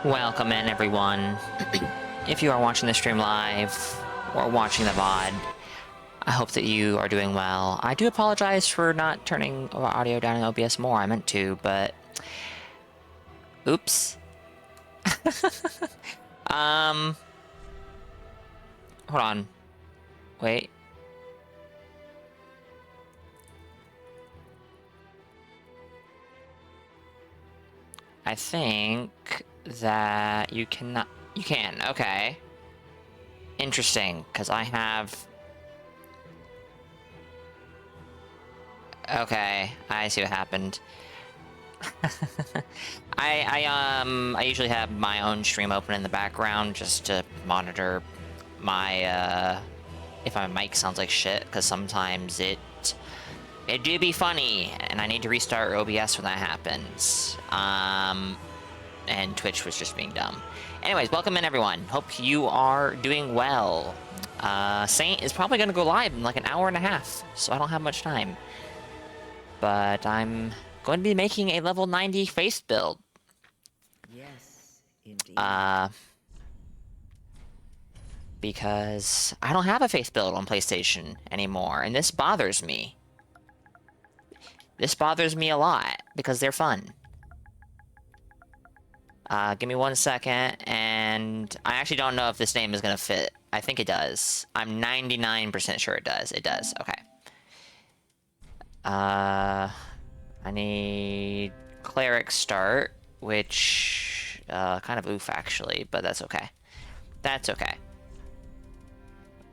Welcome in, everyone. If you are watching the stream live or watching the VOD, I hope that you are doing well. I do apologize for not turning audio down in OBS more. I meant to, but... Oops. Hold on. Wait. I think that you cannot... You can, okay. Interesting, because I have... Okay, I see what happened. I usually have my own stream open in the background just to monitor my, if my mic sounds like shit, because sometimes it do be funny, and I need to restart OBS when that happens. And Twitch was just being dumb. Anyways, welcome in, everyone. Hope you are doing well. Saint is probably going to go live in like an hour and a half, so I don't have much time. But I'm going to be making a level 90 face build. Yes, indeed. Because I don't have a face build on PlayStation anymore, and this bothers me. This bothers me a lot, because they're fun. Give me 1 second, and I actually don't know if this name is going to fit. I think it does. I'm 99% sure it does. It does. Okay. I need Cleric start, which, kind of oof, actually, but that's okay. That's okay.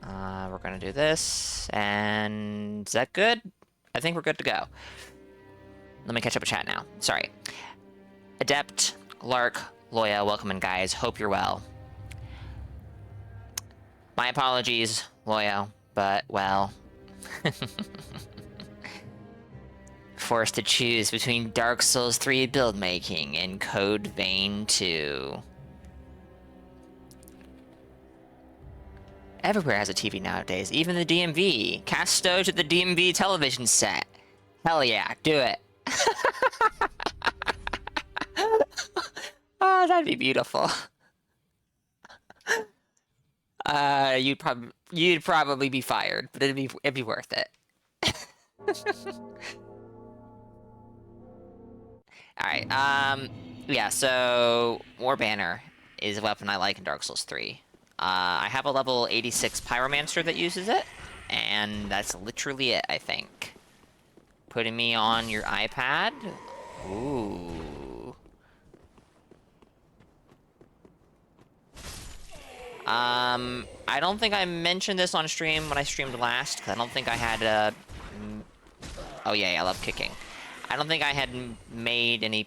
We're gonna do this, and is that good? I think we're good to go. Let me catch up with chat now. Sorry. Adept, Lark, Loya, welcome in, guys. Hope you're well. My apologies, Loya, but, well... Forced to choose between Dark Souls 3 Buildmaking and Code Vein 2. Everywhere has a TV nowadays, even the DMV. Cast Stoge at the DMV television set. Hell yeah, do it. Oh, that'd be beautiful. You'd probably be fired, but it'd be worth it. Alright, yeah, so War Banner is a weapon I like in Dark Souls 3. I have a level 86 Pyromancer that uses it, and that's literally it, I think. Putting me on your iPad? Ooh. I don't think I mentioned this on stream when I streamed last, because I don't think I had a... Oh yeah, I love kicking. I don't think I had made any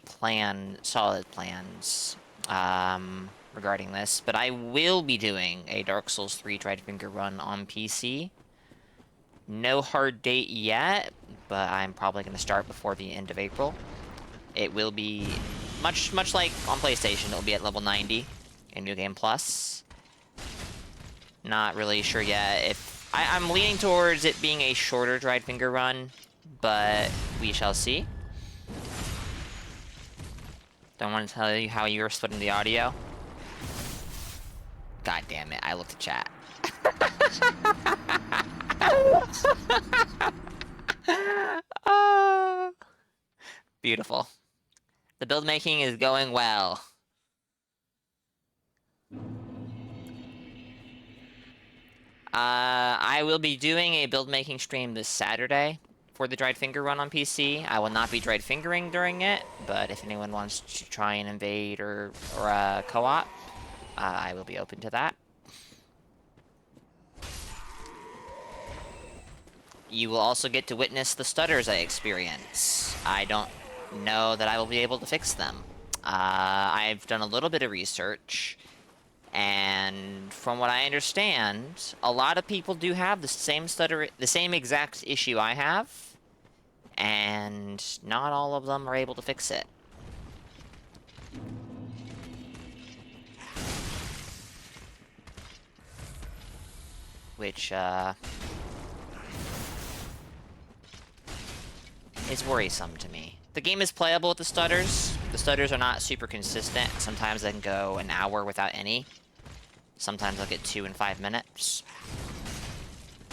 solid plans, regarding this, but I will be doing a Dark Souls 3 Dried Finger run on PC. No hard date yet, but I'm probably going to start before the end of April. It will be much like on PlayStation. It'll be at level 90 in New Game Plus. Not really sure yet if... I'm leaning towards it being a shorter Dried Finger run, but we shall see. Don't want to tell you how you're splitting the audio. God damn it, I looked at chat. Beautiful. The build making is going well. I will be doing a build making stream this Saturday for the Dried Finger run on PC. I will not be dried fingering during it, but if anyone wants to try and invade or co-op, I will be open to that. You will also get to witness the stutters I experience. I don't know that I will be able to fix them. I've done a little bit of research, and from what I understand, a lot of people do have the same exact issue I have, and not all of them are able to fix it. Which, is worrisome to me. The game is playable with the stutters. The stutters are not super consistent. Sometimes I can go an hour without any. Sometimes I'll get 2 in 5 minutes.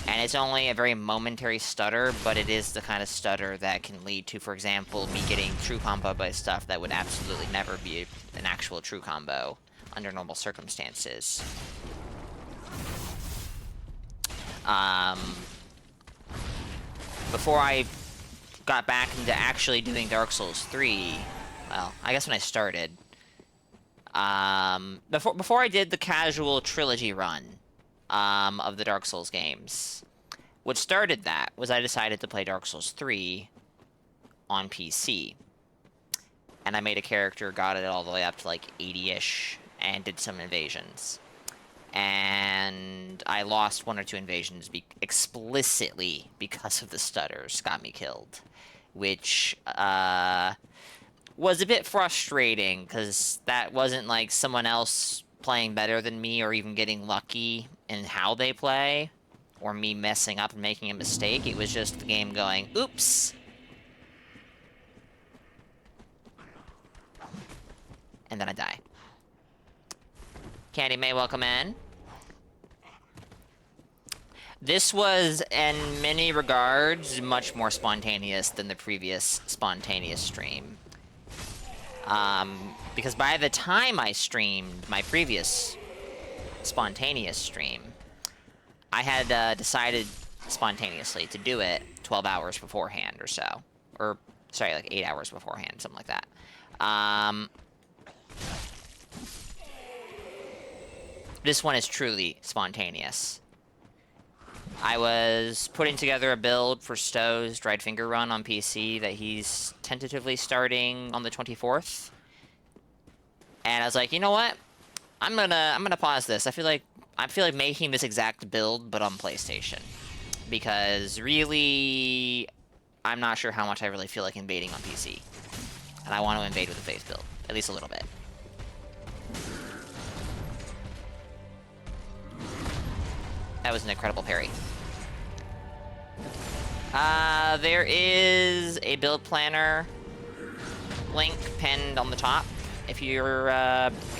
And it's only a very momentary stutter, but it is the kind of stutter that can lead to, for example, me getting true combo by stuff that would absolutely never be an actual true combo under normal circumstances. Before I got back into actually doing Dark Souls 3, well, I guess when I started, before I did the casual trilogy run, of the Dark Souls games, what started that was I decided to play Dark Souls 3 on PC. And I made a character, got it all the way up to like 80-ish, and did some invasions. And I lost 1 or 2 invasions explicitly because of the stutters got me killed. Which, was a bit frustrating, because that wasn't like someone else playing better than me or even getting lucky in how they play, or me messing up and making a mistake. It was just the game going, oops! And then I die. Candy May, welcome in. This was, in many regards, much more spontaneous than the previous spontaneous stream. Because by the time I streamed my previous spontaneous stream, I had decided spontaneously to do it 12 hours beforehand or so. Or, sorry, like 8 hours beforehand, something like that. This one is truly spontaneous. I was putting together a build for Stowe's Dried Finger Run on PC that he's tentatively starting on the 24th. And I was like, you know what? I'm gonna pause this. I feel like making this exact build, but on PlayStation. Because really, I'm not sure how much I really feel like invading on PC. And I want to invade with a faith build. At least a little bit. That was an incredible parry. There is a build planner link pinned on the top, if you're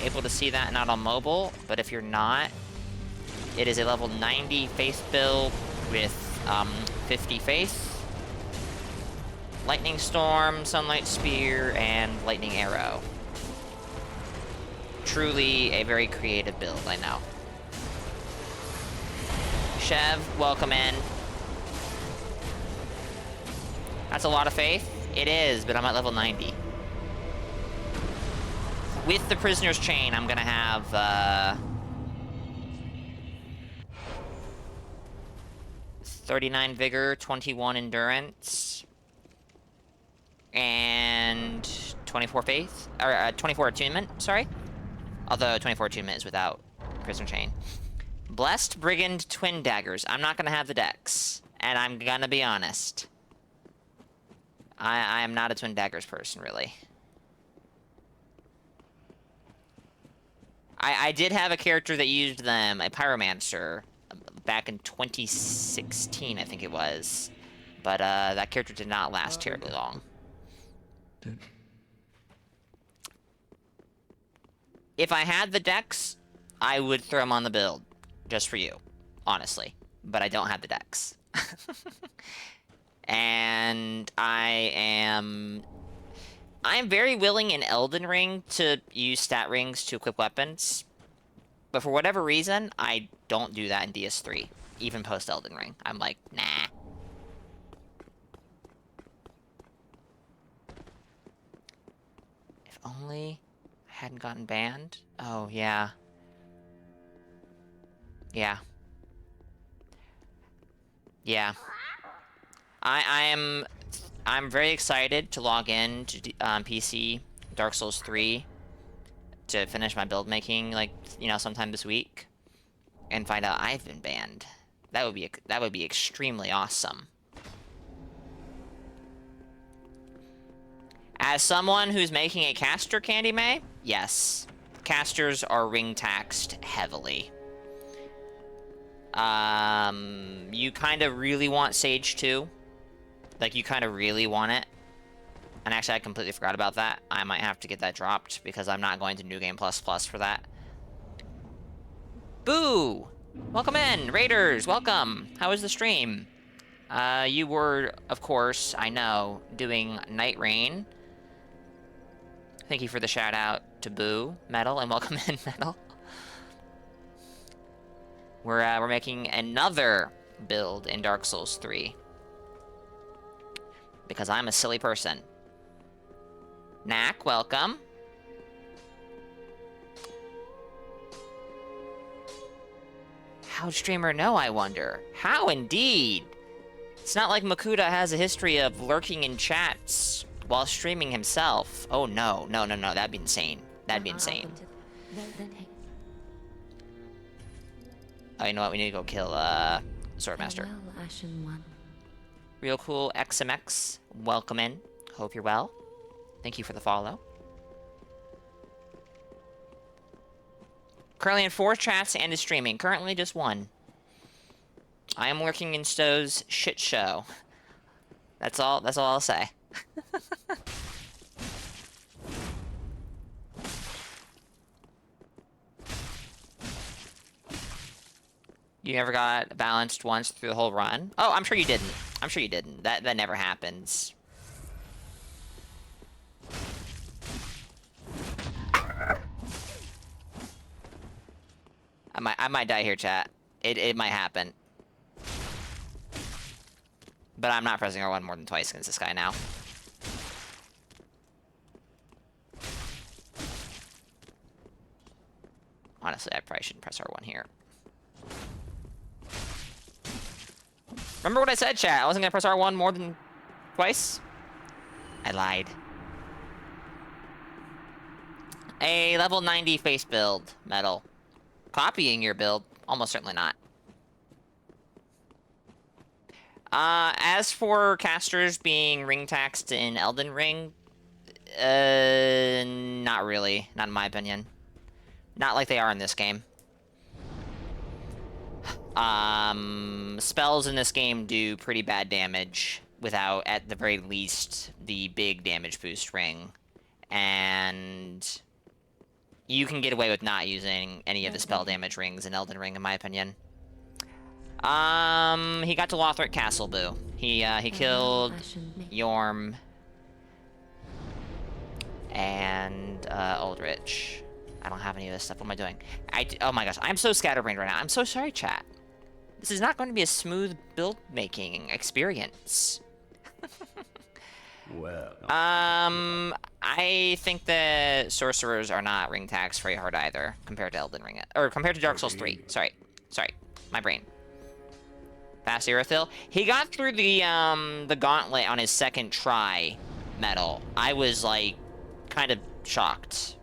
able to see that not on mobile. But if you're not, it is a level 90 faith build with 50 faith, lightning storm, sunlight spear, and lightning arrow. Truly a very creative build, I know. Chev, welcome in. That's a lot of faith. It is, but I'm at level 90. With the Prisoner's Chain, I'm gonna have 39 Vigor, 21 Endurance, and 24 Faith, or 24 Attunement, sorry. Although 24 Attunement is without Prisoner Chain. Blessed Brigand Twin Daggers. I'm not gonna have the dex, and I'm gonna be honest. I am not a Twin Daggers person, really. I did have a character that used them, a Pyromancer, back in 2016, I think it was. But that character did not last terribly long. If I had the dex, I would throw them on the build. Just for you, honestly. But I don't have the dex. And I am very willing in Elden Ring to use stat rings to equip weapons. But for whatever reason, I don't do that in DS3. Even post Elden Ring. I'm like, nah. If only I hadn't gotten banned. Oh, yeah. Yeah. Yeah. I'm very excited to log in to PC Dark Souls 3 to finish my build making, like, you know, sometime this week, and find out I've been banned. That would be extremely awesome. As someone who's making a caster, Candy May, yes, casters are ring taxed heavily. You kind of really want Sage 2. Like, you kind of really want it. And actually, I completely forgot about that. I might have to get that dropped because I'm not going to New Game Plus Plus for that. Boo! Welcome in, Raiders. Welcome. How was the stream? You were, of course, I know, doing Night Rain. Thank you for the shout out to Boo, Metal, and welcome in, Metal. We're making another build in Dark Souls 3 because I'm a silly person. Knack, welcome. How'd streamer know, I wonder? How indeed? It's not like Makuta has a history of lurking in chats while streaming himself. Oh no, no, no, no, that'd be insane. That'd be insane. Oh, you know what? We need to go kill, Swordmaster. Real cool XMX, welcome in. Hope you're well. Thank you for the follow. Currently in 4 chats and is streaming. Currently just 1. I am lurking in Stowe's shit show. That's all I'll say. You never got balanced once through the whole run? Oh, I'm sure you didn't. I'm sure you didn't. That never happens. I might die here, chat. It might happen. But I'm not pressing R1 more than twice against this guy now. Honestly, I probably shouldn't press R1 here. Remember what I said, chat? I wasn't gonna press R1 more than twice? I lied. A level 90 face build, Metal. Copying your build? Almost certainly not. As for casters being ring taxed in Elden Ring, not really. Not in my opinion. Not like they are in this game. Spells in this game do pretty bad damage without, at the very least, the big damage boost ring. And you can get away with not using any of the spell damage rings in Elden Ring, in my opinion. He got to Lothric Castle, Boo. He killed Yorm and, Aldrich. I don't have any of this stuff. What am I doing? Oh my gosh, I'm so scatterbrained right now. I'm so sorry, chat. This is not going to be a smooth build-making experience. Well. I think the sorcerers are not ring taxed very hard either, compared to Elden Ring, or compared to Dark Souls 3. Sorry, my brain. Fast Irithyll. He got through the gauntlet on his second try, Metal. I was, like, kind of shocked.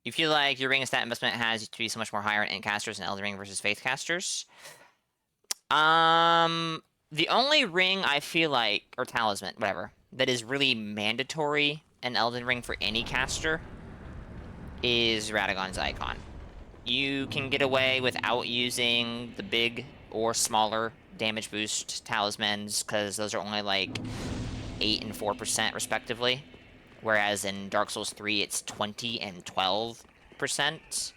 You feel like your ring stat investment has to be so much more higher in casters in Elden Ring versus Faith casters? The only ring I feel like, or talisman, whatever, that is really mandatory in Elden Ring for any caster is Radagon's Icon. You can get away without using the big or smaller damage boost talismans, because those are only like 8 and 4% respectively. Whereas in Dark Souls 3, it's 20 and 12%.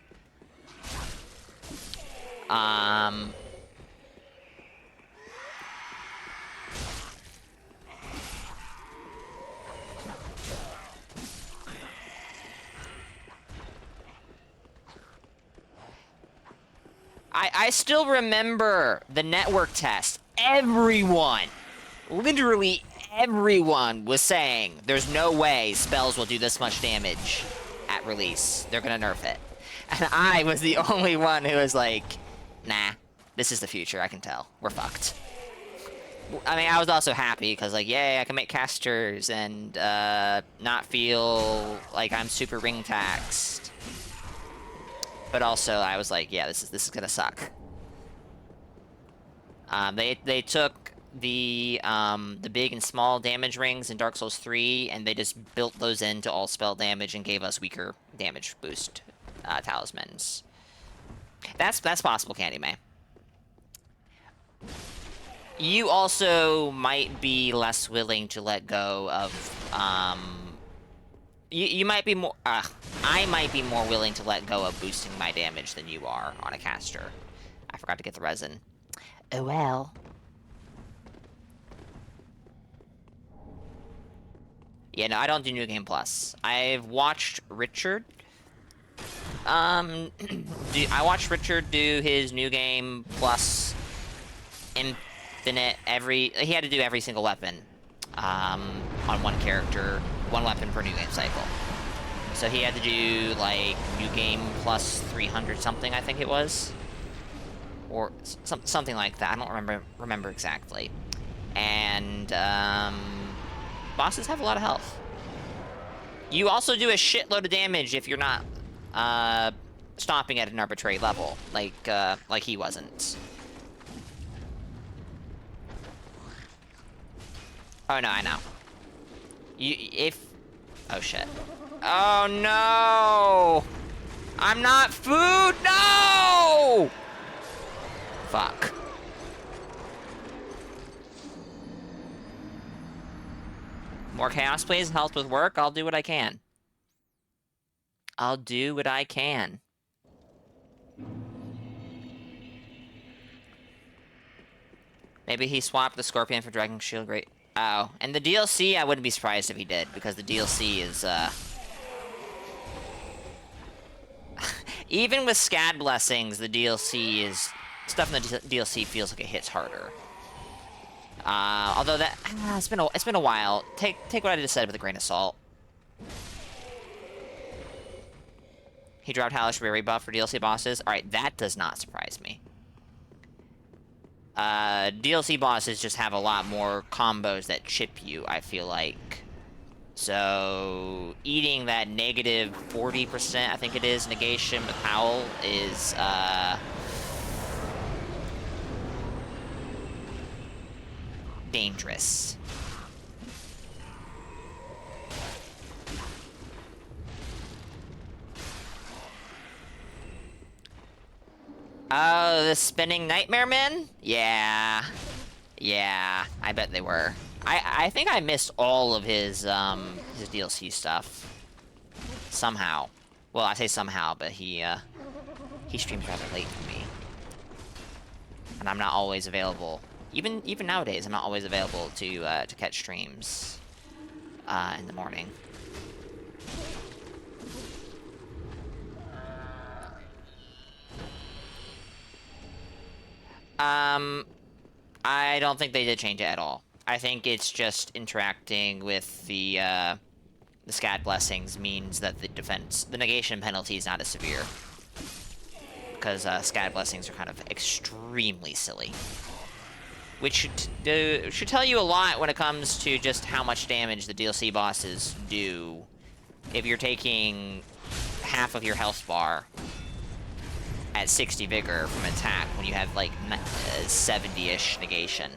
I still remember the network test. Everyone, literally everyone was saying there's no way spells will do this much damage at release. They're gonna nerf it. And I was the only one who was like, nah, this is the future, I can tell. We're fucked. I mean, I was also happy because, like, yay, I can make casters and not feel like I'm super ring taxed. But also, I was like, yeah, this is gonna suck. They took the big and small damage rings in Dark Souls 3, and they just built those into all spell damage and gave us weaker damage boost talismans. That's possible, Candy May. You also might be less willing to let go of, you might be more, I might be more willing to let go of boosting my damage than you are on a caster. I forgot to get the resin. Oh well. Yeah, no, I don't do New Game Plus. I've watched Richard. I watched Richard do his New Game Plus Infinite he had to do every single weapon, on one character, one weapon per New Game cycle. So he had to do, like, New Game Plus 300 something, I think it was. Or something like that. I don't remember exactly. And, bosses have a lot of health. You also do a shitload of damage if you're not, stopping at an arbitrary level, like he wasn't. Oh, no, I know. Oh, shit. Oh, no! I'm not food! No! Fuck. More chaos, please. Help with work. I'll do what I can. I'll do what I can. Maybe he swapped the Scorpion for Dragon Shield. Great. Oh, and the DLC, I wouldn't be surprised if he did, because the DLC is, even with SCAD blessings, the DLC is... Stuff in the DLC feels like it hits harder. Although that... it's been a while. Take what I just said with a grain of salt. He dropped Hellish Weary buff for DLC bosses. Alright, that does not surprise me. DLC bosses just have a lot more combos that chip you, I feel like. So, eating that negative 40%, I think it is, negation with Howl is, dangerous. Oh, the spinning nightmare men? Yeah. Yeah, I bet they were. I think I missed all of his DLC stuff. Somehow. Well, I say somehow, but he streams rather late for me. And I'm not always available. Even nowadays, I'm not always available to catch streams in the morning. I don't think they did change it at all. I think it's just interacting with the SCAD blessings means that the negation penalty is not as severe. Because SCAD blessings are kind of extremely silly. Which should tell you a lot when it comes to just how much damage the DLC bosses do if you're taking half of your health bar at 60 vigor from attack when you have, like, 70-ish negation.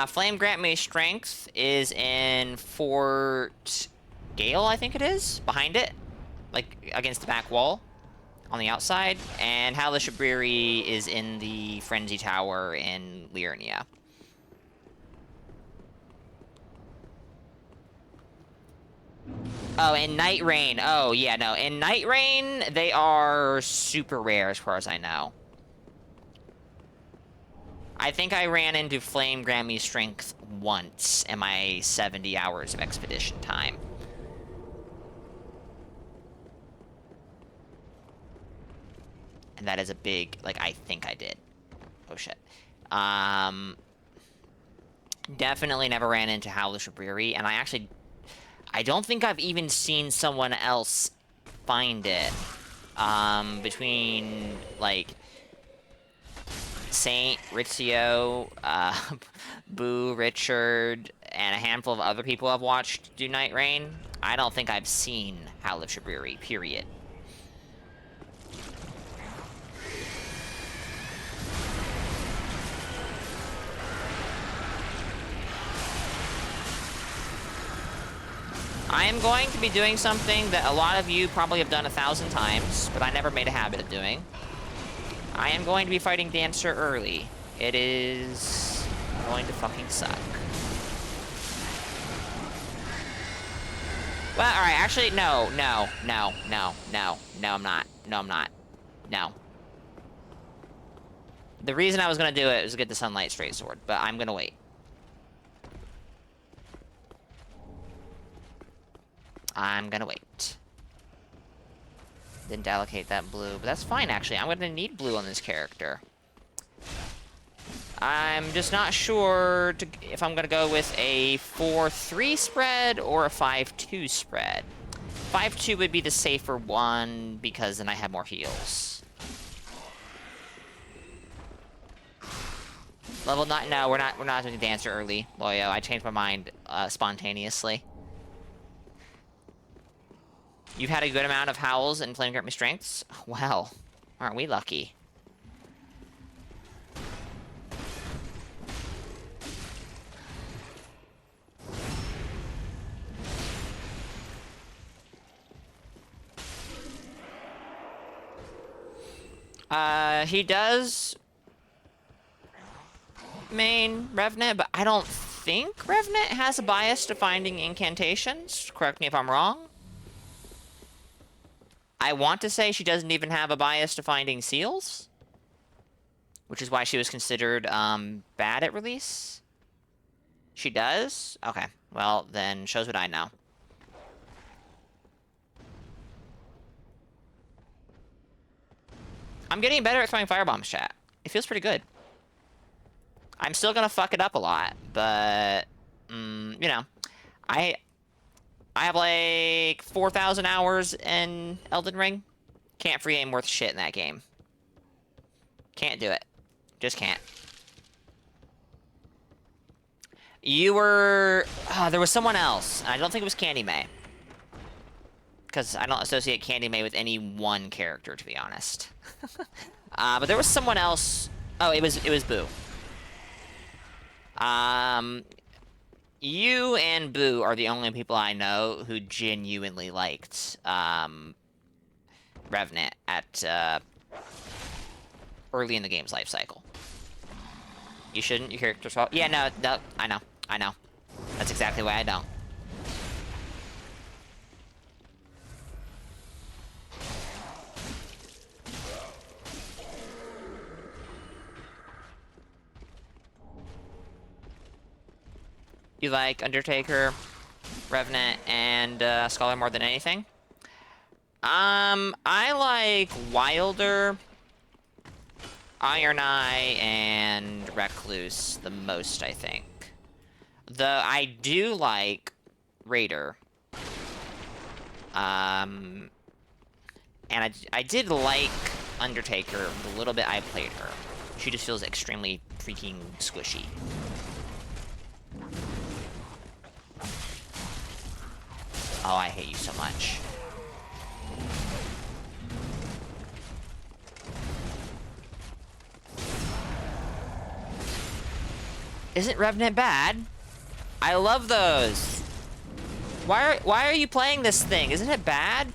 Flame Grant Me Strength is in Fort Gale, I think it is, behind it, like, against the back wall on the outside, and Hellish Abriri is in the Frenzy Tower in Liurnia. Oh, and Night Rain. Oh, yeah, no. In Night Rain, they are super rare as far as I know. I think I ran into Flame Grant Me Strength once in my 70 hours of expedition time. And that is a big, like, I think I did. Oh, shit. Definitely never ran into Hellish Abriri, and I don't think I've even seen someone else find it. Between, like, Saint, Rizzio, Boo, Richard, and a handful of other people I've watched do Night Rain, I don't think I've seen Hellish Abriri, period. I am going to be doing something that a lot of you probably have done 1,000 times, but I never made a habit of doing. I am going to be fighting Dancer early. It is going to fucking suck. Well, alright, actually, no, I'm not. No, I'm not. No. The reason I was gonna do it was to get the Sunlight Straight Sword, but I'm gonna wait. I'm gonna wait. Didn't allocate that blue, but that's fine, actually. I'm gonna need blue on this character. I'm just not sure if I'm gonna go with a 4-3 spread or a 5-2 spread. 5-2 would be the safer one, because then I have more heals. Level 9, no, we're not doing Dancer early, Loyo. I changed my mind spontaneously. You've had a good amount of howls and flame grant me strengths? Well, aren't we lucky? He does main Revenant, but I don't think Revenant has a bias to finding incantations. Correct me if I'm wrong. I want to say she doesn't even have a bias to finding seals, which is why she was considered bad at release. She does? Okay. Well, then shows what I know. I'm getting better at throwing firebombs, chat. It feels pretty good. I'm still gonna fuck it up a lot, but you know, I have like 4,000 hours in Elden Ring. Can't free aim worth shit in that game. Can't do it. Just can't. You were... there was someone else. I don't think it was Candy May. Because I don't associate Candy May with any one character, to be honest. But there was someone else... Oh, it was Boo. You and Boo are the only people I know who genuinely liked Revenant at early in the game's life cycle. You shouldn't. Your character's fault. Yeah, no, I know. That's exactly why I don't. You like Undertaker, Revenant, and Scholar more than anything? I like Wilder, Iron Eye, and Recluse the most, I think. Though I do like Raider. And I did like Undertaker the little bit I played her. She just feels extremely freaking squishy. Oh, I hate you so much. Isn't Revenant bad? I love those. Why are you playing this thing? Isn't it bad?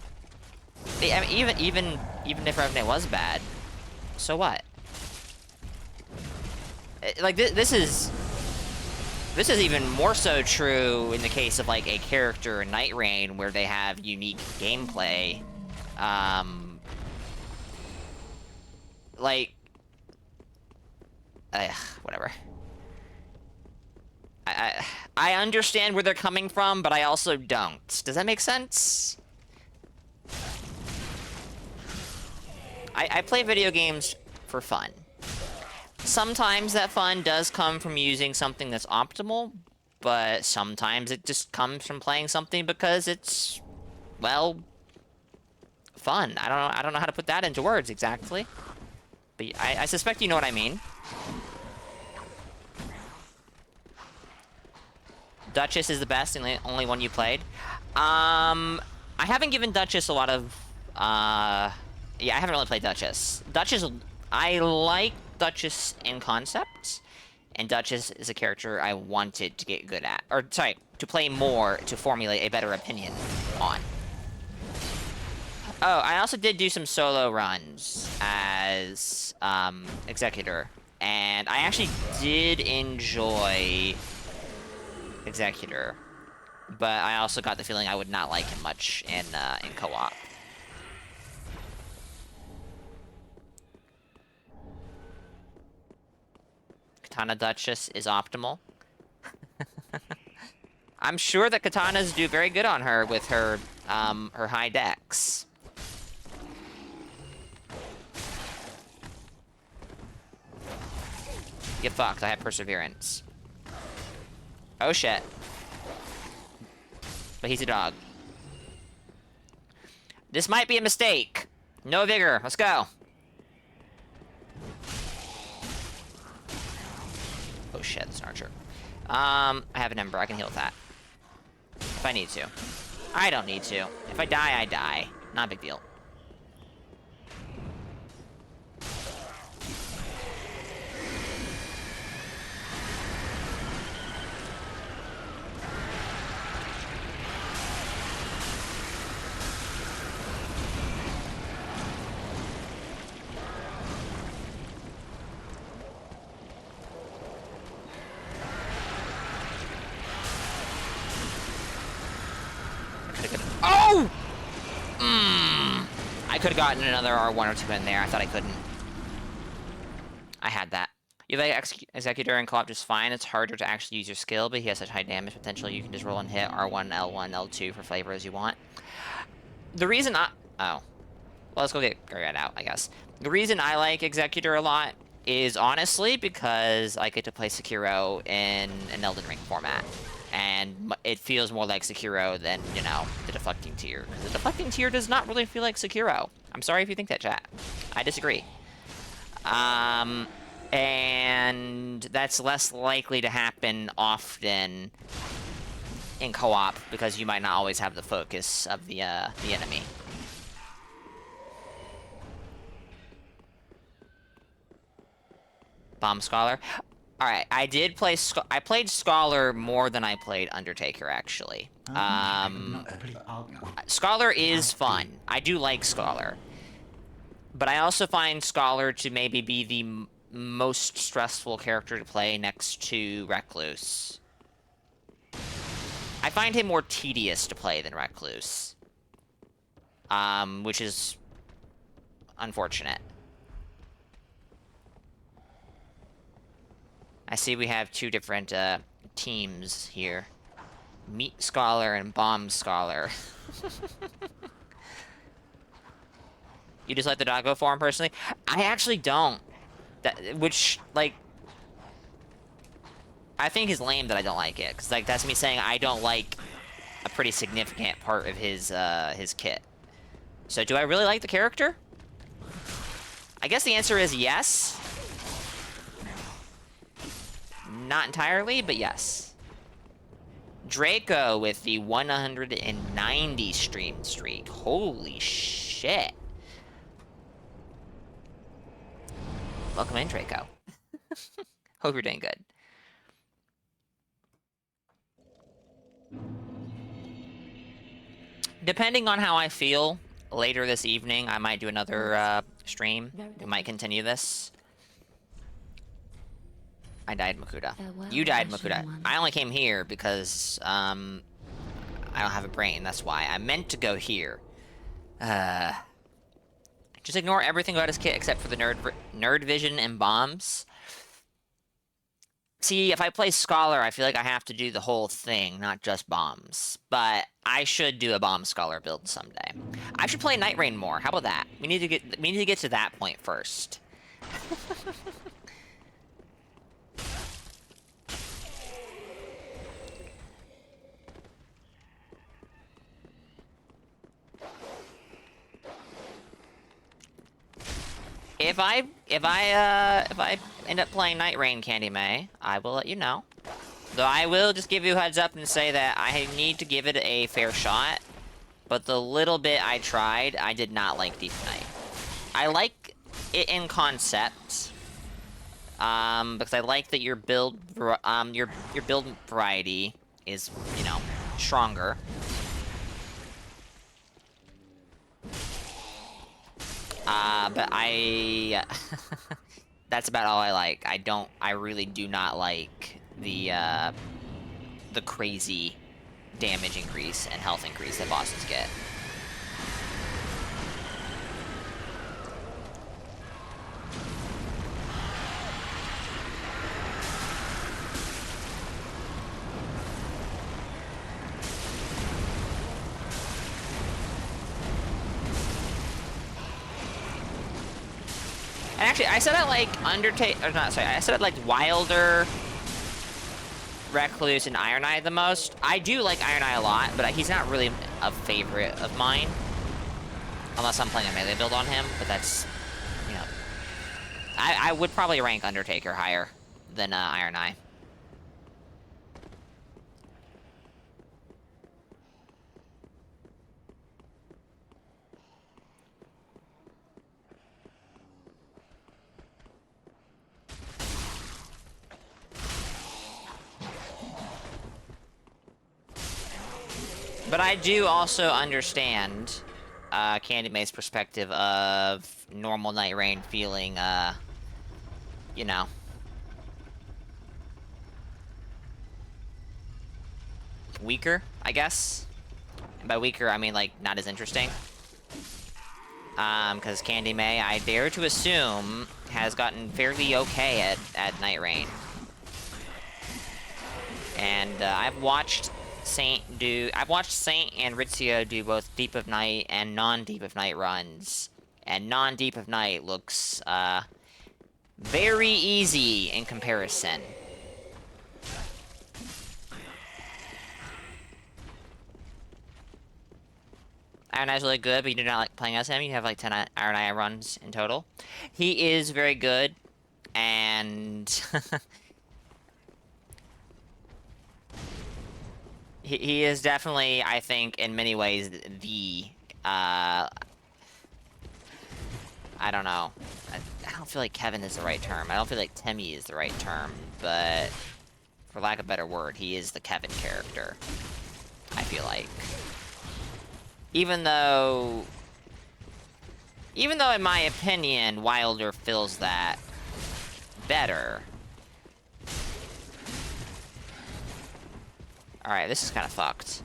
I mean, even if Revenant was bad, so what? Like this is even more so true in the case of like a character in Night Rain where they have unique gameplay. Like, whatever. I understand where they're coming from, but I also don't. Does that make sense? I play video games for fun. Sometimes that fun does come from using something that's optimal, but sometimes it just comes from playing something because it's, well, fun. I don't know how to put that into words exactly, but I suspect you know what I mean. Duchess is the best and the only one you played. I haven't given Duchess a lot of, yeah, I haven't really played Duchess. I like Duchess in concept. and Duchess is a character I wanted to get good at. Or, sorry, to play more to formulate a better opinion on. Oh, I also did do some solo runs as Executor, and I actually did enjoy Executor, but I also got the feeling I would not like him much in co-op. Katana Duchess is optimal. I'm sure that katanas do very good on her with her her high dex. Get fucked, I have perseverance. Oh shit. But he's a dog. This might be a mistake. No vigor, let's go. Oh shit, that's an archer. I have an ember, I can heal with that. If I need to. I don't need to. If I die, I die. Not a big deal. Oh! I could have gotten another R1 or 2 in there. I thought I couldn't. I had that. You have Executor in co-op just fine. It's harder to actually use your skill, but he has such high damage potential. You can just roll and hit R1, L1, L2 for flavor as you want. The reason I... Oh. Well, let's go get it out, I guess. The reason I like Executor a lot is honestly because I get to play Sekiro in an Elden Ring format. And it feels more like Sekiro than, you know, the deflecting tier. The deflecting tier does not really feel like Sekiro. I'm sorry if you think that, chat. I disagree. And that's less likely to happen often in co-op because you might not always have the focus of the enemy. Bomb Scholar. All right, I did play. I played Scholar more than I played Undertaker, actually. Scholar is fun. I do like Scholar, but I also find Scholar to maybe be the most stressful character to play next to Recluse. I find him more tedious to play than Recluse, which is unfortunate. I see we have two different teams here. Meat Scholar and Bomb Scholar. You just let the dog go for him personally? I actually don't. Which, like... I think is lame that I don't like it. Because, like, that's me saying I don't like a pretty significant part of his kit. So, do I really like the character? I guess the answer is yes. Not entirely, but yes. Draco with the 190 stream streak. Holy shit. Welcome in, Draco. Hope you're doing good. Depending on how I feel, later this evening, I might do another stream. We might continue this. I died, Makuta. You died, Makuta. I only came here because, I don't have a brain, that's why. I meant to go here. Just ignore everything about his kit except for the nerd vision and bombs. See, if I play Scholar, I feel like I have to do the whole thing, not just bombs. But I should do a Bomb Scholar build someday. I should play Night Rain more. How about that? We need to get to that point first. If I end up playing Night Rain, Candy May, I will let you know. Though I will just give you a heads up and say that I need to give it a fair shot. But the little bit I tried, I did not like Deep Night. I like it in concept. because I like that your build variety is, you know, stronger. But that's about all I like. I really do not like the crazy damage increase and health increase that bosses get. And actually, I said I like I said I liked Wilder, Recluse, and Iron Eye the most. I do like Iron Eye a lot, but he's not really a favorite of mine. Unless I'm playing a melee build on him, but that's, you know... I would probably rank Undertaker higher than Iron Eye. But I do also understand Candy May's perspective of normal Night Rain feeling, you know... weaker, I guess. And by weaker, I mean, like, not as interesting. Because Candy May, I dare to assume, has gotten fairly okay at Night Rain. And I've watched Saint and Ritzio do both Deep of Night and non-Deep of Night runs. And non-Deep of Night looks, very easy in comparison. Iron Eye's really good, but you do not like playing as him. You have like 10 Iron Eye runs in total. He is very good, and... he is definitely, I think, in many ways, the... I don't know. I don't feel like Kevin is the right term. I don't feel like Timmy is the right term, but... for lack of a better word, he is the Kevin character. I feel like. Even though, in my opinion, Wilder fills that better. Alright, this is kind of fucked.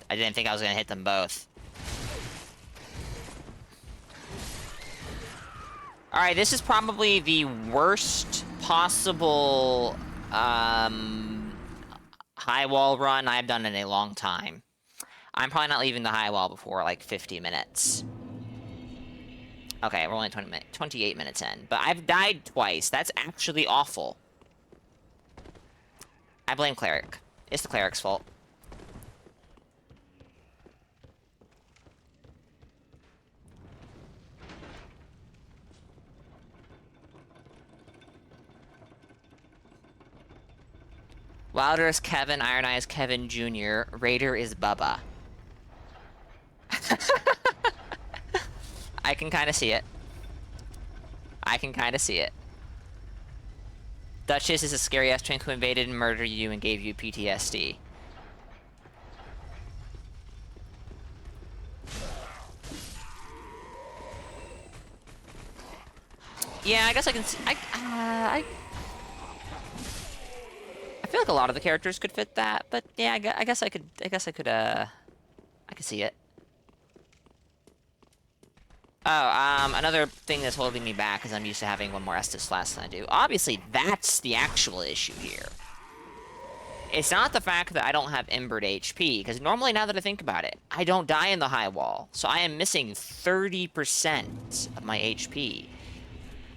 I didn't think I was gonna hit them both. Alright, this is probably the worst possible high wall run I've done in a long time. I'm probably not leaving the high wall before like 50 minutes. Okay, we're only 28 minutes in, but I've died twice. That's actually awful. I blame Cleric. It's the Cleric's fault. Wilder is Kevin, Iron Eye is Kevin Jr., Raider is Bubba. I can kind of see it. I can kind of see it. Duchess is a scary-ass twink who invaded and murdered you and gave you PTSD. Yeah, I guess I can see... I feel like a lot of the characters could fit that, but yeah, I guess I could see it. Oh, another thing that's holding me back is I'm used to having one more Estus Flask than I do. Obviously, that's the actual issue here. It's not the fact that I don't have Embered HP, because normally, now that I think about it, I don't die in the high wall, so I am missing 30% of my HP.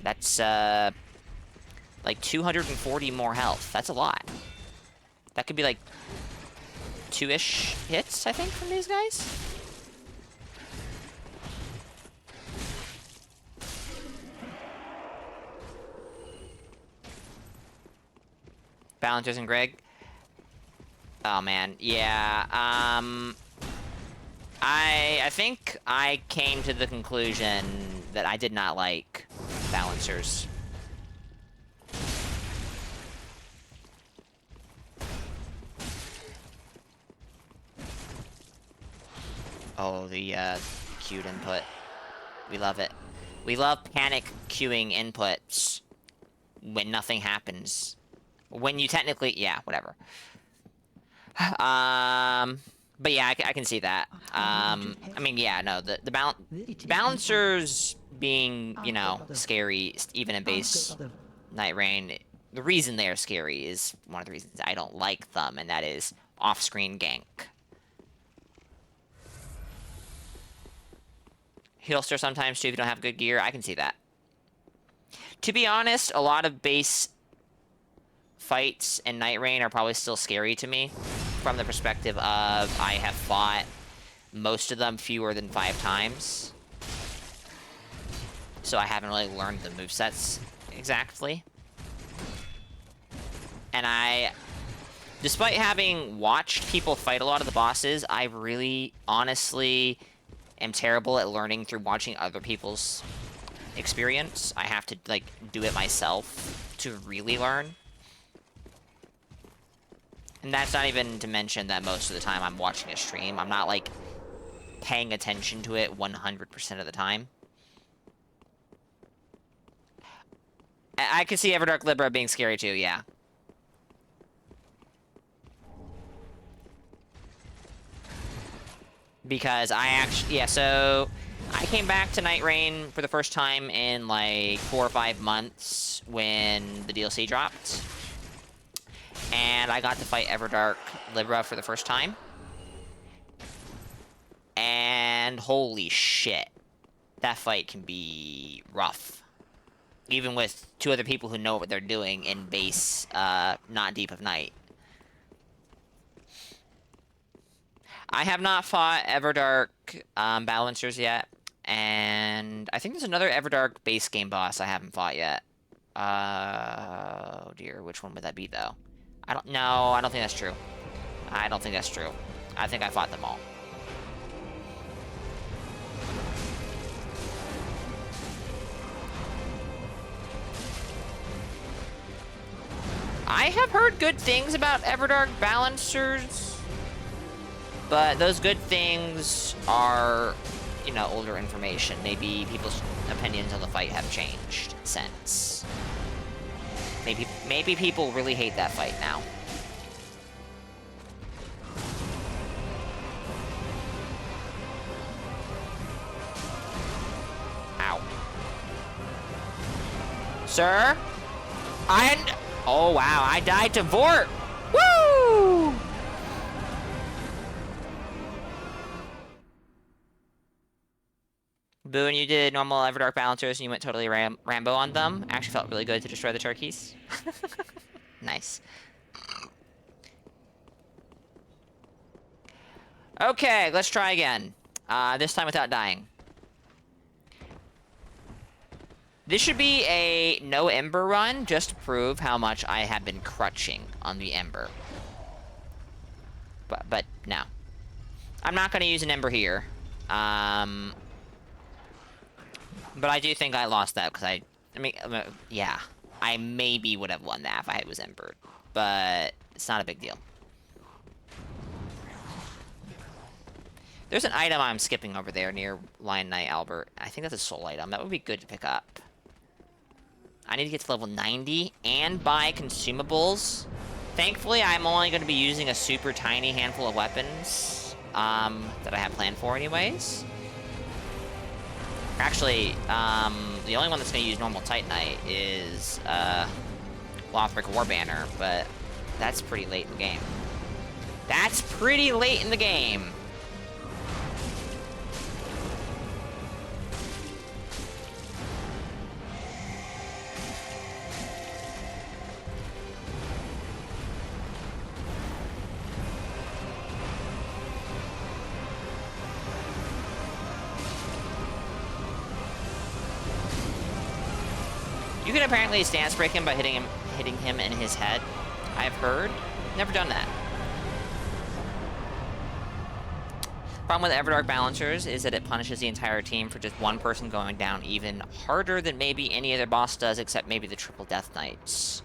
That's, like 240 more health. That's a lot. That could be like 2-ish hits, I think, from these guys. Balancers and Greg. Oh man, yeah. I think I came to the conclusion that I did not like balancers. Oh, the queued input. We love it. We love panic queuing inputs when nothing happens. When you technically, yeah, whatever. But yeah, I can see that. I mean, yeah, no, the balancers being, you know, scary, even in base Night Rain. The reason they are scary is one of the reasons I don't like them, and that is off-screen gank. Healster sometimes too if you don't have good gear. I can see that. To be honest, a lot of base fights in Night Rain are probably still scary to me from the perspective of I have fought most of them fewer than 5 times. So I haven't really learned the movesets exactly. And despite having watched people fight a lot of the bosses, I really, honestly am terrible at learning through watching other people's experience. I have to, like, do it myself to really learn. And that's not even to mention that most of the time I'm watching a stream. I'm not, like, paying attention to it 100% of the time. I could see Everdark Libra being scary too, yeah. Because I actually, yeah, so I came back to Night Rain for the first time in like 4 or 5 months when the DLC dropped. And I got to fight Everdark Libra for the first time. And holy shit, that fight can be rough. Even with 2 other people who know what they're doing in base, not Deep of Night. I have not fought Everdark balancers yet, and I think there's another Everdark base game boss I haven't fought yet. Oh dear, which one would that be though? I don't think that's true. I don't think that's true. I think I fought them all. I have heard good things about Everdark balancers. But those good things are, you know, older information. Maybe people's opinions on the fight have changed since. Maybe people really hate that fight now. Ow. Sir? Oh wow, I died to Vort! Woo! Boo, and you did normal Everdark balancers and you went totally Rambo on them. Actually felt really good to destroy the turkeys. Nice. Okay, let's try again. This time without dying. This should be a no Ember run, just to prove how much I have been crutching on the Ember. But no. I'm not going to use an Ember here. But I do think I lost that, because I mean, yeah. I maybe would have won that if I was Embered. But it's not a big deal. There's an item I'm skipping over there near Lion Knight Albert. I think that's a soul item. That would be good to pick up. I need to get to level 90 and buy consumables. Thankfully, I'm only going to be using a super tiny handful of weapons that I have planned for anyways. Actually, the only one that's going to use normal Titanite is Lothric Warbanner, but that's pretty late in the game. That's pretty late in the game. You can apparently stance break him by hitting him in his head. I've heard. Never done that. Problem with Everdark Balancers is that it punishes the entire team for just one person going down even harder than maybe any other boss does, except maybe the Triple Death Knights.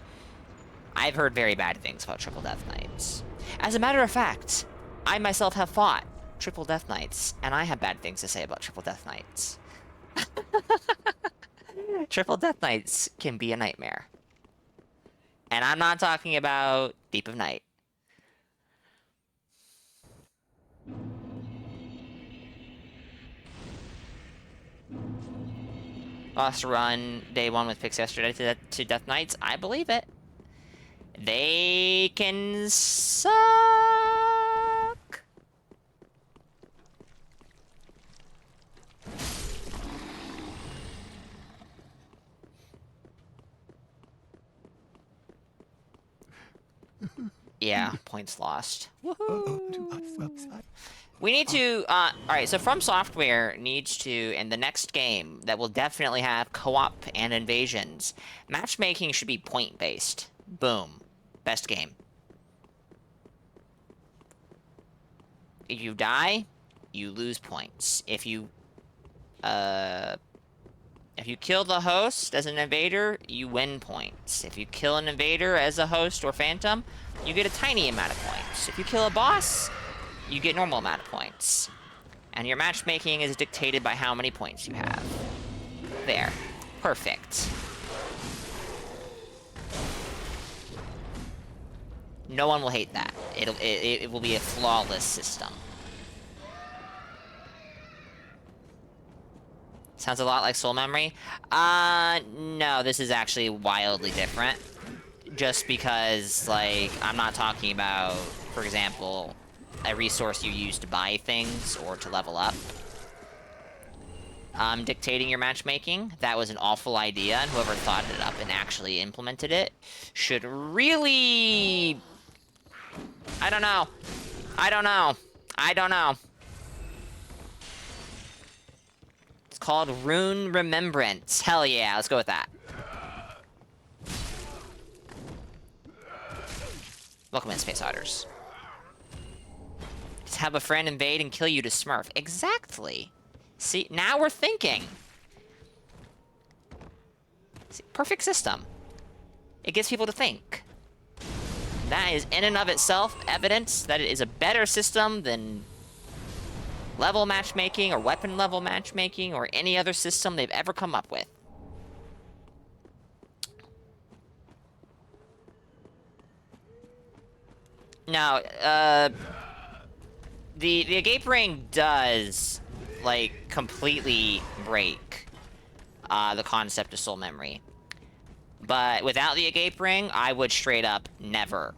I've heard very bad things about Triple Death Knights. As a matter of fact, I myself have fought Triple Death Knights, and I have bad things to say about Triple Death Knights. Triple Death Knights can be a nightmare. And I'm not talking about Deep of Night. Lost a run day one with picks yesterday to Death Knights. I believe it. They can suck. Yeah, points lost. We need to, alright, so From Software needs to, in the next game, that will definitely have co-op and invasions, matchmaking should be point-based. Boom. Best game. If you die, you lose points. If you kill the host as an invader, you win points. If you kill an invader as a host or phantom, you get a tiny amount of points. If you kill a boss, you get normal amount of points. And your matchmaking is dictated by how many points you have. There. Perfect. No one will hate that. It will be a flawless system. Sounds a lot like Soul Memory. No, this is actually wildly different. Just because, like, I'm not talking about, for example, a resource you use to buy things or to level up. Dictating your matchmaking, that was an awful idea, and whoever thought it up and actually implemented it should really... I don't know. I don't know. I don't know. It's called Rune Remembrance. Hell yeah, let's go with that. Welcome in, Space Otters. Just have a friend invade and kill you to smurf. Exactly. See, now we're thinking. See, perfect system. It gets people to think. That is in and of itself evidence that it is a better system than level matchmaking or weapon level matchmaking or any other system they've ever come up with. Now, the Agape Ring does, like, completely break the concept of soul memory. But without the Agape Ring, I would straight up never.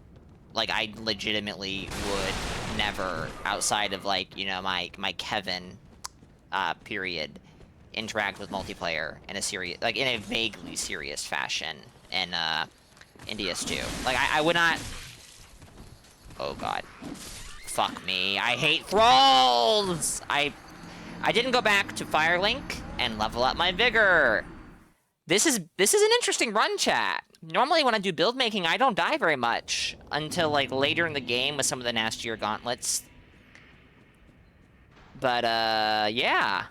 Like, I legitimately would never, outside of, like, you know, my Kevin period, interact with multiplayer in a serious, like, in a vaguely serious fashion in DS2. Like, I would not... Oh, God. Fuck me. I hate thralls! I didn't go back to Firelink and level up my vigor. This is an interesting run, chat. Normally when I do build making, I don't die very much until, like, later in the game with some of the nastier gauntlets. But, yeah.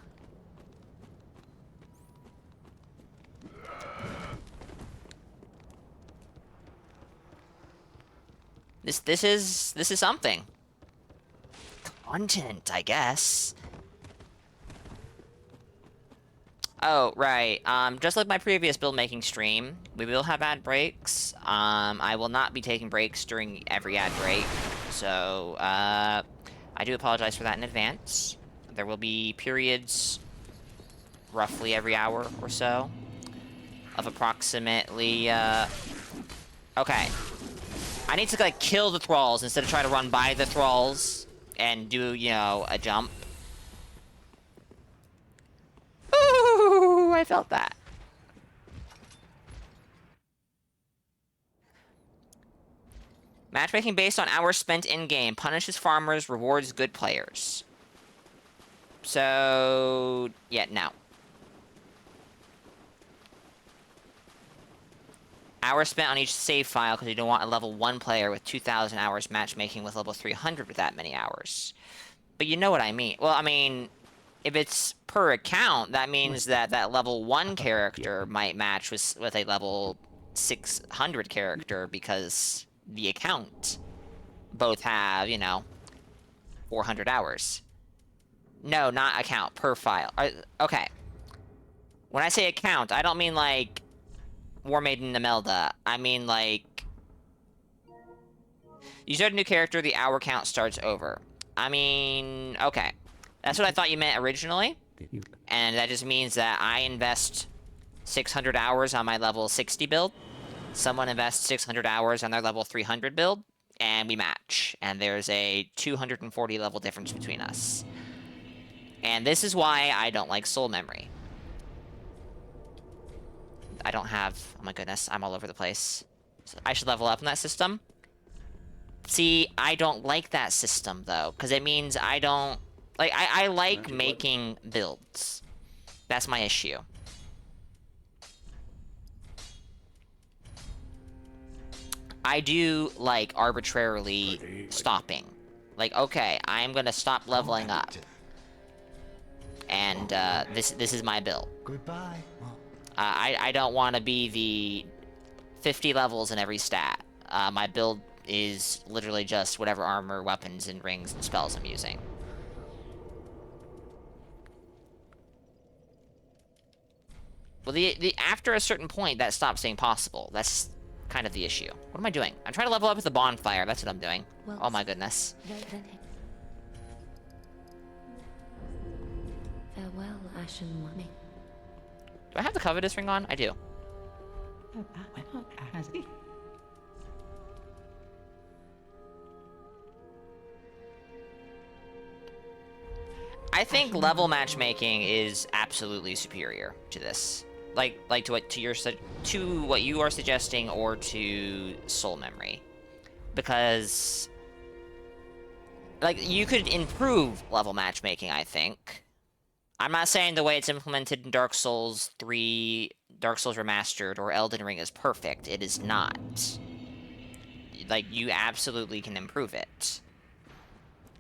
This is something. Content, I guess. Oh, right. Just like my previous build making stream, we will have ad breaks. I will not be taking breaks during every ad break. So, I do apologize for that in advance. There will be periods roughly every hour or so of approximately, okay. I need to, like, kill the thralls instead of try to run by the thralls and do, you know, a jump. Ooh, I felt that. Matchmaking based on hours spent in-game. Punishes farmers, rewards good players. So, yeah, no. Hours spent on each save file because you don't want a level 1 player with 2,000 hours matchmaking with level 300 with that many hours. But you know what I mean. Well, I mean, if it's per account, that means that that level 1 character might match with a level 600 character because the account both have, you know, 400 hours. No, not account, per file. Okay. When I say account, I don't mean like War Maiden Imelda. I mean like you start a new character, the hour count starts over. I mean, okay. That's what I thought you meant originally. And that just means that I invest 600 hours on my level 60 build. Someone invests 600 hours on their level 300 build, and we match. And there's a 240 level difference between us. And this is why I don't like soul memory. I don't have... Oh my goodness, I'm all over the place. So I should level up in that system. See, I don't like that system, though, because it means I don't... Like, I like making builds. That's my issue. I do like arbitrarily stopping. Like, okay, I'm gonna stop leveling up. And this is my build. Goodbye. I don't want to be the 50 levels in every stat. My build is literally just whatever armor, weapons, and rings and spells I'm using. Well, the after a certain point, that stops being possible. That's kind of the issue. What am I doing? I'm trying to level up with the bonfire. That's what I'm doing. Well, oh my goodness. Farewell, Ashen Mummy. Do I have the covetous ring on? I do. I think level matchmaking is absolutely superior to this. Like to what you are suggesting, or to soul memory, because like you could improve level matchmaking. I think. I'm not saying the way it's implemented in Dark Souls 3, Dark Souls Remastered, or Elden Ring is perfect. It is not. Like, you absolutely can improve it.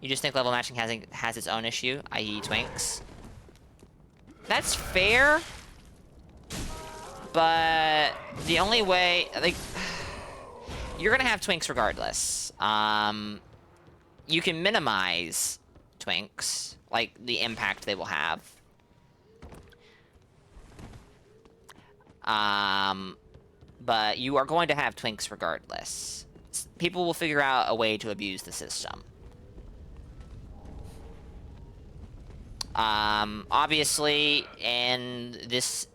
You just think level matching has its own issue, i.e. Twinks. That's fair. But the only way, like, you're gonna have Twinks regardless. You can minimize Twinks, like the impact they will have. But you are going to have Twinks regardless. People will figure out a way to abuse the system. Obviously, in this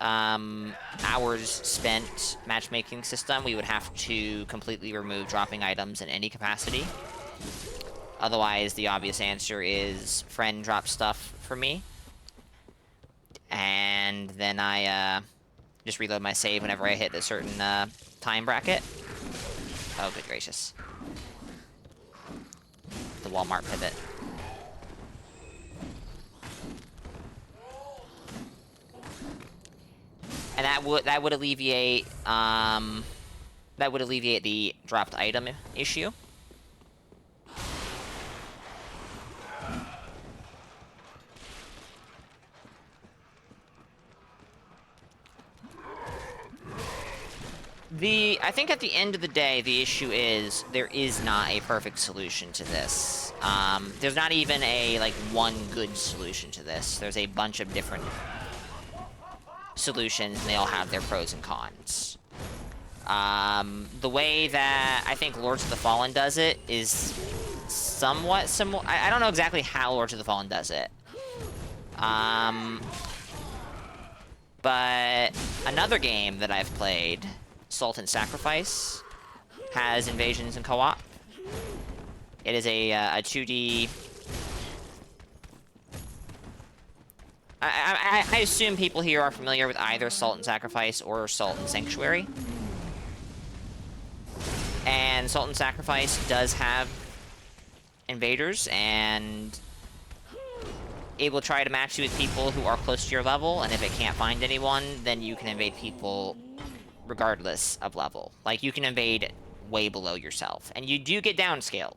hours spent matchmaking system, we would have to completely remove dropping items in any capacity. Otherwise, the obvious answer is friend drop stuff for me. And then I just reload my save whenever I hit a certain time bracket. Oh, good gracious. The Walmart pivot. And that would alleviate the dropped item issue. I think at the end of the day, the issue is there is not a perfect solution to this. There's not even a like one good solution to this. There's a bunch of different solutions, and they all have their pros and cons. The way that I think Lords of the Fallen does it is somewhat similar. I don't know exactly how Lords of the Fallen does it. But another game that I've played, Salt and Sacrifice, has invasions and co-op. It is a 2D... I assume people here are familiar with either Salt and Sacrifice or Salt and Sanctuary. And Salt and Sacrifice does have invaders, and it will try to match you with people who are close to your level, and if it can't find anyone, then you can invade people regardless of level. Like, you can invade way below yourself, and you do get downscaled.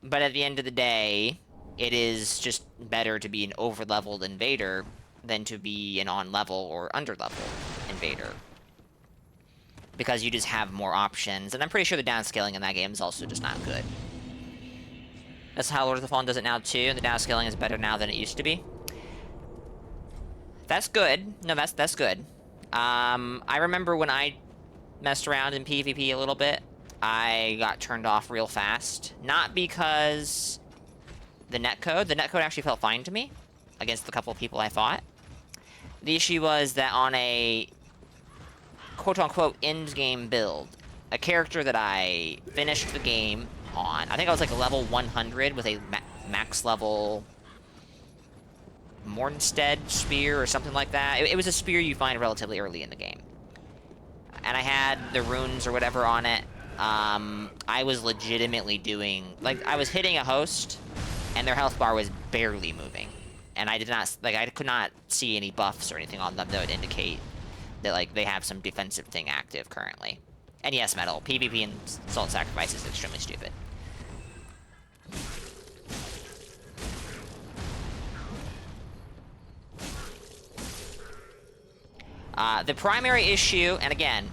But at the end of the day, it is just better to be an over-leveled invader than to be an on-level or under-level invader. Because you just have more options, and I'm pretty sure the downscaling in that game is also just not good. That's how Lord of the Fallen does it now too, and the downscaling is better now than it used to be. That's good. No, that's good. I remember when I messed around in PvP a little bit, I got turned off real fast. Not because the netcode actually felt fine to me against the couple of people I fought. The issue was that on a quote-unquote end-game build, a character that I finished the game on, I think I was like level 100 with a max level Mornstead spear or something like that. It was a spear you find relatively early in the game. And I had the runes or whatever on it. I was legitimately doing... Like, I was hitting a host, and their health bar was barely moving. And I did not... Like, I could not see any buffs or anything on them that would indicate that, like, they have some defensive thing active currently. And yes, Metal, PvP and Salt Sacrifice is extremely stupid. The primary issue, and again,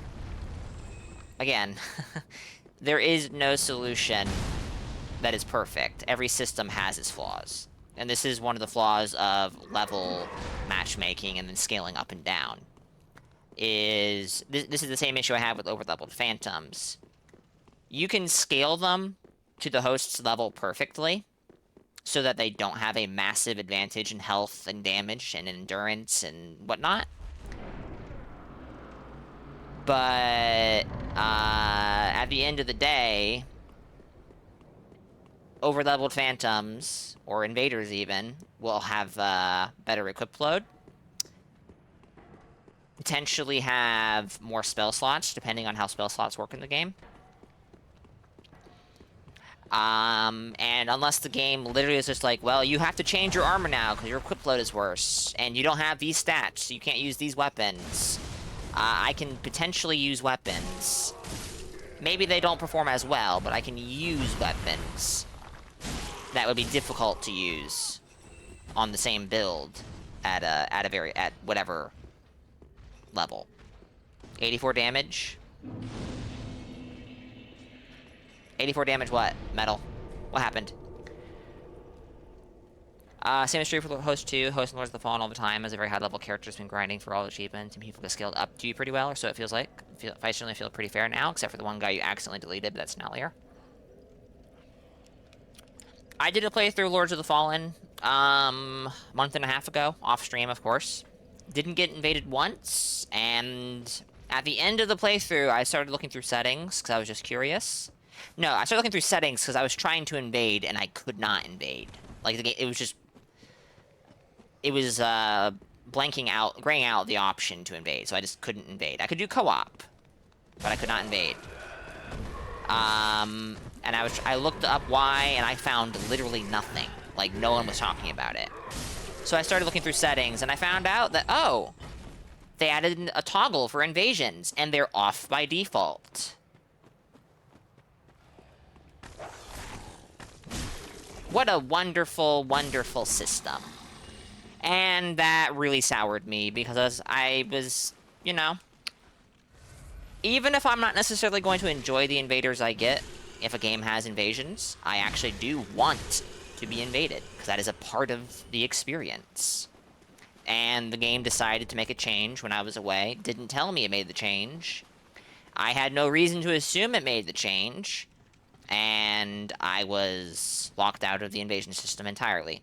there is no solution that is perfect. Every system has its flaws. And this is one of the flaws of level matchmaking and then scaling up and down. This is the same issue I have with over-leveled phantoms. You can scale them to the host's level perfectly, so that they don't have a massive advantage in health and damage and endurance and whatnot. But, at the end of the day, over-leveled phantoms, or invaders even, will have, better equip load. Potentially have more spell slots, depending on how spell slots work in the game. And unless the game literally is just like, well, you have to change your armor now, because your equip load is worse, and you don't have these stats, so you can't use these weapons. I can potentially use weapons. Maybe they don't perform as well, but I can use weapons that would be difficult to use on the same build at whatever level. 84 damage. 84 damage what? Metal. What happened? Same is true for Host 2. Host and Lords of the Fallen all the time as a very high-level character has been grinding for all the achievements, and people get scaled up to you pretty well, or so it feels like. I certainly feel pretty fair now, except for the one guy you accidentally deleted, but that's Snellier. I did a playthrough of Lords of the Fallen, month and a half ago, off-stream, of course. Didn't get invaded once, and at the end of the playthrough, I started looking through settings, because I was just curious. No, I started looking through settings, because I was trying to invade, and I could not invade. Like, the game, it was just... It was, graying out the option to invade, so I just couldn't invade. I could do co-op, but I could not invade. And I looked up why, and I found literally nothing. Like, no one was talking about it. So I started looking through settings, and I found out that, oh, they added a toggle for invasions, and they're off by default. What a wonderful, wonderful system. And that really soured me, because I was, you know... Even if I'm not necessarily going to enjoy the invaders I get, if a game has invasions, I actually do want to be invaded, because that is a part of the experience. And the game decided to make a change when I was away. Didn't tell me it made the change. I had no reason to assume it made the change. And I was locked out of the invasion system entirely.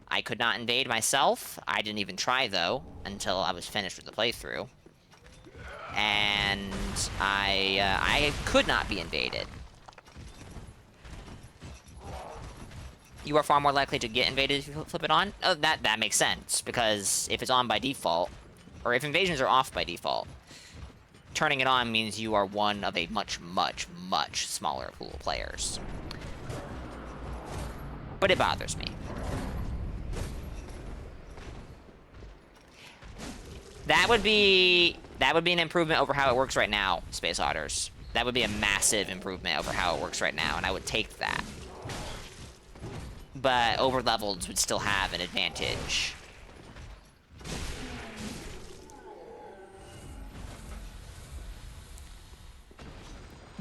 I could not invade myself. I didn't even try, though, until I was finished with the playthrough. And I could not be invaded. You are far more likely to get invaded if you flip it on? Oh, that makes sense, because if it's on by default, or if invasions are off by default, turning it on means you are one of a much, much, much smaller pool of players. But it bothers me. That would be an improvement over how it works right now, Space Otters. That would be a massive improvement over how it works right now, and I would take that. But over-leveleds would still have an advantage.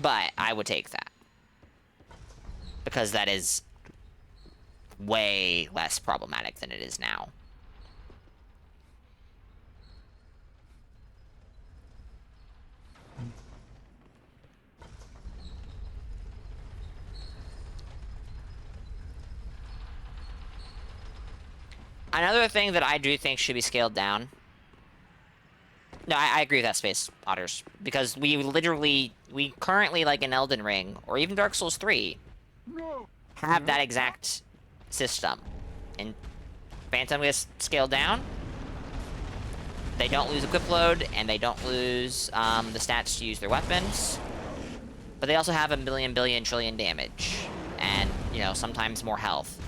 But I would take that. Because that is way less problematic than it is now. Another thing that I do think should be scaled down. No, I agree with that, Space Otters. Because we currently, like in Elden Ring, or even Dark Souls 3, have that exact system. And Phantom gets scaled down. They don't lose equip load, and they don't lose the stats to use their weapons. But they also have a million, billion, trillion damage. And, you know, sometimes more health.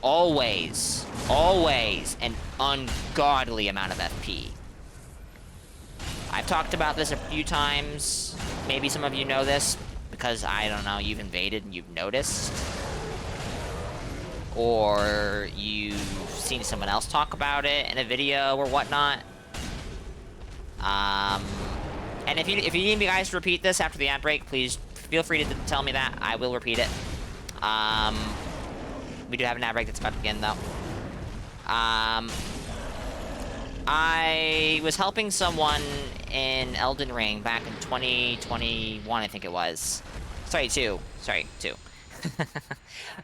Always an ungodly amount of FP. I've talked about this a few times. Maybe some of you know this, because, I don't know, you've invaded and you've noticed. Or you've seen someone else talk about it in a video or whatnot. And if you need me guys to repeat this after the ad break, please feel free to tell me that. I will repeat it. We do have an ad break that's about to begin, though. I was helping someone in Elden Ring back in 2021, I think it was. Sorry, 2.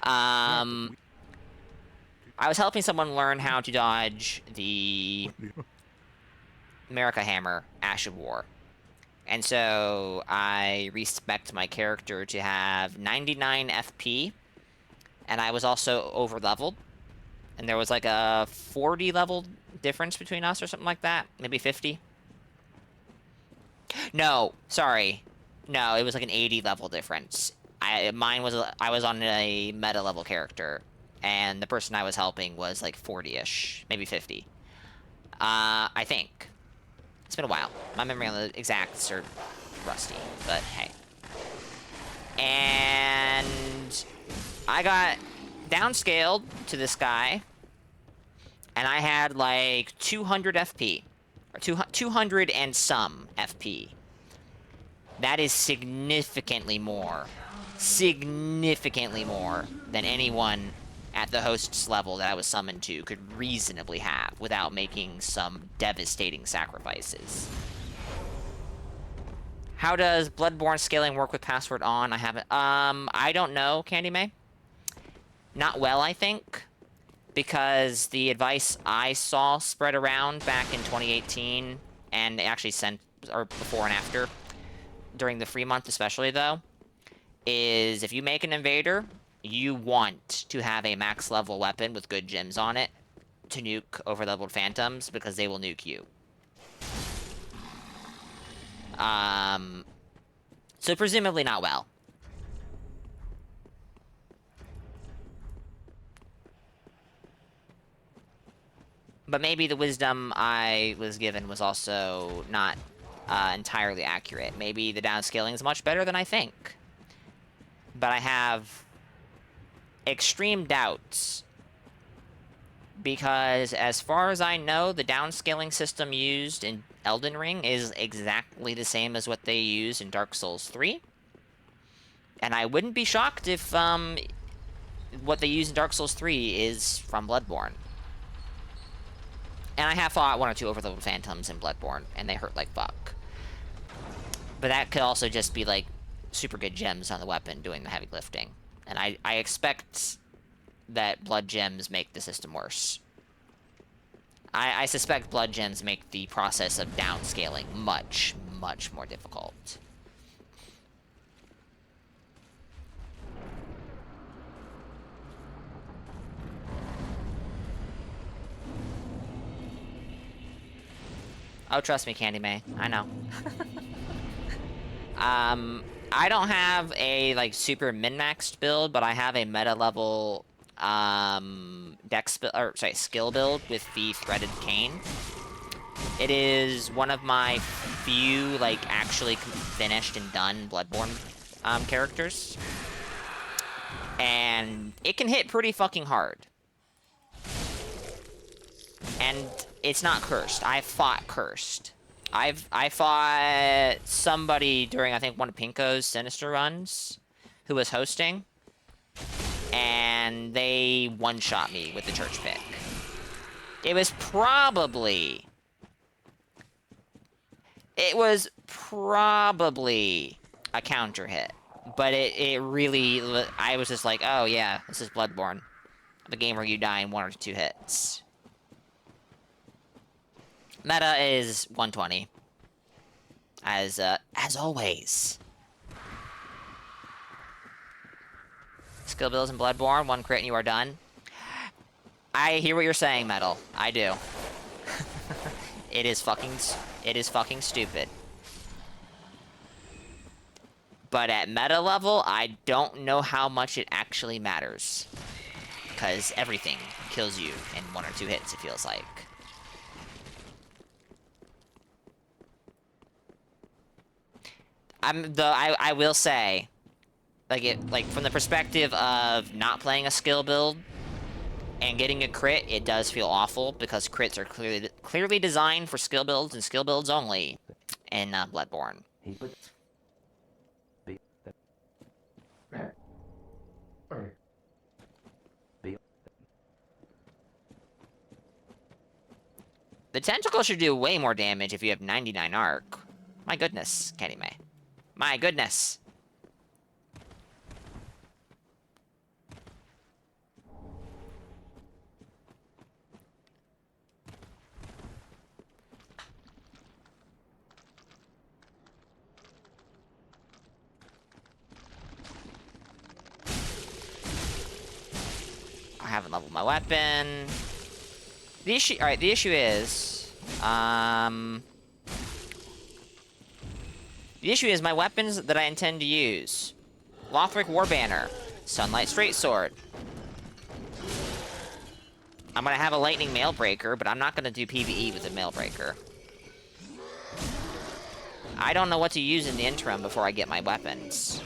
I was helping someone learn how to dodge the America Hammer, Ash of War. And so I respect my character to have 99 FP. And I was also over-leveled. And there was like a 40 level difference between us or something like that. Maybe 50. No, sorry. No, it was like an 80 level difference. I was on a meta level character. And the person I was helping was like 40-ish. Maybe 50. I think. It's been a while. My memory on the exacts are rusty. But hey. And I got downscaled to this guy, and I had like 200 FP, or 200 and some FP. That is significantly more than anyone at the host's level that I was summoned to could reasonably have without making some devastating sacrifices. How does Bloodborne scaling work with password on? I haven't, I don't know, Candy May. Not well, I think, because the advice I saw spread around back in 2018, and actually sent, or before and after, during the free month especially, though, is if you make an invader, you want to have a max level weapon with good gems on it to nuke over-leveled phantoms, because they will nuke you. So presumably not well. But maybe the wisdom I was given was also not entirely accurate. Maybe the downscaling is much better than I think. But I have extreme doubts. Because as far as I know, the downscaling system used in Elden Ring is exactly the same as what they use in Dark Souls 3. And I wouldn't be shocked if what they use in Dark Souls 3 is from Bloodborne. And I have fought one or two overleveled phantoms in Bloodborne, and they hurt like fuck. But that could also just be, like, super good gems on the weapon doing the heavy lifting. And I expect that blood gems make the system worse. I suspect blood gems make the process of downscaling much, much more difficult. Oh, trust me, Candy May. I know. I don't have a, like, super min-maxed build, but I have a meta-level, skill build with the Threaded Cane. It is one of my few, like, actually finished and done Bloodborne characters. And it can hit pretty fucking hard. And it's not cursed. I fought cursed. I fought somebody during, I think, one of Pinko's Sinister runs who was hosting. And they one-shot me with the church pick. It was probably a counter hit. But it really, I was just like, oh yeah, this is Bloodborne. The game where you die in 1 or 2 hits. Meta is 120. As always. Skill builds in Bloodborne, 1 crit and you are done. I hear what you're saying, Metal. I do. It is fucking stupid. But at meta level, I don't know how much it actually matters. Because everything kills you in 1 or 2 hits, it feels like. I will say, like from the perspective of not playing a skill build and getting a crit, it does feel awful because crits are clearly designed for skill builds and skill builds only in Bloodborne. The tentacle should do way more damage if you have 99 arc. My goodness, Kenny May. My goodness. I haven't leveled my weapon. The issue, all right, the issue is, the issue is my weapons that I intend to use. Lothric Warbanner, Sunlight Straightsword. I'm gonna have a Lightning Mailbreaker, but I'm not gonna do PvE with a Mailbreaker. I don't know what to use in the interim before I get my weapons.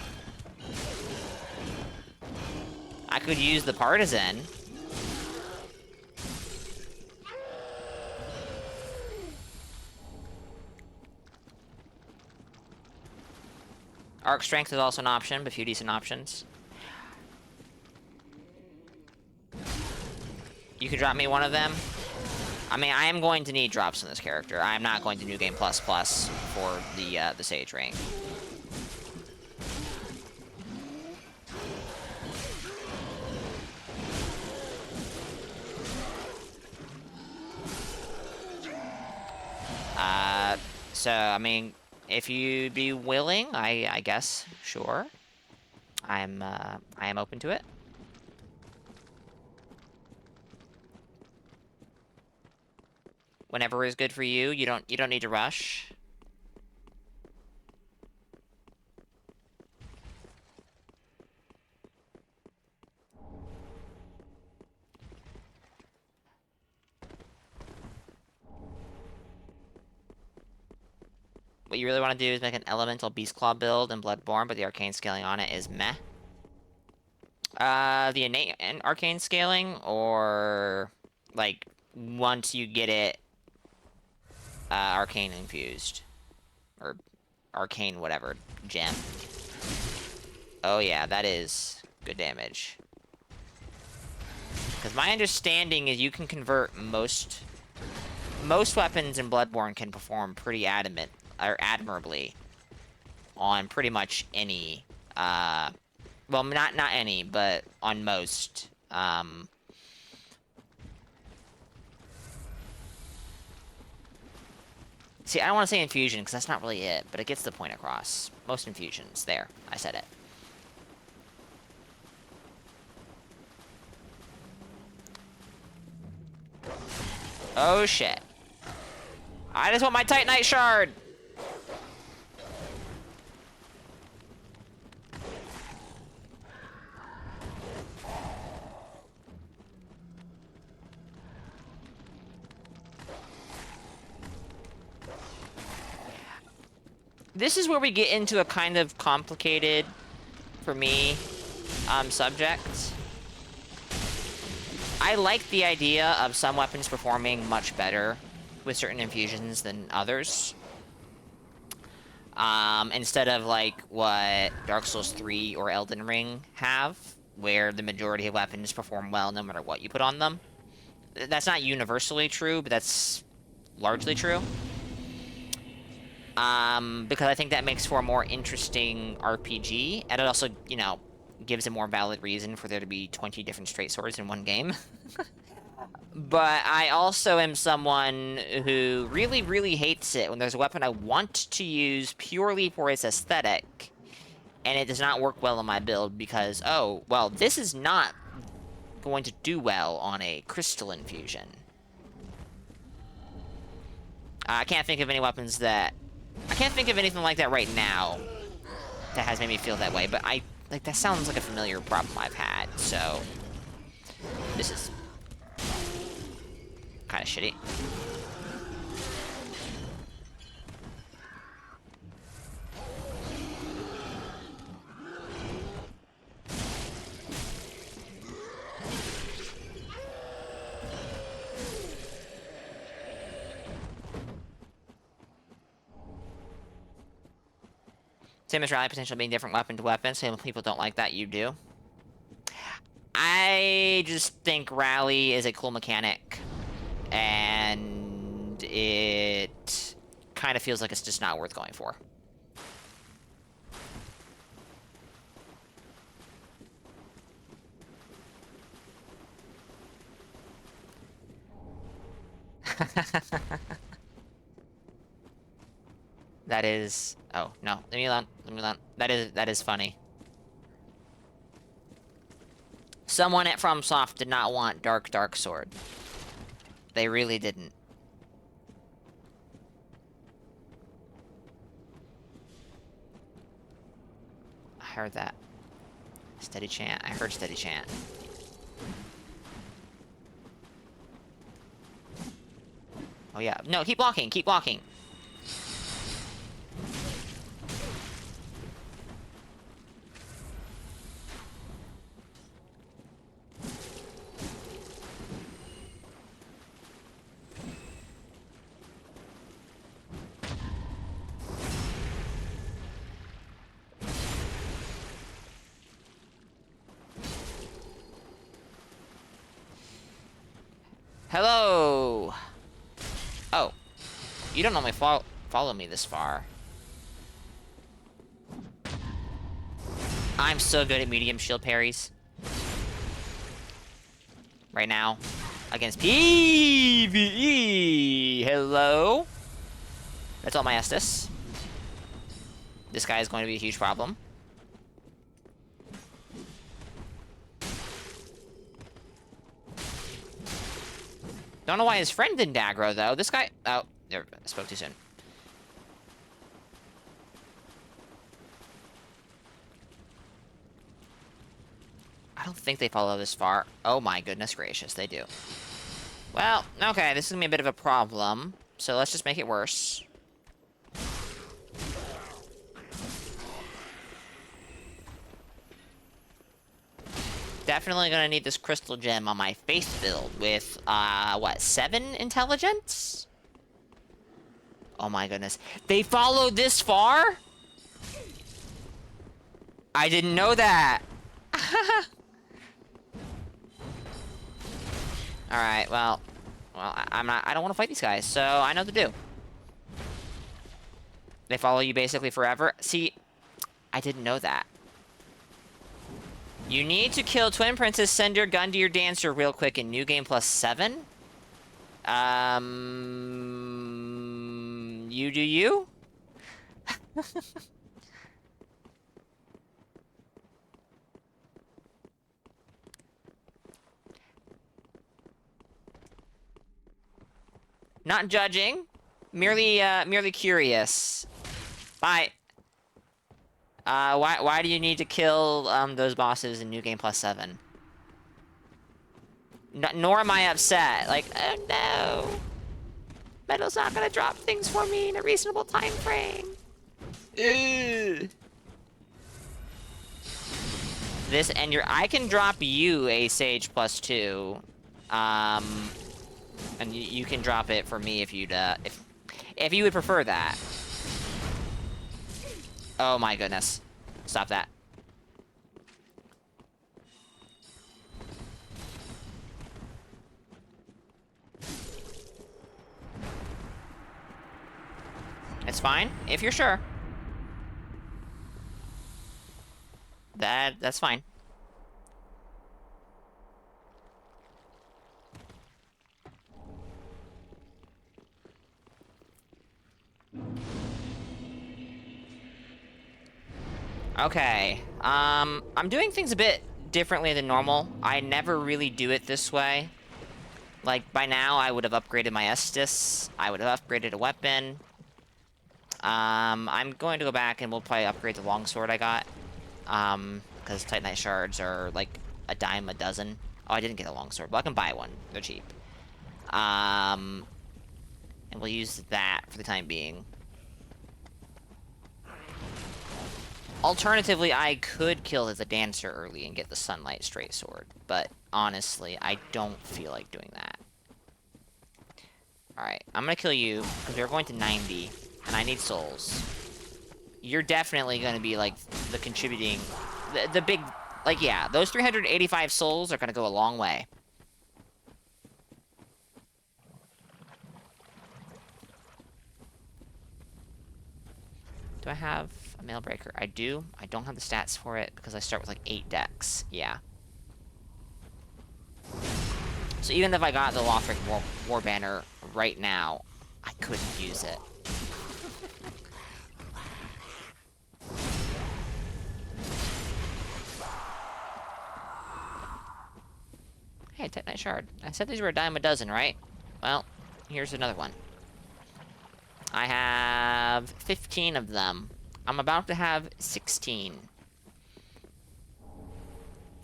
I could use the Partisan. Arc Strength is also an option, but a few decent options. You could drop me one of them. I mean, I am going to need drops in this character. I am not going to New Game Plus Plus for the Sage Ring. So, I mean, if you'd be willing, I guess, sure. I am open to it. Whenever is good for you. You don't need to rush. What you really want to do is make an Elemental Beast Claw build in Bloodborne, but the arcane scaling on it is meh. The innate and arcane scaling, or like once you get it arcane infused, or arcane whatever gem. Oh yeah, that is good damage. Because my understanding is you can convert most weapons in Bloodborne can perform pretty admirably on pretty much any, well, not any, but on most, see, I don't want to say infusion, because that's not really it, but it gets the point across. Most infusions. There, I said it. Oh, shit. I just want my Titanite Shard! this is where we get into a kind of complicated, for me, subject. I like the idea of some weapons performing much better with certain infusions than others. Instead of like what Dark Souls 3 or Elden Ring have, where the majority of weapons perform well no matter what you put on them. That's not universally true, but that's largely true. Because I think that makes for a more interesting RPG, and it also, you know, gives a more valid reason for there to be 20 different straight swords in one game. But I also am someone who really, really hates it when there's a weapon I want to use purely for its aesthetic, and it does not work well in my build because, oh, well, this is not going to do well on a crystal infusion. I can't think of any weapons that... I can't think of anything like that right now that has made me feel that way, but that sounds like a familiar problem I've had, so... This is... kind of shitty. Same as rally potential being different weapon to weapon. Some people don't like that. You do. I just think rally is a cool mechanic. And it kind of feels like it's just not worth going for. That is... Oh, no. Leave me alone. Leave me alone. That is funny. Someone at FromSoft did not want Dark Sword. They really didn't. I heard that. Steady chant. I heard steady chant. Oh yeah. No, keep walking. Keep walking. Hello! Oh. You don't normally follow me this far. I'm so good at medium shield parries. Right now. Against PvE! Hello? That's all my Estus. This guy is going to be a huge problem. Don't know why his friend didn't aggro, though. This guy... Oh, there, I spoke too soon. I don't think they follow this far. Oh my goodness gracious, they do. Well, okay, this is gonna be a bit of a problem. So let's just make it worse. Definitely gonna need this crystal gem on my faith build with, what, 7 intelligence? Oh my goodness. They followed this far? I didn't know that. Alright, well, I don't want to fight these guys, so I know what to do. They follow you basically forever. See, I didn't know that. You need to kill Twin Princess, send your gun to your dancer real quick in New Game Plus 7. You do you? Not judging, merely curious. Bye. Why do you need to kill those bosses in New Game Plus 7? Nor am I upset. Like, oh no, Metal's not gonna drop things for me in a reasonable time frame. Ugh. This and I can drop you a Sage +2, and you can drop it for me if you'd if you would prefer that. Oh my goodness! Stop that. It's fine if you're sure. That's fine. Okay. I'm doing things a bit differently than normal. I never really do it this way. Like, by now, I would have upgraded my Estus. I would have upgraded a weapon. I'm going to go back and we'll probably upgrade the longsword I got. Because Titanite shards are, like, a dime a dozen. Oh, I didn't get a longsword, but I can buy one. They're cheap. And we'll use that for the time being. Alternatively, I could kill the dancer early and get the sunlight straight sword, but honestly, I don't feel like doing that. Alright, I'm gonna kill you, because we're going to 90, and I need souls. You're definitely gonna be, like, the contributing... The big... Like, yeah, those 385 souls are gonna go a long way. Do I have a mail breaker? I do. I don't have the stats for it because I start with like 8 decks. Yeah. So even if I got the Lothric War Banner right now, I couldn't use it. Hey, Titanite Shard. I said these were a dime a dozen, right? Well, here's another one. I have 15 of them. I'm about to have 16.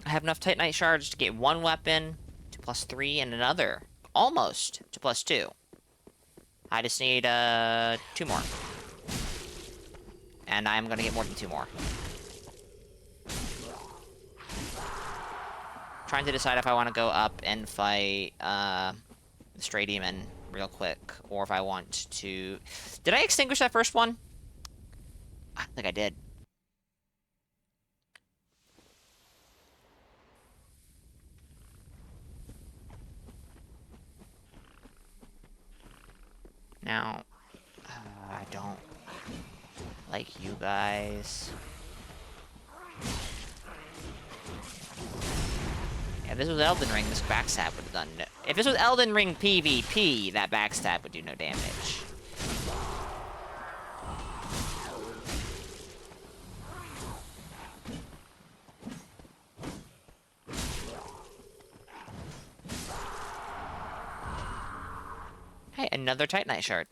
I have enough Titanite shards to get one weapon to +3 and another almost to +2. I just need 2 more. And I'm gonna get more than 2 more. Trying to decide if I want to go up and fight the Stray Demon real quick, or if I want to... Did I extinguish that first one? I think I did. Now, I don't like you guys. Yeah, if this was Elden Ring, this backstab would have done no... If this was Elden Ring PvP, that backstab would do no damage. Hey, another Titanite shard.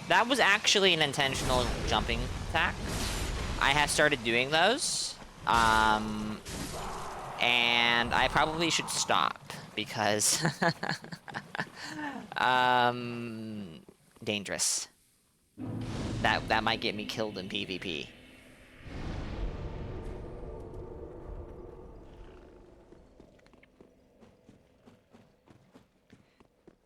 That was actually an intentional jumping attack. I have started doing those. And I probably should stop because dangerous. That might get me killed in PvP.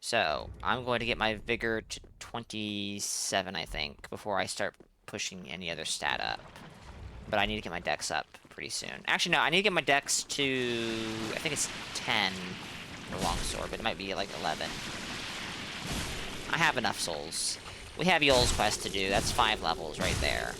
So, I'm going to get my vigor to 27, I think, before I start pushing any other stat up. But I need to get my dex up pretty soon. Actually, no, I need to get my dex to... I think it's 10 for longsword, but it might be like 11. I have enough souls. We have Yol's quest to do. That's 5 levels right there.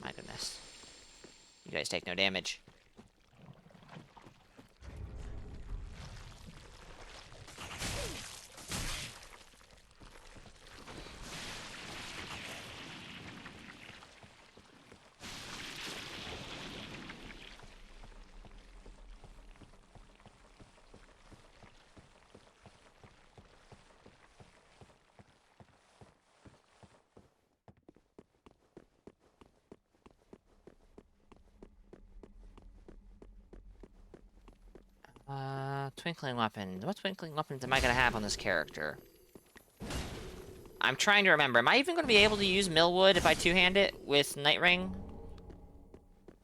My goodness. You guys take no damage. Twinkling weapons. What twinkling weapons am I gonna have on this character? I'm trying to remember. Am I even gonna be able to use Millwood if I two-hand it with Nightring?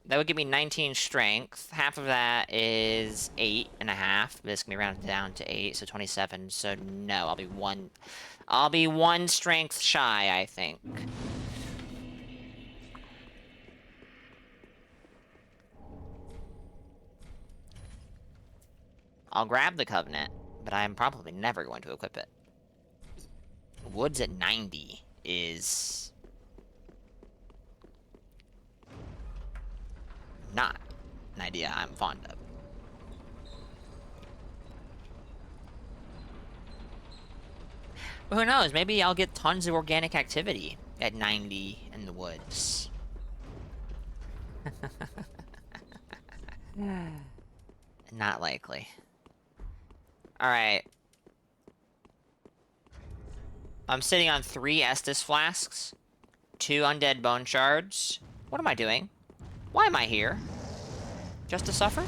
That would give me 19 strength. Half of that is 8.5. This can be rounded down to 8, so 27. So no, I'll be one strength shy, I think. I'll grab the Covenant, but I'm probably never going to equip it. Woods at 90 is not an idea I'm fond of. But who knows? Maybe I'll get tons of organic activity at 90 in the woods. Not likely. Alright. I'm sitting on 3 Estus flasks, 2 undead bone shards. What am I doing? Why am I here? Just to suffer?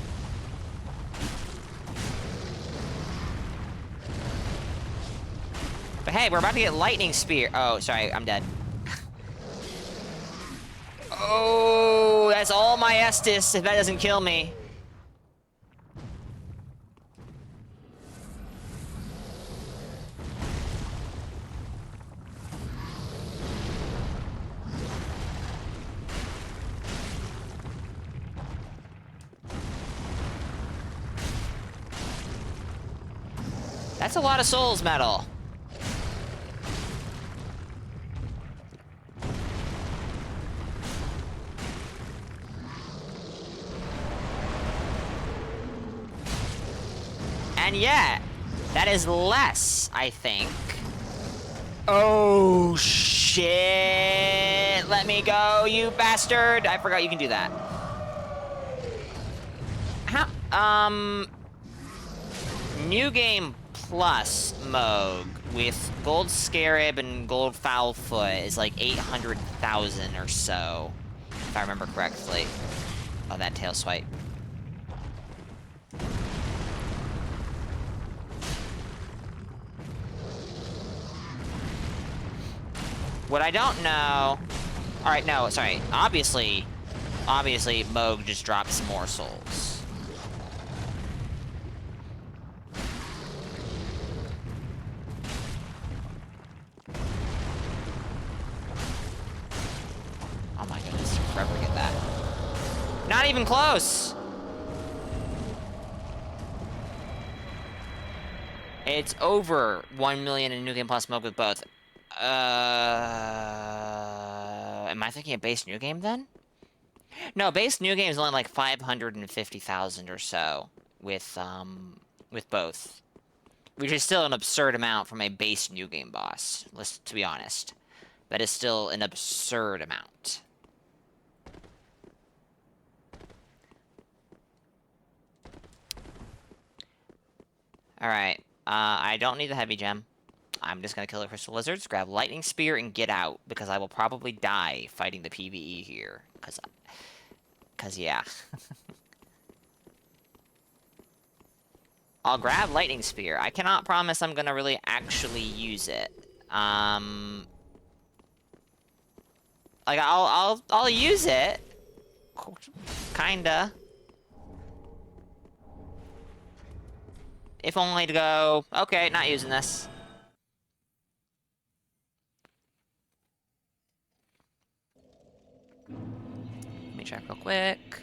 But hey, we're about to get lightning spear. Oh, sorry, I'm dead. Oh, that's all my Estus if that doesn't kill me. That's a lot of souls metal. And yet, that is less, I think. Oh, shit. Let me go, you bastard. I forgot you can do that. How, New Game Plus Moog with Gold Scarab and Gold Foulfoot is like 800,000 or so, if I remember correctly. Oh, that tail swipe. What I don't know... Alright, no, sorry. Obviously, Moog just drops more souls. Oh my goodness, forever get that. Not even close! It's over 1 million in New Game Plus Moog with both. Am I thinking of base New Game then? No, base New Game is only like 550,000 or so with both. Which is still an absurd amount from a base New Game boss, to be honest. That is still an absurd amount. Alright, I don't need the heavy gem. I'm just gonna kill the crystal lizards, grab lightning spear, and get out, because I will probably die fighting the PvE here. Cause yeah. I'll grab lightning spear. I cannot promise I'm gonna really actually use it. Like I'll use it. Kinda. If only to go, okay, not using this. Let me check real quick.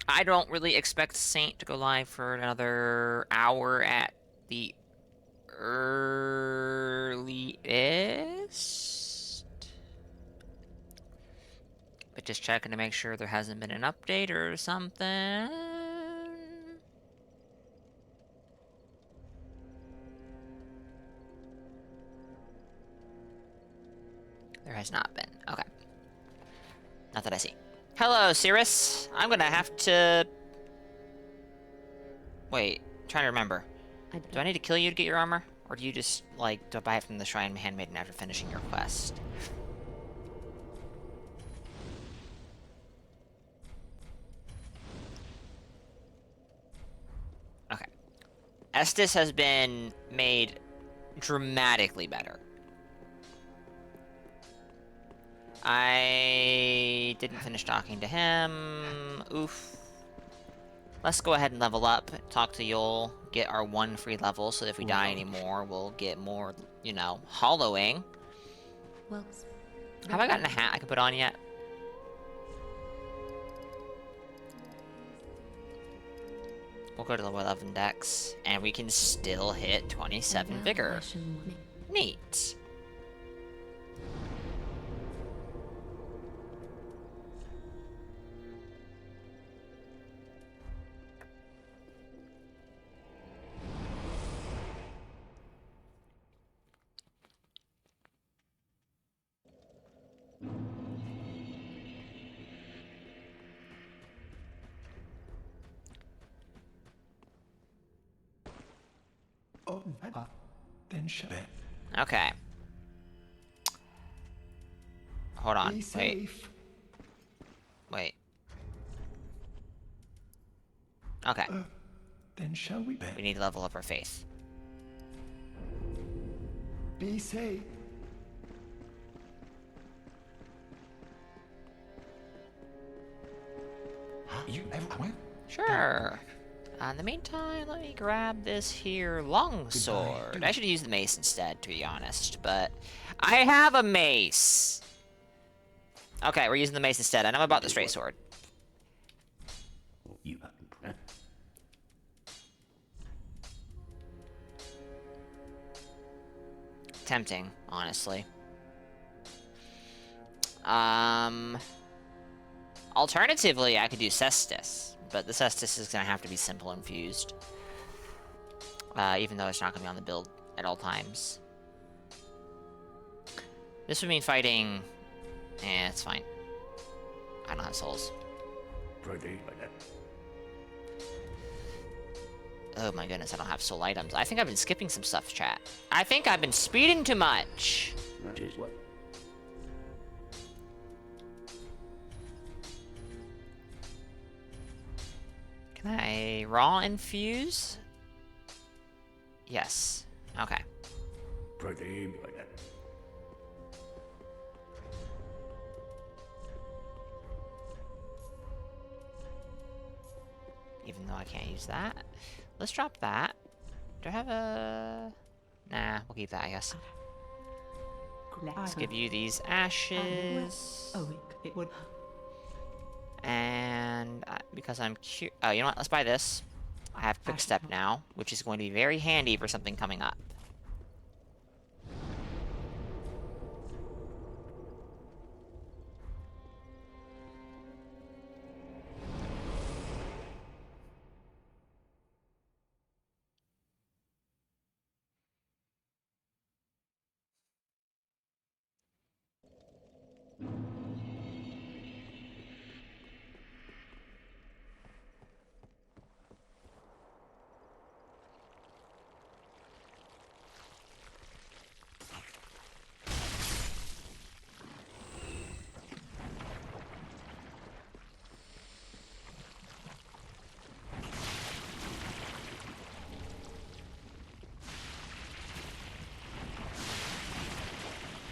I don't really expect Saint to go live for another hour at the earliest. But just checking to make sure there hasn't been an update or something. There has not been. Okay. Not that I see. Hello, Cirrus. I'm gonna have to... Wait, I'm trying to remember. Do I need to kill you to get your armor? Or do you just, like, buy it from the Shrine Handmaiden after finishing your quest? Estes has been made dramatically better. I didn't finish talking to him. Oof. Let's go ahead and level up, talk to Yol, get our 1 free level, so that if we die anymore, we'll get more, you know, hollowing. Well, Have I gotten a hat I can put on yet? We'll go to level 11 dex, and we can still hit 27 well, vigor. Ashen money. Neat. Oh, then shut it. Okay. Hold on. Be Wait. safe. Wait. Okay. Then shall we? We need to level up our faith. Be safe. You ever went? Sure. In the meantime, let me grab this here longsword. I should use the mace instead, to be honest, but I have a mace. Okay, we're using the mace instead, and I'm about the straight sword. You Tempting, honestly. Alternatively, I could do Cestus, but the Cestus is gonna have to be simple infused. Even though it's not gonna be on the build at all times. This would mean fighting... it's fine. I don't have souls. Oh my goodness, I don't have soul items. I think I've been skipping some stuff, chat. I think I've been speeding too much. what? Can I raw infuse? Yes. Okay. Even though I can't use that. Let's drop that. Do I have a... Nah, we'll keep that, I guess. Let's give you these ashes. It would. And because I'm cute... Oh, you know what? Let's buy this. I have quick step now, which is going to be very handy for something coming up.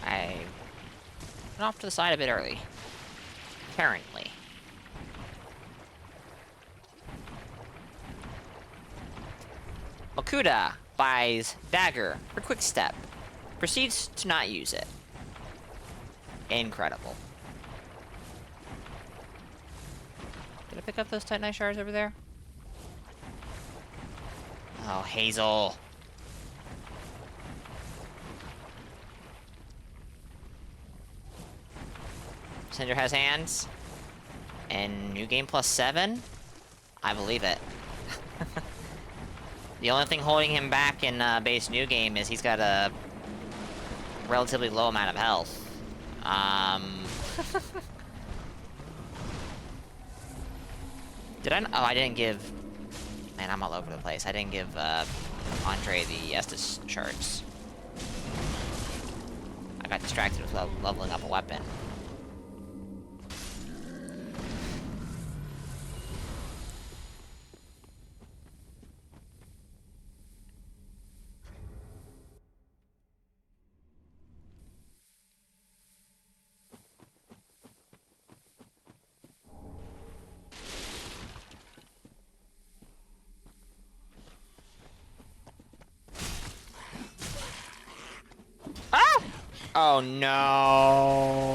I went off to the side a bit early. Apparently. Makuda buys dagger for quick step. Proceeds to not use it. Incredible. Did I pick up those Titanite shards over there? Oh, Hazel. Cinder has hands. And new game plus 7? I believe it. The only thing holding him back in base new game is he's got a relatively low amount of health. Did I? Oh, I didn't give... Man, I'm all over the place. I didn't give Andre the Estus shards. I got distracted with leveling up a weapon. Oh no.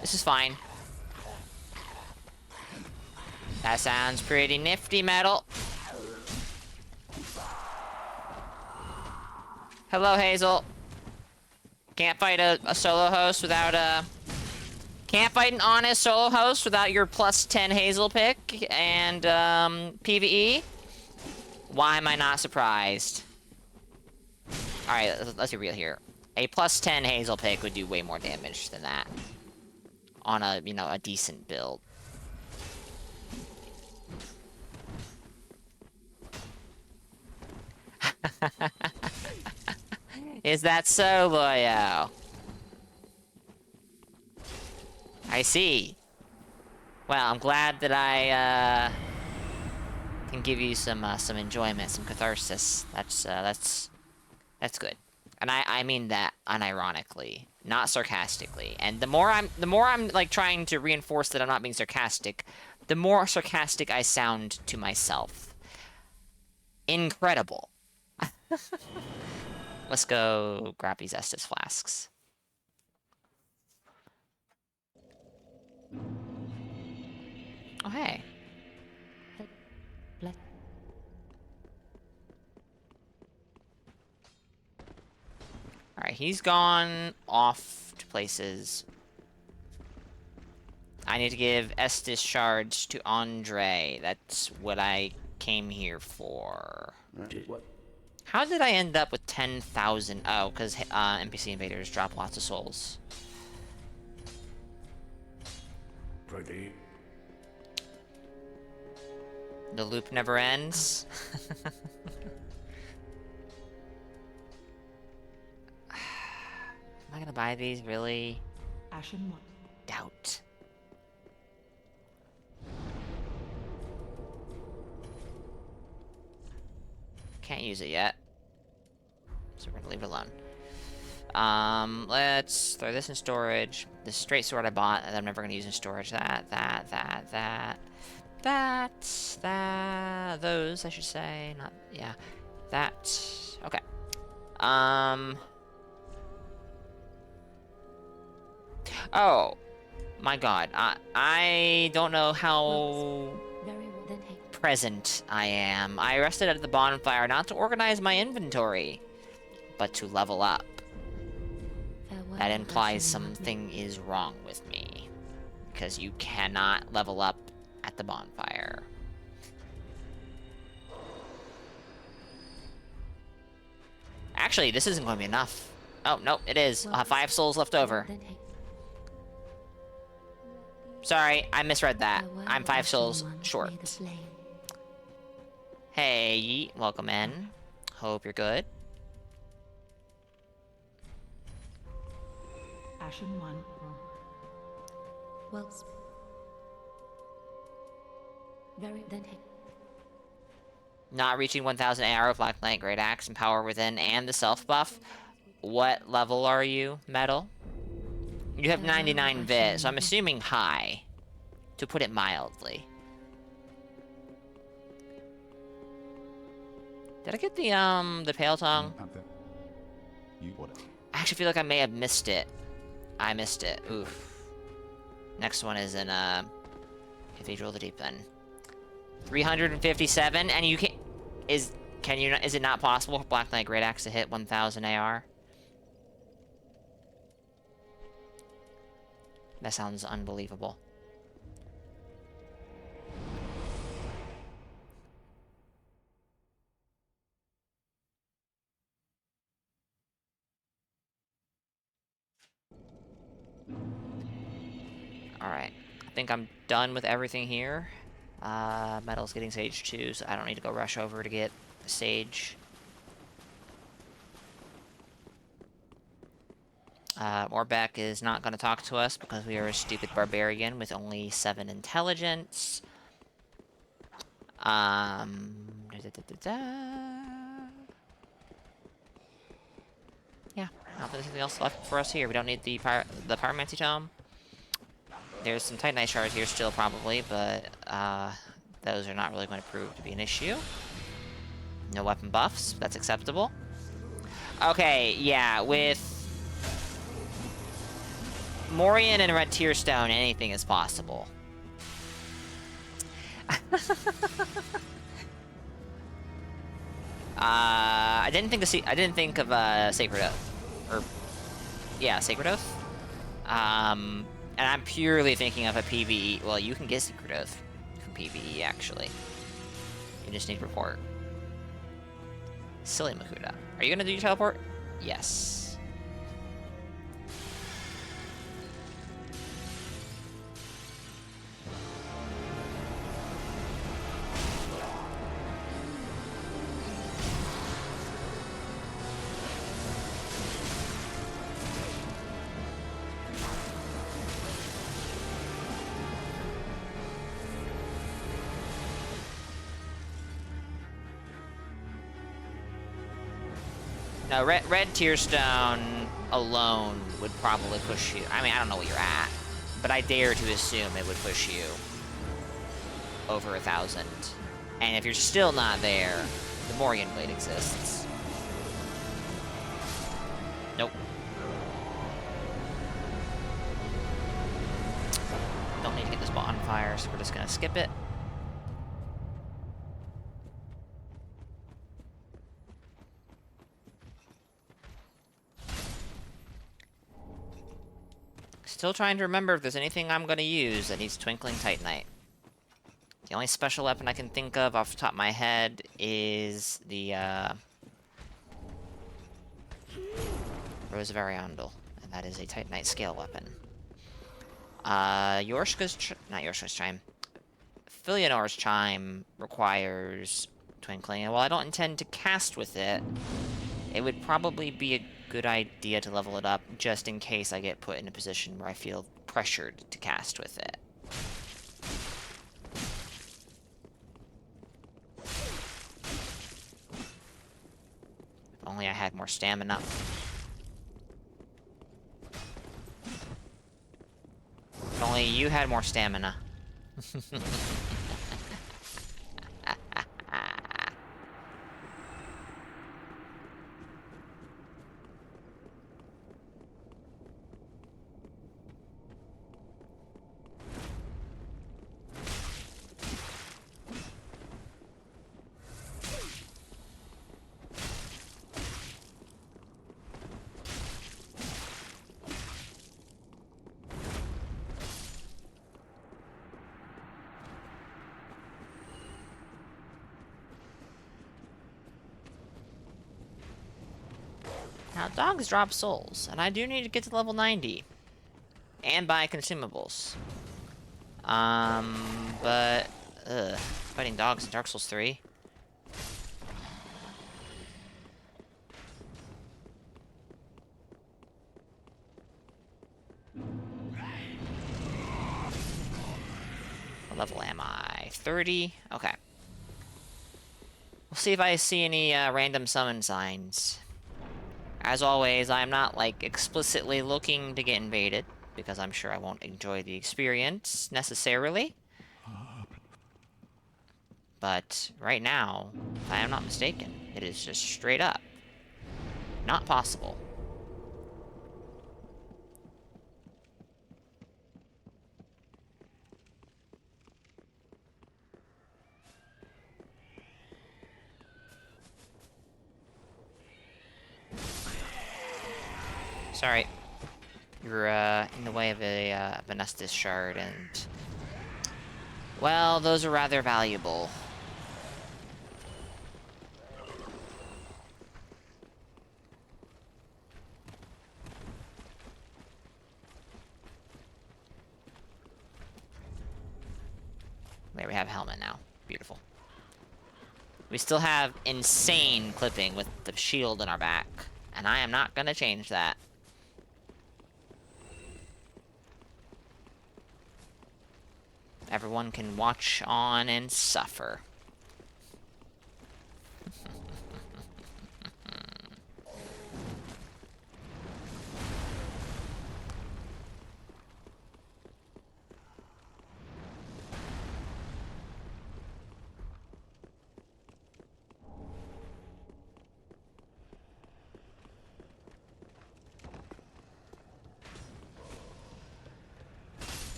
This is fine. That sounds pretty nifty, Metal. Hello, Hazel. Can't fight a solo host without a... Can't fight an honest solo host without your plus 10 Hazel pick and, PvE? Why am I not surprised? Alright, let's be real here. A plus 10 Hazel pick would do way more damage than that. On a, you know, a decent build. Is that so, Loyo? I see. Well, I'm glad that I, can give you some enjoyment, some catharsis. That's good. And I mean that unironically, not sarcastically. And the more I'm like trying to reinforce that I'm not being sarcastic, the more sarcastic I sound to myself. Incredible. Let's go grab these Estus flasks. Oh, hey. Alright, he's gone off to places. I need to give Estus shards to Andre. That's what I came here for. What? How did I end up with 10,000? Oh, because NPC invaders drop lots of souls. Pretty. The loop never ends. Am I gonna buy these? Really? Ashen one. Doubt. Can't use it yet. So we're gonna leave it alone. Let's throw this in storage. This straight sword I bought that I'm never gonna use in storage. Those, I should say. Not, yeah. That. Okay. Oh. My god. I don't know how Very well then. Hey, present I am. I rested at the bonfire not to organize my inventory, but to level up. farewell, That implies Ashen Mummy. something is wrong with me. Because you cannot level up at the bonfire. Actually, this isn't going to be enough. Oh, no, it is. I'll have 5 souls left over. Then, hey, Sorry, I misread that. farewell, I'm 5 Ashen souls One, may short. the flame. Hey, welcome in. Hope you're good. Ashen one. Well, very then. Hey, Not reaching 1000 AR of Black Knight, Great Axe, and Power Within, and the self buff. What level are you, Metal? You have 99 vit, so I'm assuming high, to put it mildly. Did I get the Pale Tongue? You what? I actually feel like I may have missed it. I missed it. Oof. Next one is in, Cathedral of the Deep then. 357, and you can... Is it not possible for Black Knight Great Axe to hit 1000 AR? That sounds unbelievable. Alright. I think I'm done with everything here. Metal's getting Sage 2, so I don't need to go rush over to get Sage. Orbeck is not going to talk to us because we are a stupid barbarian with only 7 intelligence. Yeah, I don't think there's anything else left for us here. We don't need the Pyromancy Tome. There's some Titanite shards here still, probably, but those are not really going to prove to be an issue. No weapon buffs. That's acceptable. Okay, yeah, with Morian and Red Tearstone, anything is possible. I didn't think of Sacred Oath, or yeah, Sacred Oath. And I'm purely thinking of a PvE. Well, you can get Sacred Oath from PvE actually. You just need report. Silly Makuta. Are you gonna do your teleport? Yes. No, red Tearstone alone would probably push you. I mean, I don't know what you're at, but I dare to assume it would push you over 1,000. And if you're still not there, the Morgan Blade exists. Nope. Don't need to get this bot on fire, so we're just gonna skip it. Still trying to remember if there's anything I'm going to use that needs Twinkling Titanite. The only special weapon I can think of off the top of my head is the Rose of Ariandel, and that is a Titanite scale weapon. Not Yorshka's Chime. Filianor's Chime requires Twinkling, and while I don't intend to cast with it, it would probably be a good idea to level it up, just in case I get put in a position where I feel pressured to cast with it. If only I had more stamina. If only you had more stamina. Now, dogs drop souls, and I do need to get to level 90. And buy consumables. But, fighting dogs in Dark Souls 3. What level am I? 30? Okay. We'll see if I see any, random summon signs. As always, I'm not, like, explicitly looking to get invaded, because I'm sure I won't enjoy the experience, necessarily. But, right now, if I am not mistaken, it is just straight up not possible. Sorry. You're, in the way of a Estus shard, and... well, those are rather valuable. There we have helmet now. Beautiful. We still have insane clipping with the shield in our back, and I am not gonna change that. Everyone can watch on and suffer.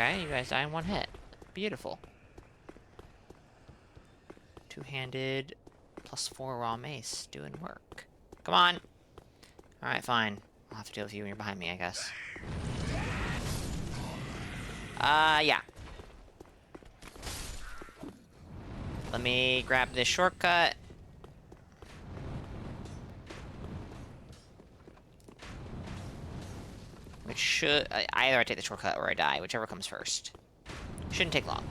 Okay, you guys die in one hit. Beautiful. Two-handed +4 raw mace doing work. Come on. Alright, fine. I'll have to deal with you when you're behind me, I guess. Yeah. Let me grab this shortcut. Which should... either I take the shortcut or I die, whichever comes first. Shouldn't take long.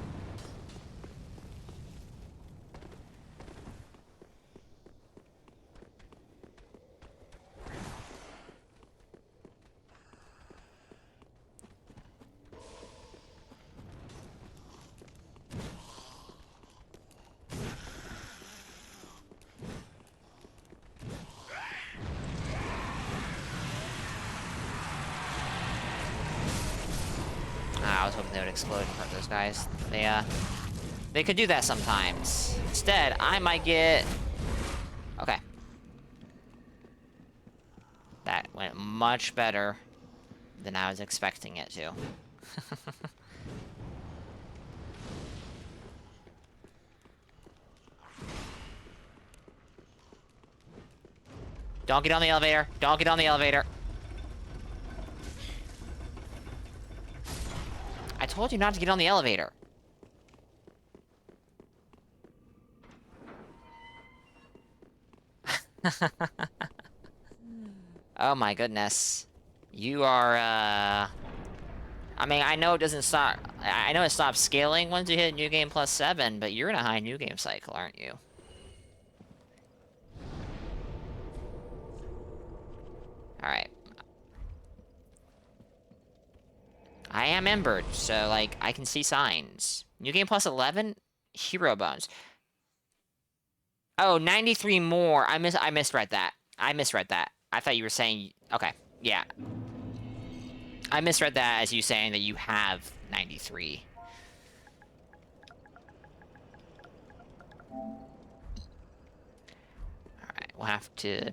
I was hoping they would explode in front of those guys. They could do that sometimes. Instead, I might get... Okay. That went much better than I was expecting it to. Don't get on the elevator. Don't get on the elevator. I told you not to get on the elevator. Oh my goodness. You are, I mean, I know it doesn't stop... I know it stops scaling once you hit New Game +7, but you're in a high New Game cycle, aren't you? Alright. I am embered, so, like, I can see signs. New Game +11? Hero bones. Oh, 93 more. I misread that. I misread that. I thought you were saying... Okay, yeah. I misread that as you saying that you have 93. Alright, we'll have to...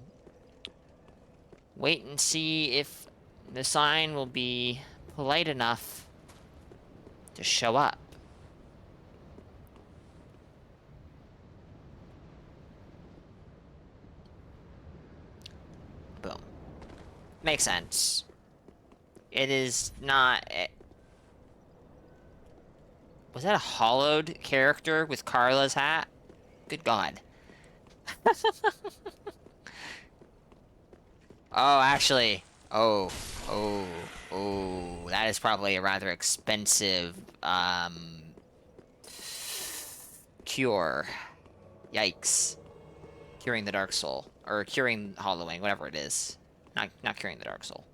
wait and see if the sign will be polite enough to show up. Boom. Makes sense. It is not... Was that a hollowed character with Carla's hat? Good God. Oh, actually. Oh. That is probably a rather expensive, cure. Yikes. Curing the Dark Soul. Or curing Hollowing, whatever it is. Not curing the Dark Soul.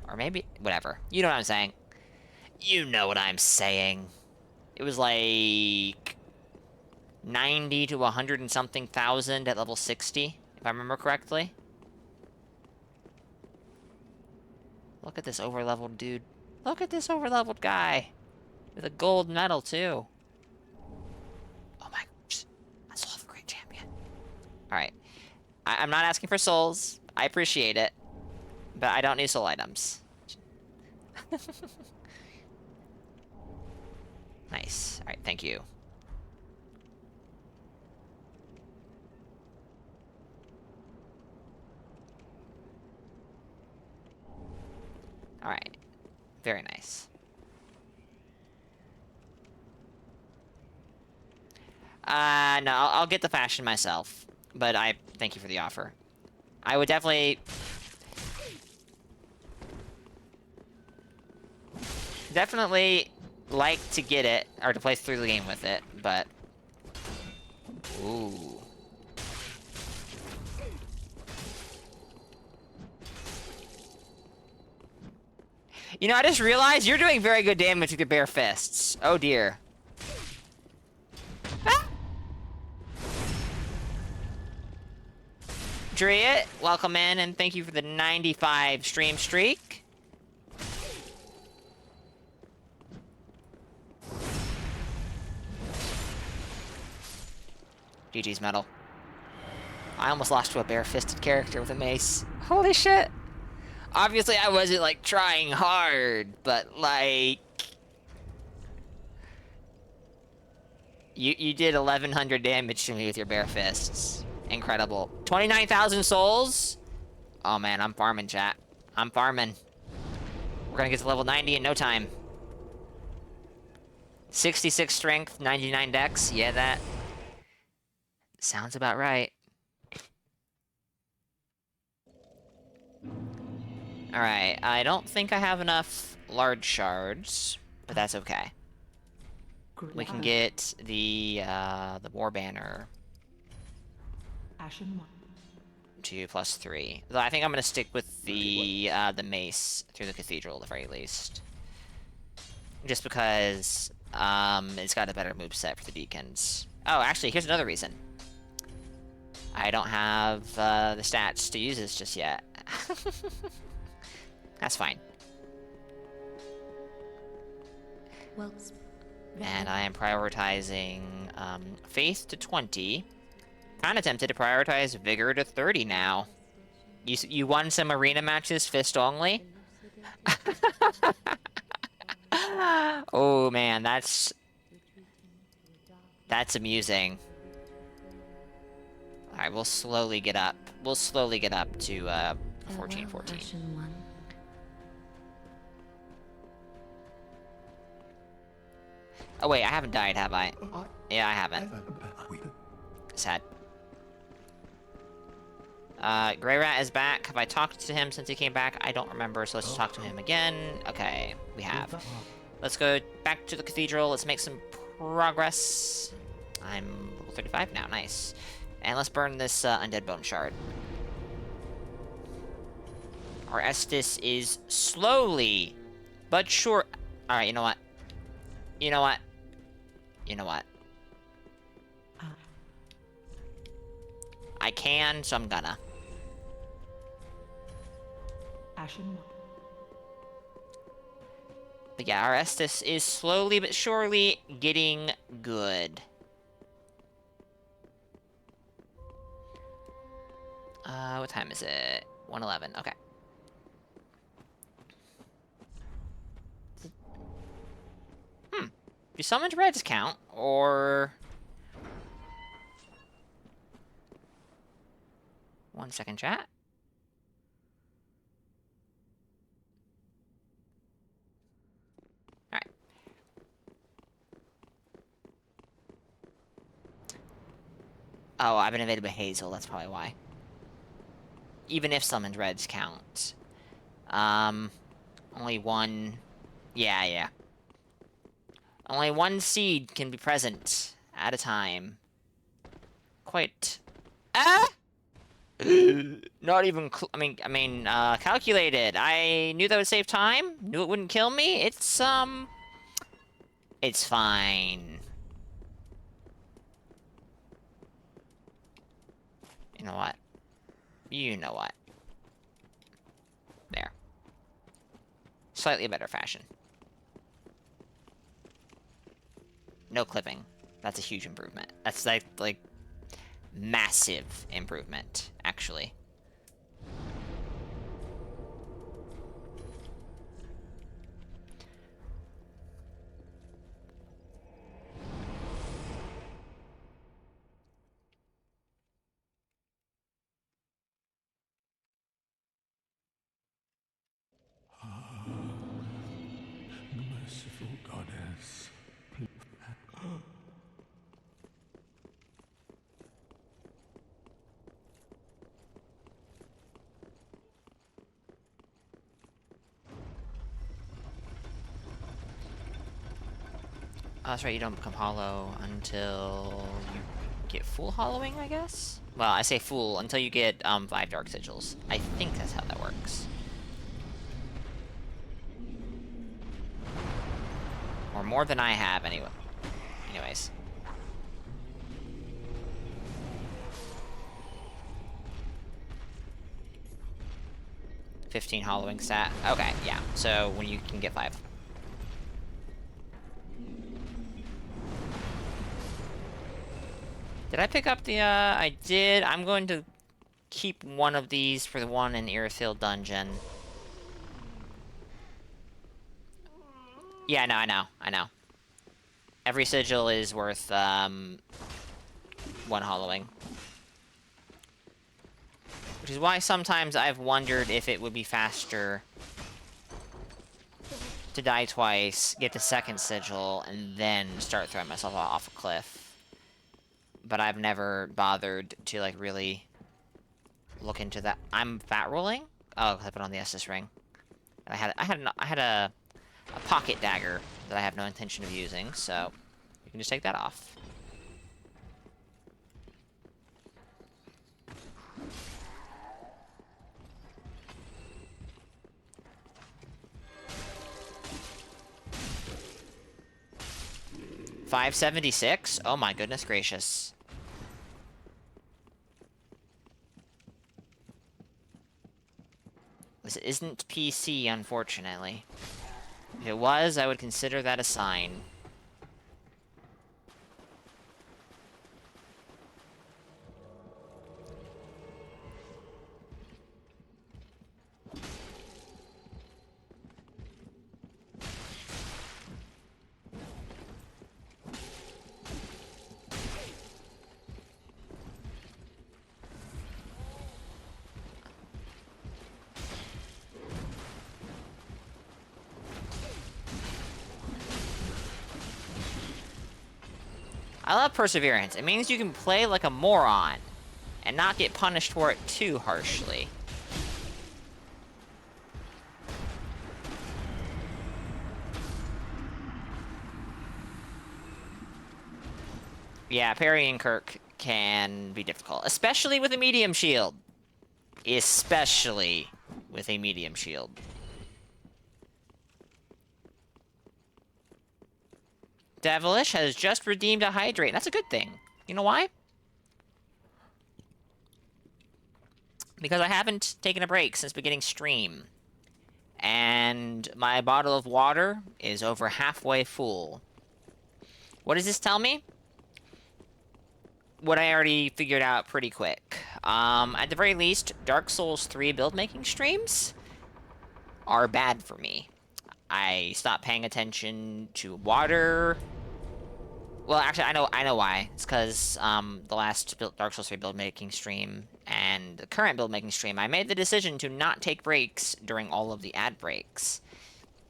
Or maybe... whatever. You know what I'm saying. You know what I'm saying. It was like... 90 to 100 and something thousand at level 60, if I remember correctly. Look at this over-leveled dude. Look at this over-leveled guy. With a gold medal, too. Oh my gosh. That's a level great champion. Alright. I'm not asking for souls. I appreciate it. But I don't need soul items. Nice. Alright, thank you. Alright. Very nice. No, I'll get the fashion myself. But I thank you for the offer. I would definitely... definitely like to get it, or to play through the game with it, but... Ooh. You know, I just realized you're doing very good damage with your bare fists. Oh dear. Ah! Driet, welcome in, and thank you for the 95 stream streak. GG's medal. I almost lost to a bare-fisted character with a mace. Holy shit. Obviously, I wasn't, like, trying hard, but, like... You did 1100 damage to me with your bare fists. Incredible. 29,000 souls? Oh man, I'm farming, chat. I'm farming. We're gonna get to level 90 in no time. 66 strength, 99 dex. Yeah, that sounds about right. Alright, I don't think I have enough large shards, but that's okay. We can get the war banner Ashen 1. to +3. Though I think I'm gonna stick with the mace through the cathedral at the very least. Just because it's got a better moveset for the deacons. Oh, actually, here's another reason. I don't have the stats to use this just yet. That's fine. Well, And I am prioritizing faith to 20. Kinda tempted to prioritize vigor to 30 now. You won some arena matches fist only? Oh man, that's amusing. Alright, we'll slowly get up. We'll slowly get up to 14-14. Ashen one. Oh wait, I haven't died, have I? Yeah, I haven't. Sad. Grey Rat is back. Have I talked to him since he came back? I don't remember, so let's talk to him again. Okay, we have. Let's go back to the cathedral. Let's make some progress. I'm level 35 now, nice. And let's burn this undead bone shard. Our Estus is slowly, but sure. Alright, you know what? You know what? You know what? I can, so I'm gonna. Ashen 1. But yeah, our Estus is slowly but surely getting good. What time is it? 1:11. Okay. Do summoned reds count, or... 1 second, chat. Alright. Oh, I've been invaded by Hazel, that's probably why. Even if summoned reds count. Only one... Yeah. Only one seed can be present at a time. Quite... Ah! Not even... calculated. I knew that would save time. Knew it wouldn't kill me. It's fine. You know what? You know what? There. Slightly better fashion. No clipping. That's a huge improvement. That's like massive improvement, actually. Merciful goddess. Oh, that's right, you don't become hollow until you get full hollowing, I guess? Well, I say full until you get 5 dark sigils. I think that's how that works. Or more than I have, anyway. Anyways. $15 hollowing stat. Okay, yeah. So when you can get 5. Did I pick up the, I did. I'm going to keep one of these for the one in Irithyll Dungeon. Yeah, no, I know. Every sigil is worth, 1 hollowing. Which is why sometimes I've wondered if it would be faster to die twice, get the second sigil, and then start throwing myself off a cliff. But I've never bothered to, like, really look into that. I'm fat rolling? Oh, because I put on the Estus ring. And I had a pocket dagger that I have no intention of using, so you can just take that off. $576? Oh my goodness gracious. This isn't PC, unfortunately. If it was, I would consider that a sign. I love perseverance. It means you can play like a moron and not get punished for it too harshly. Yeah, parrying Kirk can be difficult, especially with a medium shield. Especially with a medium shield. Devilish has just redeemed a hydrate. That's a good thing. You know why? Because I haven't taken a break since beginning stream. And my bottle of water is over halfway full. What does this tell me? What I already figured out pretty quick. At the very least, Dark Souls 3 build-making streams are bad for me. I stopped paying attention to water. Well, actually, I know why. It's because the last Dark Souls 3 build-making stream and the current build-making stream, I made the decision to not take breaks during all of the ad breaks.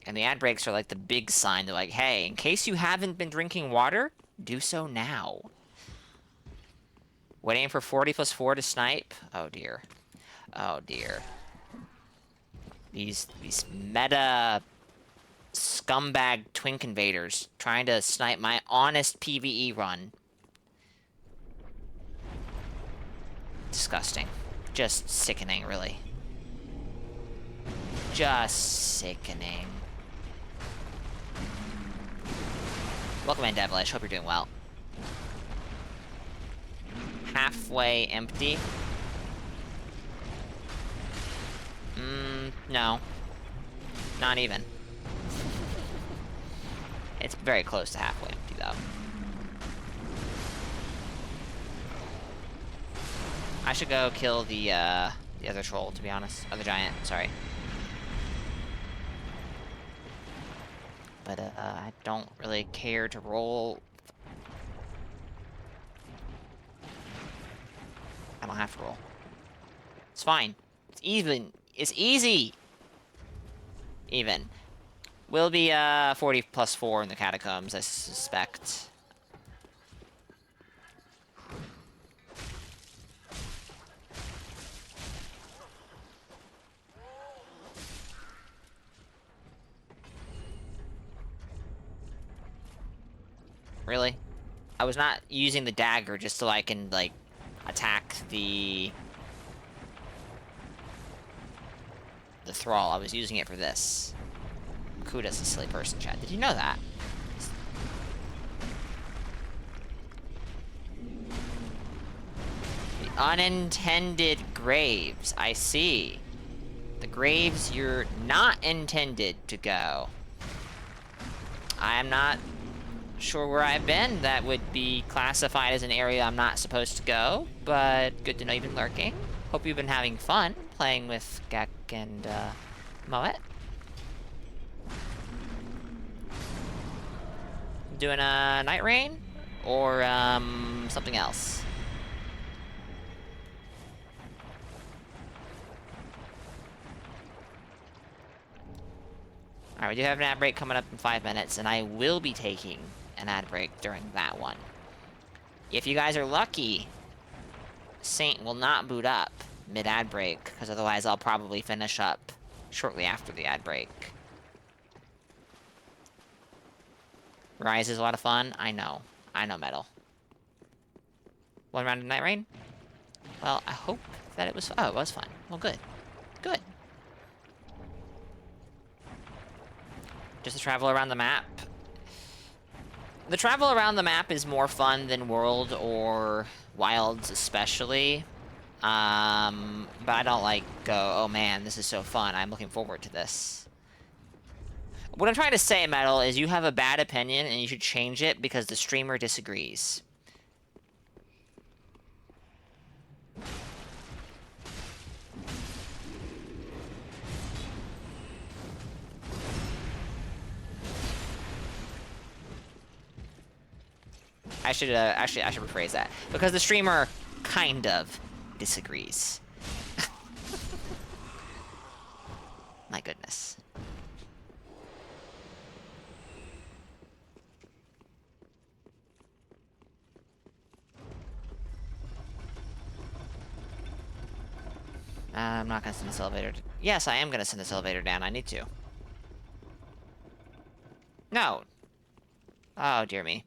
And the ad breaks are like the big sign. They're like, hey, in case you haven't been drinking water, do so now. Waiting for 40 plus 4 to snipe? Oh, dear. Oh, dear. These meta scumbag twink invaders trying to snipe my honest PvE run. Disgusting. Just sickening, really. Just sickening. Welcome in, Devilish. Hope you're doing well. Halfway empty. No. Not even. It's very close to halfway empty, though. I should go kill the other troll, to be honest. Other giant, sorry. But, I don't really care to roll. I don't have to roll. It's fine. It's even. It's easy! Even. Will be, 40 plus 4 in the catacombs, I suspect. Really? I was not using the dagger just so I can, like, attack the thrall. I was using it for this. Kuda's a silly person, Chad. Did you know that? The unintended graves. I see. The graves you're not intended to go. I am not sure where I've been. That would be classified as an area I'm not supposed to go, but good to know you've been lurking. Hope you've been having fun playing with Gek and Moet. Doing a night rain? Or, something else? Alright, we do have an ad break coming up in 5 minutes, and I will be taking an ad break during that one. If you guys are lucky, Saint will not boot up mid-ad break, because otherwise I'll probably finish up shortly after the ad break. Rise is a lot of fun. I know, Metal. One round of Night Rain? Well, I hope that it was... Oh, it was fun. Well, good. Good. Just to travel around the map. The travel around the map is more fun than World or Wilds especially. But I don't like go, oh man, this is so fun. I'm looking forward to this. What I'm trying to say, Metal, is you have a bad opinion and you should change it because the streamer disagrees. I should rephrase that. Because the streamer kind of disagrees. My goodness. I'm not gonna send this elevator. Yes, I am gonna send this elevator down. I need to. No. Oh, dear me.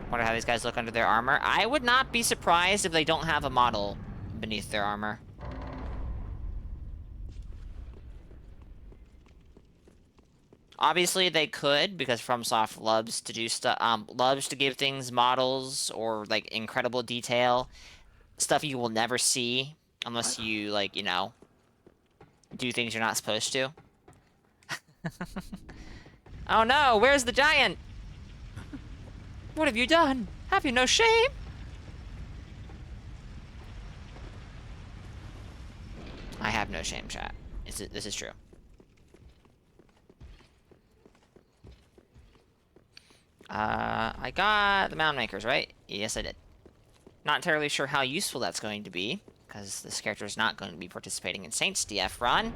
Wonder how these guys look under their armor. I would not be surprised if they don't have a model beneath their armor. Obviously, they could, because FromSoft loves to do stuff, loves to give things models or, like, incredible detail. Stuff you will never see unless you, like, you know, do things you're not supposed to. Oh no, where's the giant? What have you done? Have you no shame? I have no shame, chat. This is true. I got the Mound Makers, right? Yes, I did. Not entirely sure how useful that's going to be, because this character is not going to be participating in Saint's DF run.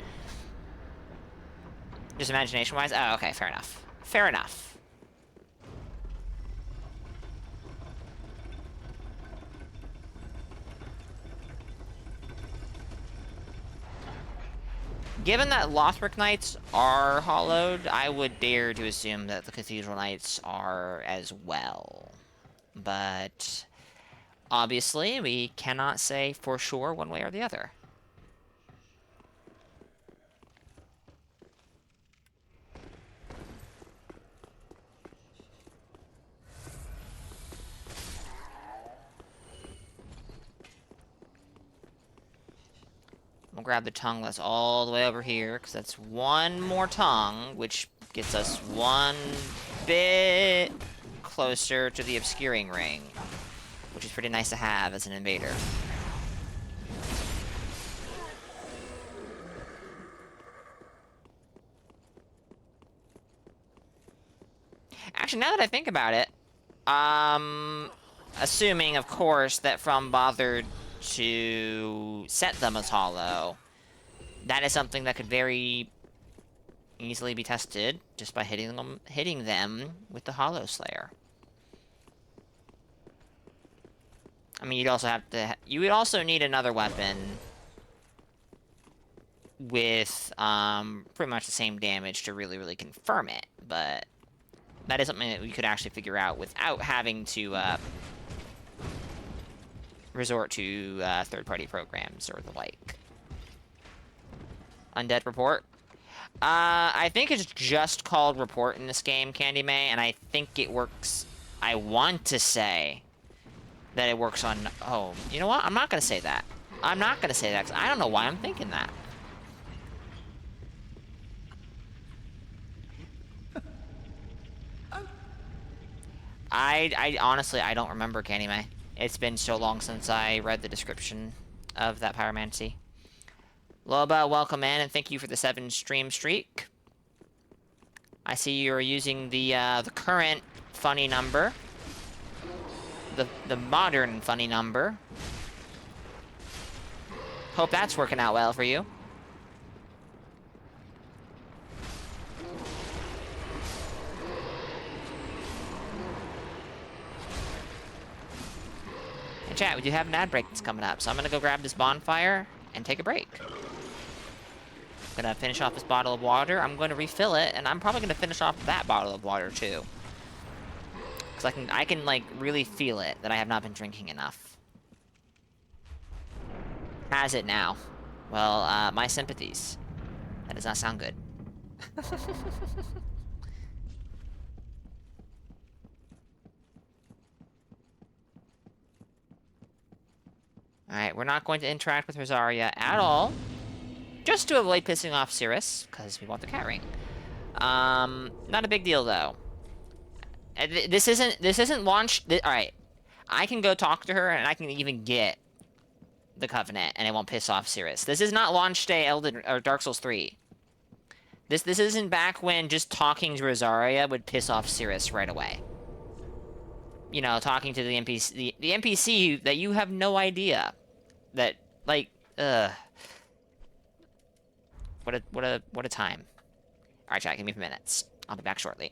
Just imagination-wise? Oh, okay, fair enough. Fair enough. Given that Lothric Knights are hollowed, I would dare to assume that the Cathedral Knights are as well. But obviously, we cannot say for sure one way or the other. We'll grab the tongue that's all the way over here, because that's one more tongue, which gets us one bit closer to the obscuring ring, which is pretty nice to have as an invader. Actually, now that I think about it, assuming, of course, that From bothered to set them as hollow, that is something that could very easily be tested just by hitting them with the Hollow Slayer. I mean, you would also need another weapon with pretty much the same damage to really confirm it, but that is something that we could actually figure out without having to resort to third-party programs or the like. Undead Report. I think it's just called Report in this game, Candy May, and I think it works... I want to say that it works on... Oh, you know what? I'm not going to say that. I'm not going to say that, because I don't know why I'm thinking that. I honestly, I don't remember, Candy May. It's been so long since I read the description of that pyromancy. Loba, welcome in, and thank you for the 7 stream streak. I see you're using the current funny number. The modern funny number. Hope that's working out well for you. Hey chat, we do have an ad break that's coming up, so I'm gonna go grab this bonfire and take a break. I'm gonna finish off this bottle of water, I'm gonna refill it, and I'm probably gonna finish off that bottle of water too. Cause I can like really feel it that I have not been drinking enough. Has it now? Well, my sympathies. That does not sound good. Alright, we're not going to interact with Rosaria at all. Just to avoid pissing off Cirrus, because we want the cat ring. Not a big deal, though. This isn't launched... Alright, I can go talk to her, and I can even get the Covenant, and it won't piss off Cirrus. This is not launch day or Dark Souls 3. This isn't back when just talking to Rosaria would piss off Cirrus right away. You know, talking to the NPC... The NPC that you have no idea. That, like, What a time. Alright, chat, give me a few minutes. I'll be back shortly.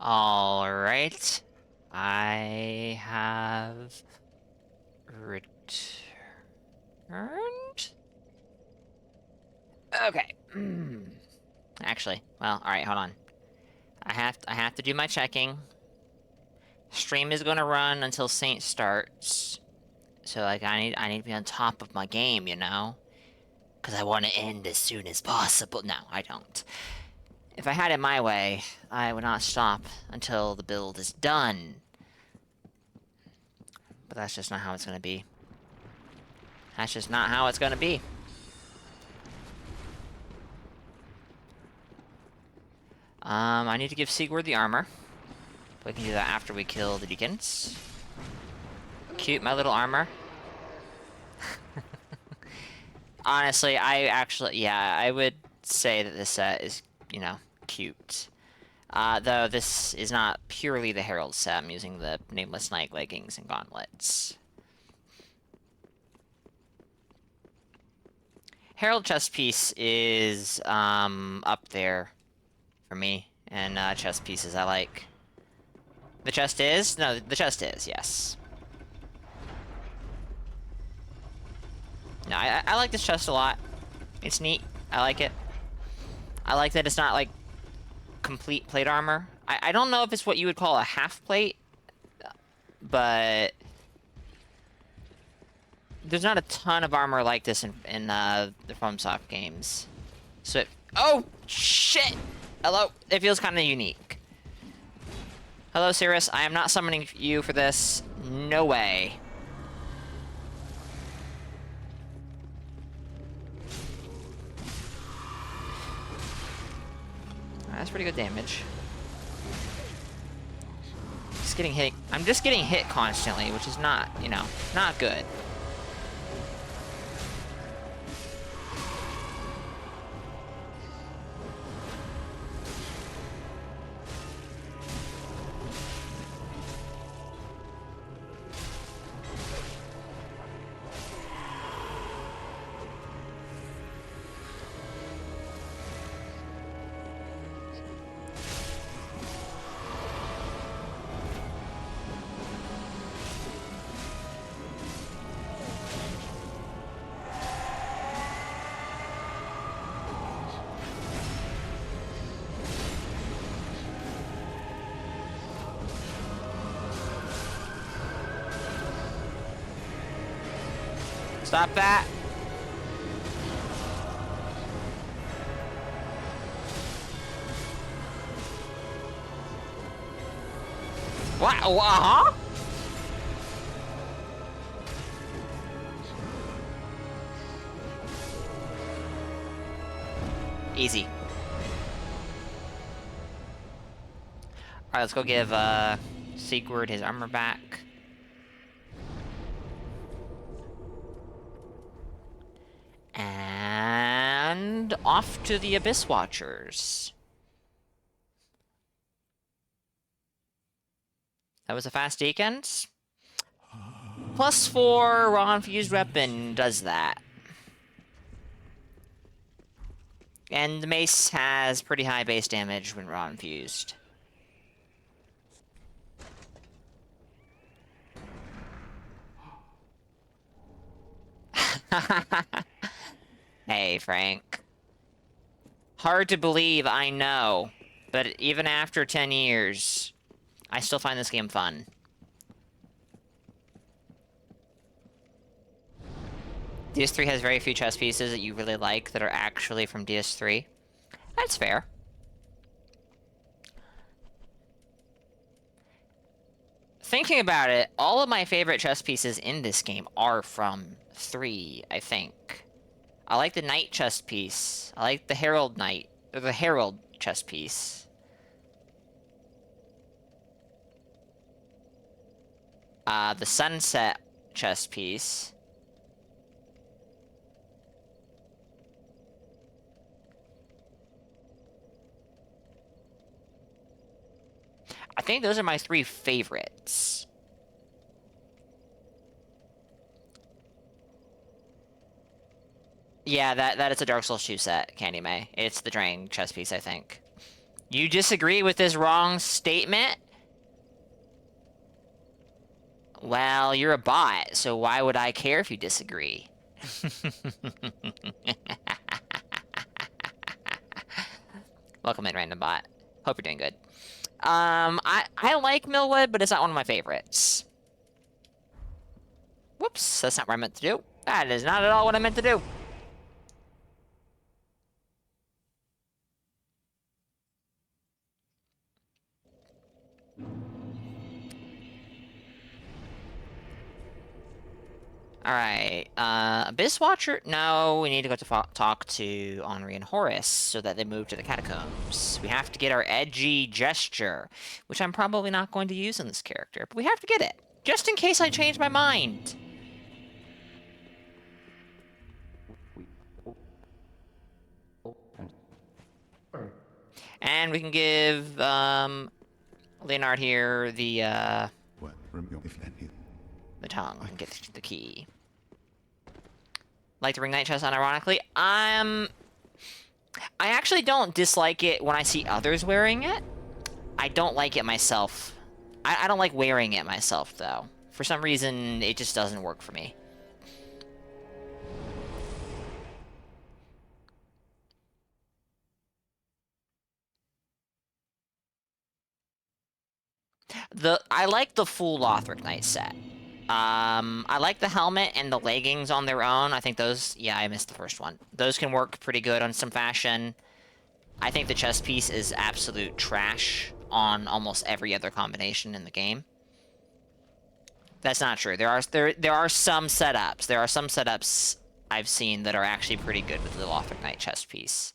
Alright. I have returned. Okay. Actually, well, alright, hold on. I have to do my checking. Stream is gonna run until Saint starts. So like I need to be on top of my game, you know? Cause I want to end as soon as possible. No, I don't. If I had it my way, I would not stop until the build is done. But that's just not how it's gonna be. That's just not how it's gonna be. I need to give Sigurd the armor. We can do that after we kill the deacons. Cute, my little armor. Honestly, I would say that this set is, you know, cute. Though this is not purely the Herald set. I'm using the Nameless Knight leggings and gauntlets. Herald chest piece is, up there for me. And, chest pieces I like. The chest is? No, the chest is, yes. No, I like this chest a lot. It's neat. I like it. I like that it's not, like, complete plate armor. I don't know if it's what you would call a half plate, but there's not a ton of armor like this in the FromSoft games. So oh, shit! Hello? It feels kind of unique. Hello, Cirrus. I am not summoning you for this. No way. That's pretty good damage. Just getting hit. I'm just getting hit constantly, which is not, you know, not good. Stop that! What? Huh? Easy. Alright, let's go give, Sigurd his armor back. And off to the Abyss Watchers. That was a fast weekend. +4 raw infused weapon does that. And the mace has pretty high base damage when raw infused. Hey, Frank. Hard to believe, I know. But even after 10 years, I still find this game fun. DS3 has very few chess pieces that you really like that are actually from DS3. That's fair. Thinking about it, all of my favorite chess pieces in this game are from 3, I think. I like the Knight chess piece. I like the Herald Knight, or the Herald chess piece. The Sunset chess piece. I think those are my 3 favorites. Yeah, that is a Dark Souls 2 set, Candy May. It's the Drain chess piece, I think. You disagree with this wrong statement? Well, you're a bot, so why would I care if you disagree? Welcome in, random bot. Hope you're doing good. I like Millwood, but it's not one of my favorites. Whoops, that's not what I meant to do. That is not at all what I meant to do. Alright, Abyss Watcher? No, we need to go to talk to Henri and Horace so that they move to the catacombs. We have to get our edgy gesture, which I'm probably not going to use in this character, but we have to get it, just in case I change my mind. And we can give, Leonard here the tongue and get the key. Like the ring knight chest, unironically. I actually don't dislike it when I see others wearing it. I don't like it myself. I don't like wearing it myself, though. For some reason, it just doesn't work for me. I like the full Lothric Knight set. I like the helmet and the leggings on their own. I think those... Yeah, I missed the first one. Those can work pretty good on some fashion. I think the chest piece is absolute trash on almost every other combination in the game. That's not true. There are some setups. There are some setups I've seen that are actually pretty good with the Lothric Knight chest piece.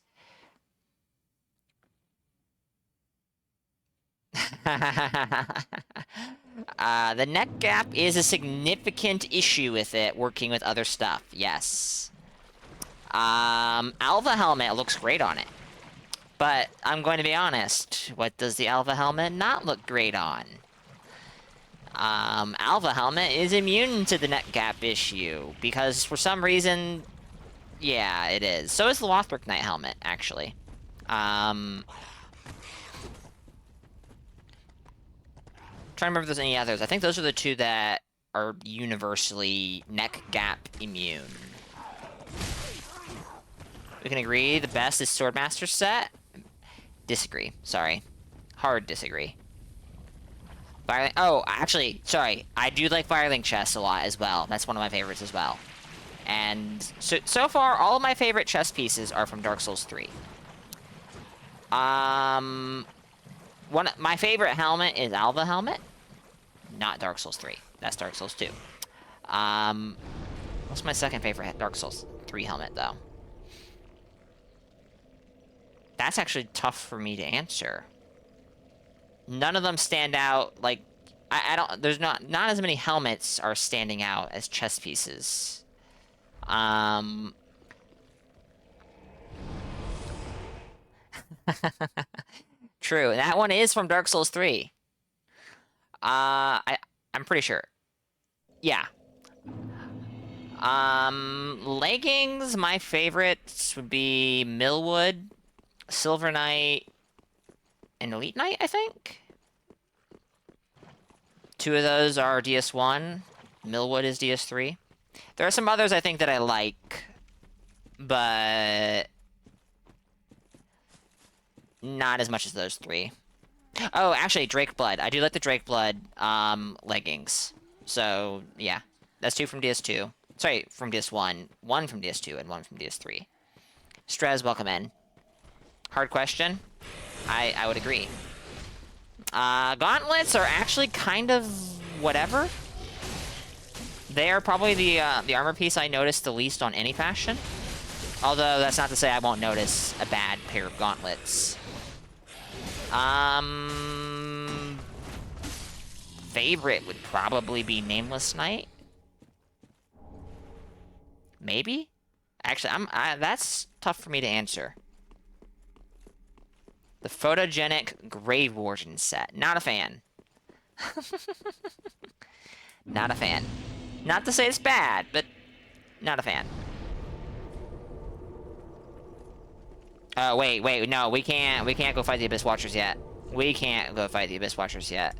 The neck gap is a significant issue with it working with other stuff, yes. Alva helmet looks great on it. But I'm going to be honest, what does the Alva helmet not look great on? Alva helmet is immune to the neck gap issue, because for some reason, yeah, it is. So is the Lothric Knight helmet, actually. Trying to remember if there's any others. I think those are the two that are universally neck gap immune. We can agree the best is Swordmaster set. Disagree. Sorry. Hard disagree. Firelink. Oh, actually, sorry. I do like Firelink chest a lot as well. That's one of my favorites as well. And so far, all of my favorite chest pieces are from Dark Souls 3. My favorite helmet is Alva helmet. Not Dark Souls 3. That's Dark Souls 2. What's my second favorite Dark Souls 3 helmet, though? That's actually tough for me to answer. None of them stand out, like... I don't... There's not as many helmets are standing out as chest pieces. True. That one is from Dark Souls 3. I'm pretty sure. Yeah. Leggings, my favorites would be Millwood, Silver Knight, and Elite Knight, I think. Two of those are DS1. Millwood is DS3. There are some others I think that I like, but not as much as those three. Oh, actually, Drake Blood. I do like the Drake Blood leggings. So, yeah. That's 2 from DS2. Sorry, from DS1. 1 from DS2 and 1 from DS3. Strez, welcome in. Hard question. I would agree. Gauntlets are actually kind of whatever. They are probably the armor piece I noticed the least on any fashion. Although, that's not to say I won't notice a bad pair of gauntlets. Favorite would probably be Nameless Knight. Maybe? Actually, that's tough for me to answer. The Photogenic Grave Warden set. Not a fan. Not a fan. Not to say it's bad, but not a fan. Oh, wait, no, we can't go fight the Abyss Watchers yet. We can't go fight the Abyss Watchers yet.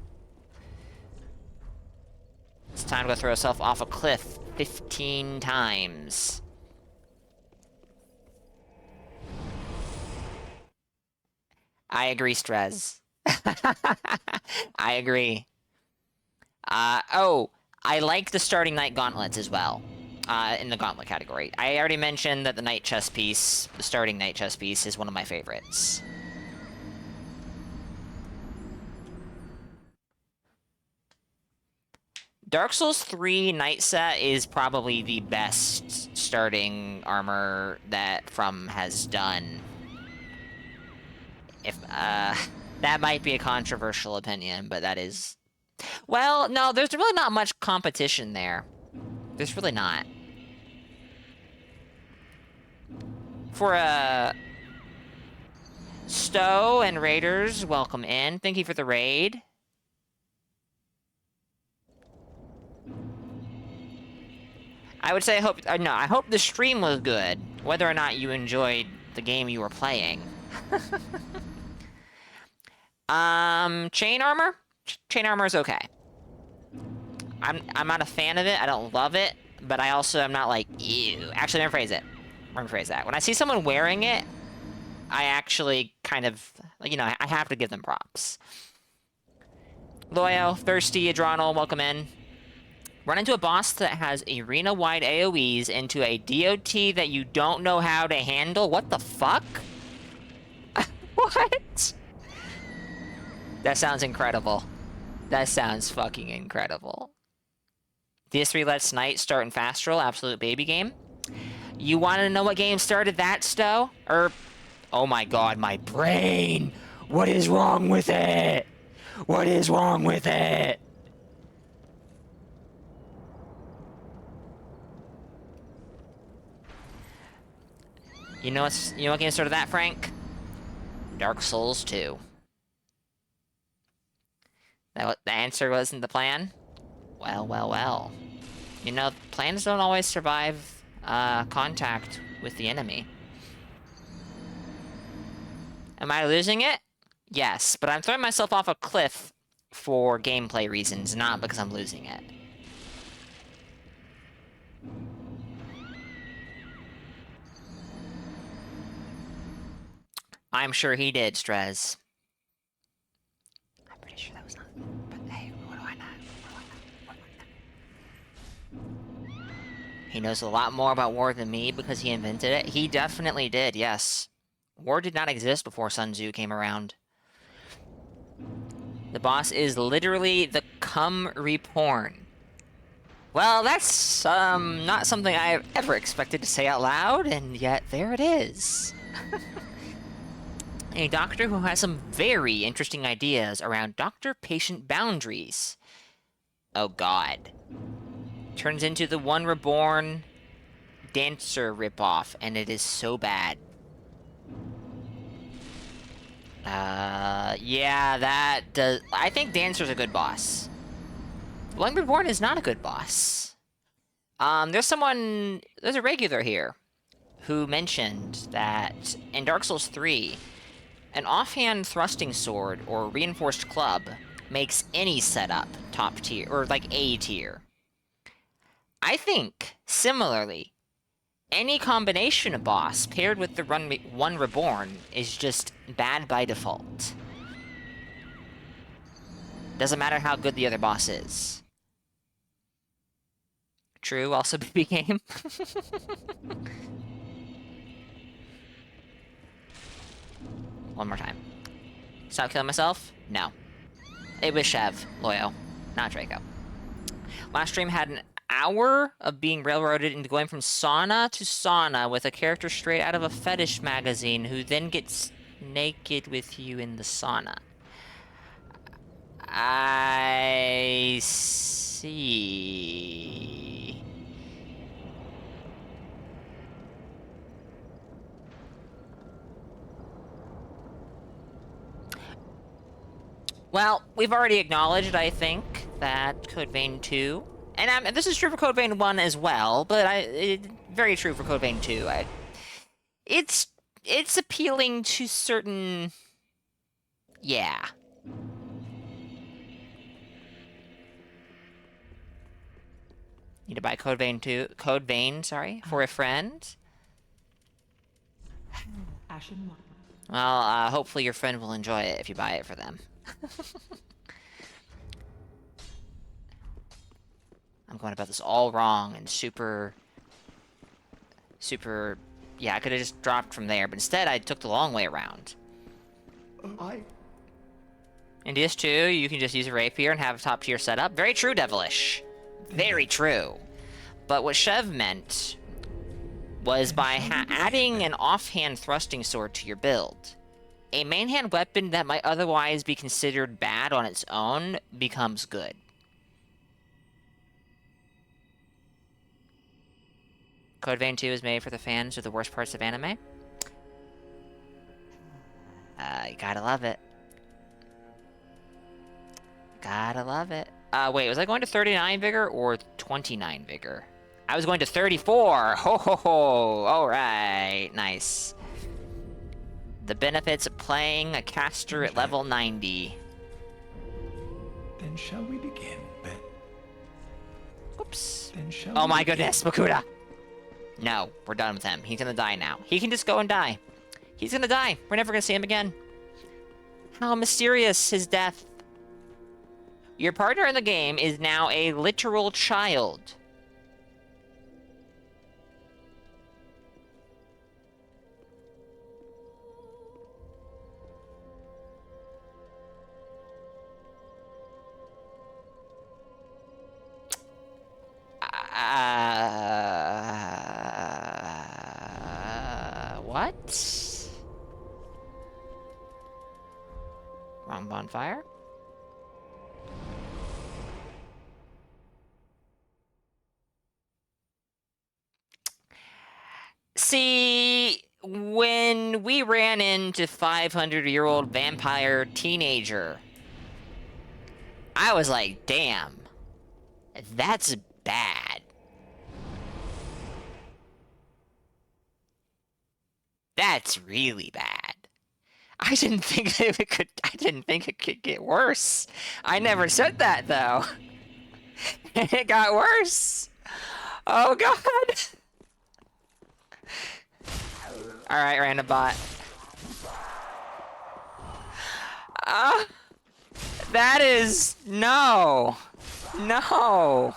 It's time to go throw yourself off a cliff 15 times. I agree, Strez. I agree. Oh, I like the starting Knight Gauntlets as well. In the Gauntlet category. I already mentioned that the Knight chess piece, the starting Knight chess piece, is one of my favorites. Dark Souls 3 Knight set is probably the best starting armor that From has done. If, that might be a controversial opinion, but that is... Well, no, there's really not much competition there. There's really not. For, Stowe and Raiders, welcome in. Thank you for the raid. I would say I hope the stream was good, whether or not you enjoyed the game you were playing. Chain armor? Chain armor is okay. I'm not a fan of it, I don't love it, but I also am not like, ew. Actually, let me rephrase that. When I see someone wearing it, I actually kind of, you know, I have to give them props. Loyo, Thirsty, Adronal, welcome in. Run into a boss that has arena-wide AoEs into a DOT that you don't know how to handle? What the fuck? What? That sounds incredible. That sounds fucking incredible. DS3 lets Knight start in Fastral, absolute baby game. You want to know what game started that, Stowe? Oh my god, my brain! What is wrong with it? What is wrong with it? You know what game started that, Frank? Dark Souls 2. The answer wasn't the plan? Well, well, well. You know, plans don't always survive contact with the enemy. Am I losing it? Yes, but I'm throwing myself off a cliff for gameplay reasons, not because I'm losing it. I'm sure he did, Strez. I'm pretty sure that was not... But hey, what do I know? He knows a lot more about war than me because he invented it. He definitely did, yes. War did not exist before Sun Tzu came around. The boss is literally the cum reporn. Well, that's, not something I've ever expected to say out loud, and yet there it is. A doctor who has some very interesting ideas around doctor-patient boundaries. Oh god. Turns into the One Reborn Dancer ripoff, and it is so bad. Yeah, that does... I think Dancer's a good boss. One Reborn is not a good boss. There's a regular here who mentioned that in Dark Souls 3, an offhand thrusting sword or reinforced club makes any setup top tier, or like A tier. I think, similarly, any combination of boss paired with the One Reborn is just bad by default. Doesn't matter how good the other boss is. True, also BB game. One more time. Stop killing myself? No. It was Chev, Loyo, not Draco. Last stream had an hour of being railroaded into going from sauna to sauna with a character straight out of a fetish magazine who then gets naked with you in the sauna. I see. Well, we've already acknowledged, I think, that Code Vein 2, and this is true for Code Vein 1 as well, but very true for Code Vein 2. It's it's appealing to certain... Yeah. Need to buy Code Vein, sorry, for a friend. Ashen One. Well, hopefully your friend will enjoy it if you buy it for them. I'm going about this all wrong and super... Yeah, I could have just dropped from there, but instead I took the long way around. In DS2, you can just use a rapier and have a top-tier setup. Very true, Devilish. Very true. But what Chev meant was by adding an offhand thrusting sword to your build, a main-hand weapon that might otherwise be considered bad on its own becomes good. Code Vein 2 is made for the fans of the worst parts of anime. You gotta love it. Gotta love it. Wait, was I going to 39 vigor or 29 vigor? I was going to 34! Ho ho ho! Alright, nice. The benefits of playing a caster at level 90. Then shall we begin, Ben? Oops. Then shall Oh we my begin? goodness, Makuta! No, we're done with him. He's gonna die now. He can just go and die. He's gonna die. We're never gonna see him again. How mysterious his death. Your partner in the game is now a literal child. What? Wrong bonfire? See, when we ran into 500-year-old vampire teenager, I was like, damn, that's bad. That's really bad. I didn't think it could get worse. I never said that though. It got worse. Oh god. Alright, random bot. That is... No. No.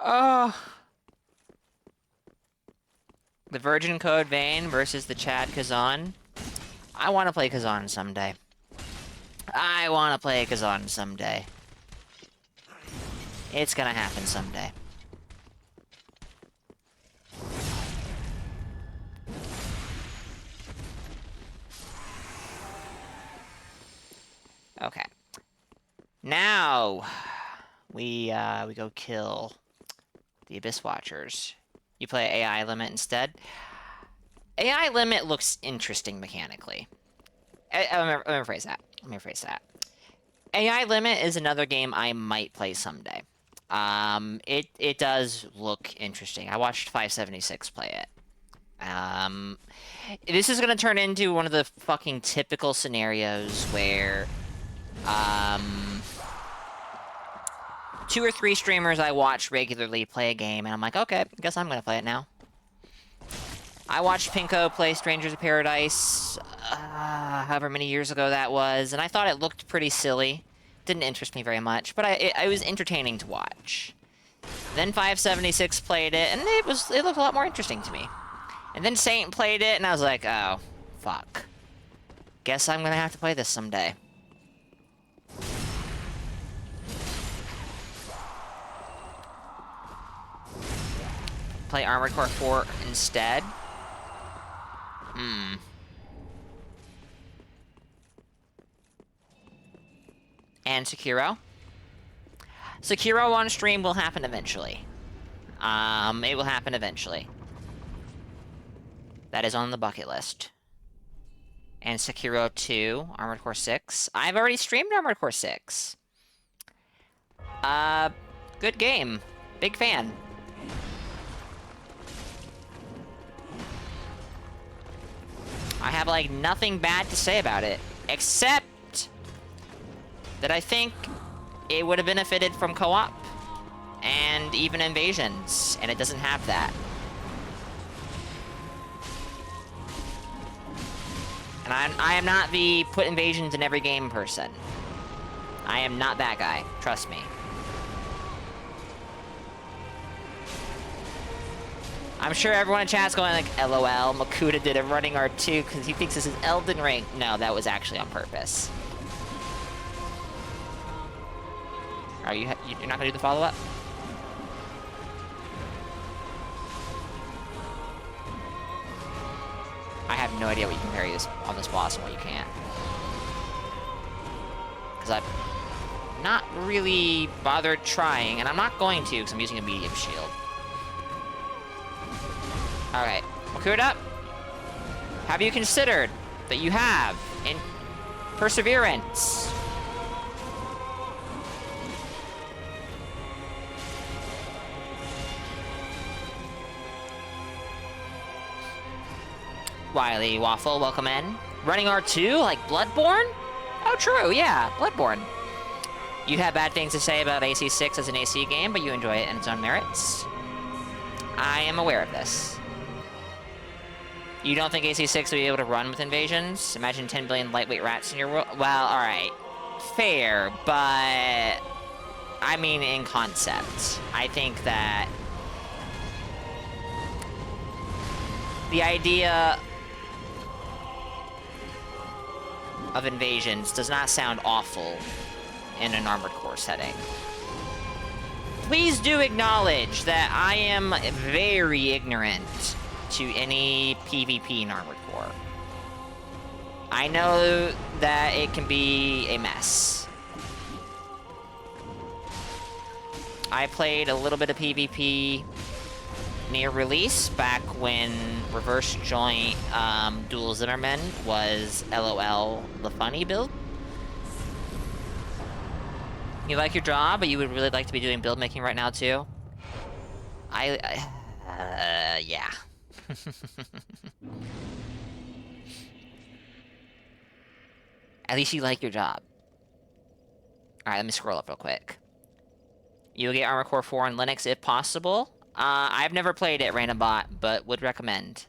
Oh. The Virgin Code Vein versus the Chad Kazan. I want to play Kazan someday. I want to play Kazan someday. It's gonna happen someday. Okay. Now we go kill the Abyss Watchers. You play AI Limit instead. AI Limit looks interesting mechanically. Let me rephrase that. AI Limit is another game I might play someday. It does look interesting. I watched 576 play it. This is gonna turn into one of the fucking typical scenarios where, 2 or 3 streamers I watch regularly play a game, and I'm like, okay, I guess I'm gonna play it now. I watched Pinko play Strangers of Paradise, however many years ago that was, and I thought it looked pretty silly. Didn't interest me very much, but it was entertaining to watch. Then 576 played it, and it looked a lot more interesting to me. And then Saint played it, and I was like, oh, fuck. Guess I'm gonna have to play this someday. Play Armored Core 4 instead? And Sekiro? Sekiro on stream will happen eventually. It will happen eventually. That is on the bucket list. And Sekiro 2, Armored Core 6. I've already streamed Armored Core 6. Good game. Big fan. I have, like, nothing bad to say about it. Except that I think it would have benefited from co-op. And even invasions. And it doesn't have that. And I am not the put invasions in every game person. I am not that guy. Trust me. I'm sure everyone in chat's going like, LOL, Makuta did a running R2 because he thinks this is Elden Ring. No, that was actually on purpose. Are you're not gonna do the follow-up? I have no idea what you can parry this on this boss and what you can't. Because I've not really bothered trying, and I'm not going to because I'm using a medium shield. Alright, Makuta, have you considered that you have in perseverance? Wily Waffle, welcome in. Running R2, like Bloodborne? Oh, true, yeah, Bloodborne. You have bad things to say about AC6 as an AC game, but you enjoy it in its own merits. I am aware of this. You don't think AC6 will be able to run with invasions? Imagine 10 billion lightweight rats in your world. Well, alright. Fair, but... I mean, in concept. I think that... the idea of invasions does not sound awful in an Armored Core setting. Please do acknowledge that I am very ignorant to any PvP in Armored Core. I know that it can be a mess. I played a little bit of PvP near release, back when Reverse Joint Dual Zimmerman was LOL the funny build. You like your job, but you would really like to be doing build making right now too? Yeah. At least you like your job. Alright, let me scroll up real quick. You'll get Armored Core 4 on Linux if possible. I've never played it, Random Bot, but would recommend.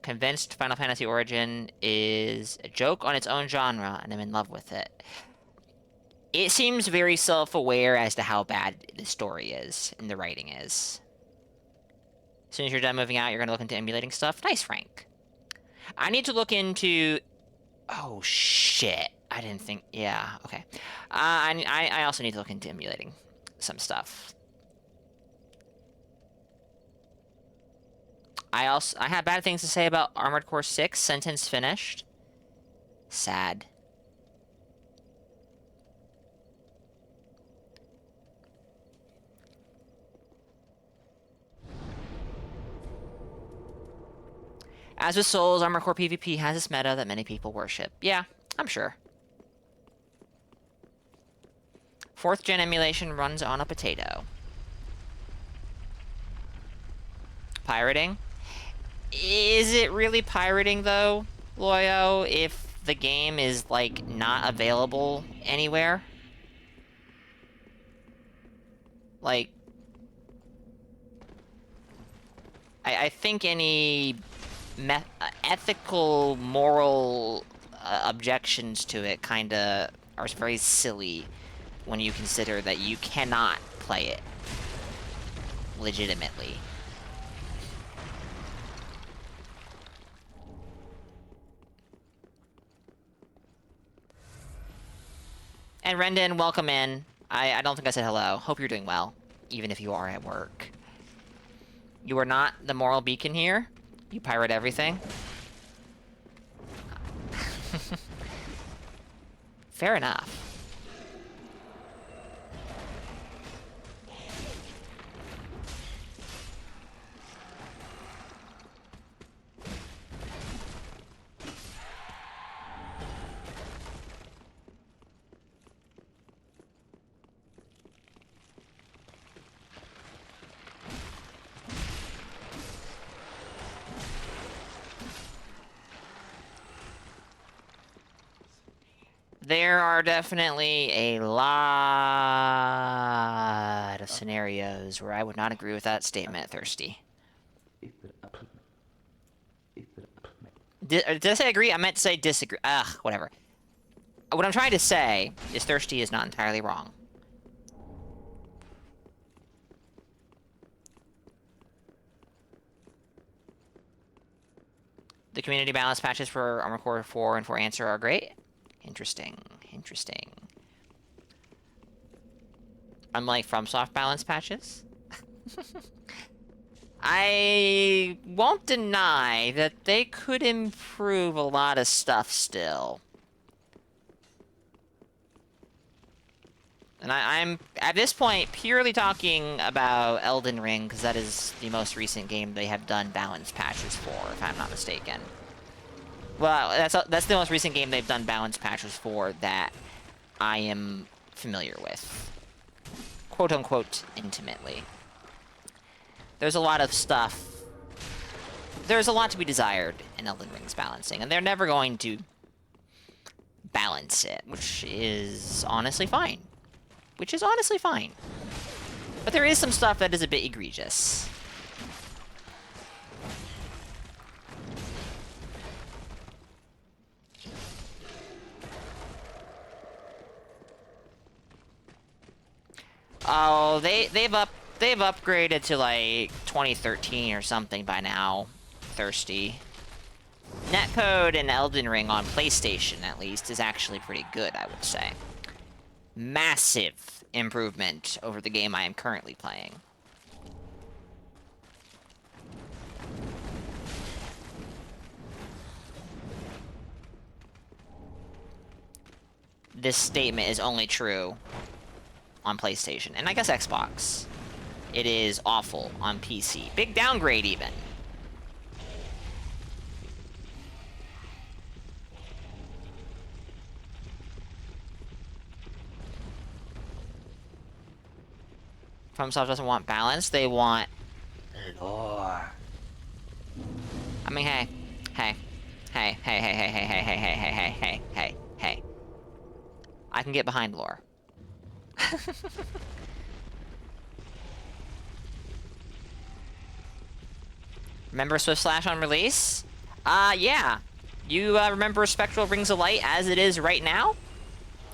Convinced Final Fantasy Origin is a joke on its own genre, and I'm in love with it. It seems very self-aware as to how bad the story is, and the writing is. As soon as you're done moving out, you're gonna look into emulating stuff. Nice, Frank. I need to look into... Oh, shit. I didn't think... Yeah, okay. I also need to look into emulating some stuff. I have bad things to say about Armored Core 6. Sentence finished. Sad. As with Souls, Armored Core PvP has its meta that many people worship. Yeah, I'm sure. 4th gen emulation runs on a potato. Pirating? Is it really pirating, though, Loyo, if the game is, like, not available anywhere? Like... I think any... ethical, moral objections to it kinda are very silly when you consider that you cannot play it legitimately. And Rendon, welcome in. I don't think I said hello. Hope you're doing well, even if you are at work. You are not the moral beacon here. You pirate everything. Fair enough. There are definitely a lot of scenarios where I would not agree with that statement, Thirsty. Did I say agree? I meant to say disagree. Ugh, whatever. What I'm trying to say is Thirsty is not entirely wrong. The community balance patches for Armored Core 4 and 4 Answer are great. Interesting. Interesting. Unlike FromSoft balance patches. I won't deny that they could improve a lot of stuff still. And I'm, at this point, purely talking about Elden Ring, because that is the most recent game they have done balance patches for, if I'm not mistaken. Well, that's the most recent game they've done balance patches for that I am familiar with. Quote-unquote, intimately. There's a lot of stuff. There's a lot to be desired in Elden Ring's balancing, and they're never going to balance it, which is honestly fine. Which is honestly fine. But there is some stuff that is a bit egregious. Oh, they've upgraded to like 2013 or something by now. Thirsty. Netcode in Elden Ring on PlayStation, at least, is actually pretty good, I would say. Massive improvement over the game I am currently playing. This statement is only true on PlayStation, and I guess Xbox. It is awful on PC. Big downgrade, even. FromSoft doesn't want balance, they want lore. I mean, hey. I can get behind lore. Remember Swift Slash on release? Yeah. You remember Spectral Rings of Light as it is right now?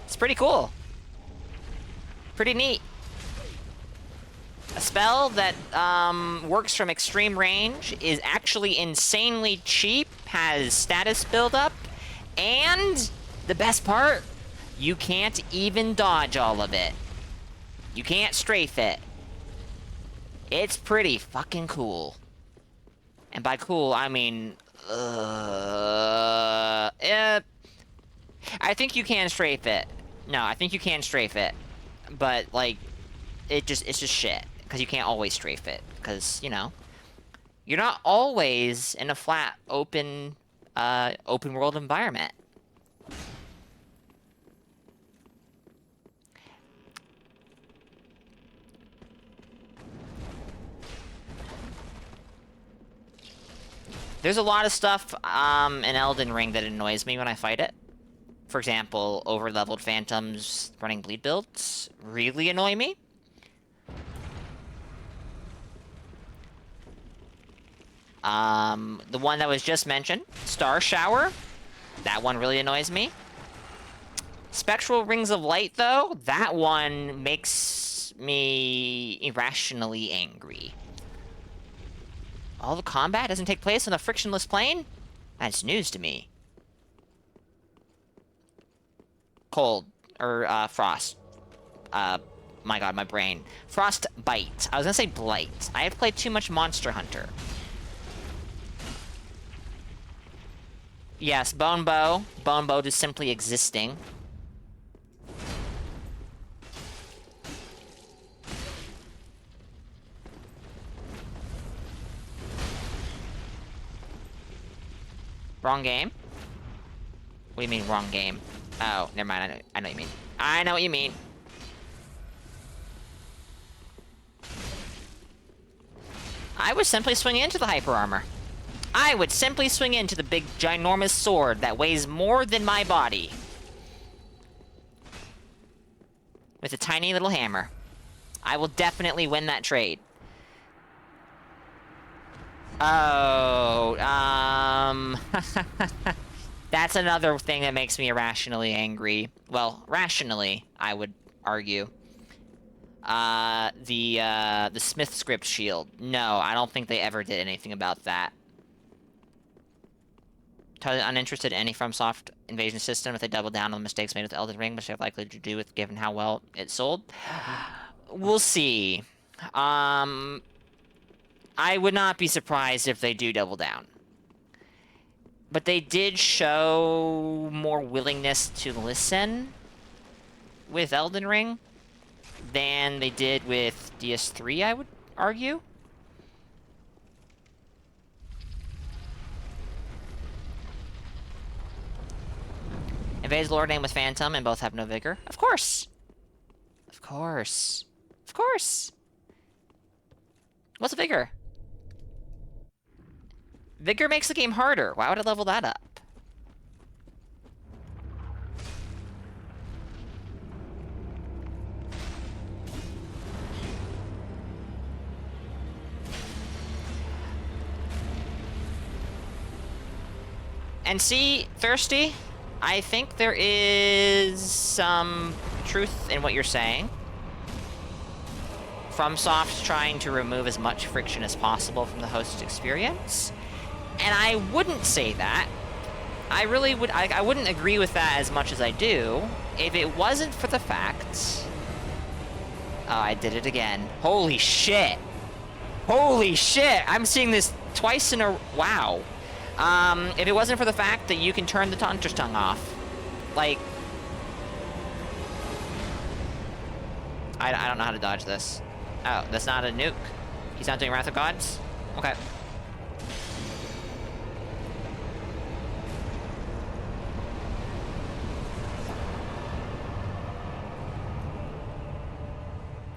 It's pretty cool. Pretty neat. A spell that works from extreme range, is actually insanely cheap, has status buildup, and the best part, you can't even dodge all of it. You can't strafe it. It's pretty fucking cool. And by cool, I mean, I think you can strafe it. No, I think you can strafe it, but like, it's just shit. Because you can't always strafe it. Because, you know, you're not always in a flat, open world environment. There's a lot of stuff in Elden Ring that annoys me when I fight it. For example, over-leveled phantoms running bleed builds really annoy me. The one that was just mentioned, Star Shower, that one really annoys me. Spectral Rings of Light, though, that one makes me irrationally angry. All the combat doesn't take place on a frictionless plane? That's news to me. Cold, or Frost. My god, my brain. Frostbite. I was gonna say Blight. I have played too much Monster Hunter. Yes, Bone Bow. Bone Bow just simply existing. Wrong game? What do you mean, wrong game? Oh, never mind. I know what you mean. I know what you mean. I was simply swinging into the hyper armor. I would simply swing into the big, ginormous sword that weighs more than my body. with a tiny little hammer. I will definitely win that trade. Oh, that's another thing that makes me irrationally angry. Well, rationally, I would argue. The Smith script shield. No, I don't think they ever did anything about that. Totally uninterested in any FromSoft invasion system if they double down on the mistakes made with Elden Ring, which they're likely to do with given how well it sold. We'll see. I would not be surprised if they do double down. But they did show more willingness to listen with Elden Ring than they did with DS3, I would argue. Invades Lord name with Phantom and both have no vigor. Of course. Of course. Of course. What's a vigor? Vigor makes the game harder. Why would I level that up? And see, Thirsty, I think there is some truth in what you're saying. FromSoft's trying to remove as much friction as possible from the host experience. And I wouldn't say that. I really would... I wouldn't agree with that as much as I do if it wasn't for the fact... Oh, I did it again. Holy shit! Holy shit! I'm seeing this twice in a... Wow. If it wasn't for the fact that you can turn the Hunter's Tongue off. Like... I don't know how to dodge this. Oh, that's not a nuke? He's not doing Wrath of Gods? Okay.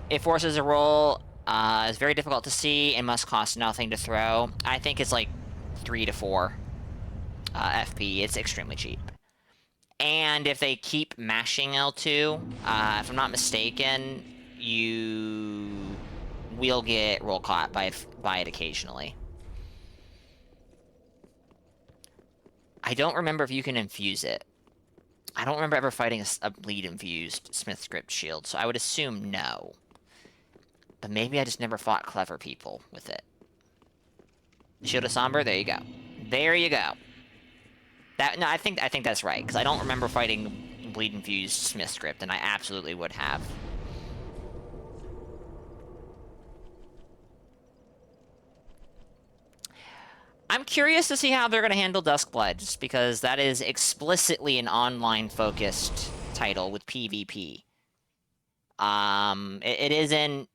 It forces a roll, is very difficult to see, and must cost nothing to throw. I think it's like 3 to 4 FP. It's extremely cheap. And if they keep mashing L2, if I'm not mistaken, you will get roll caught by it occasionally. I don't remember if you can infuse it. I don't remember ever fighting a bleed-infused Smith Script shield, so I would assume no. But maybe I just never fought clever people with it. Shield of Somber, there you go. There you go. No, I think that's right, because I don't remember fighting bleed-infused Smith Script, and I absolutely would have. I'm curious to see how they're going to handle Duskblood, just because that is explicitly an online-focused title with PvP. It isn't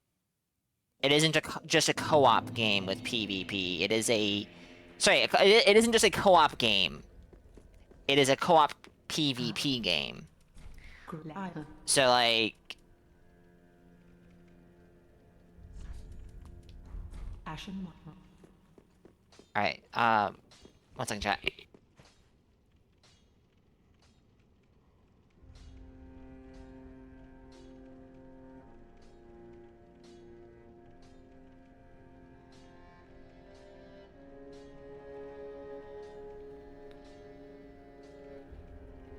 just a co-op game with PvP. It is a... Sorry, it isn't just a co-op game. It is a co-op PvP game. So, like... Ashen Moth. Alright, 1 second, chat.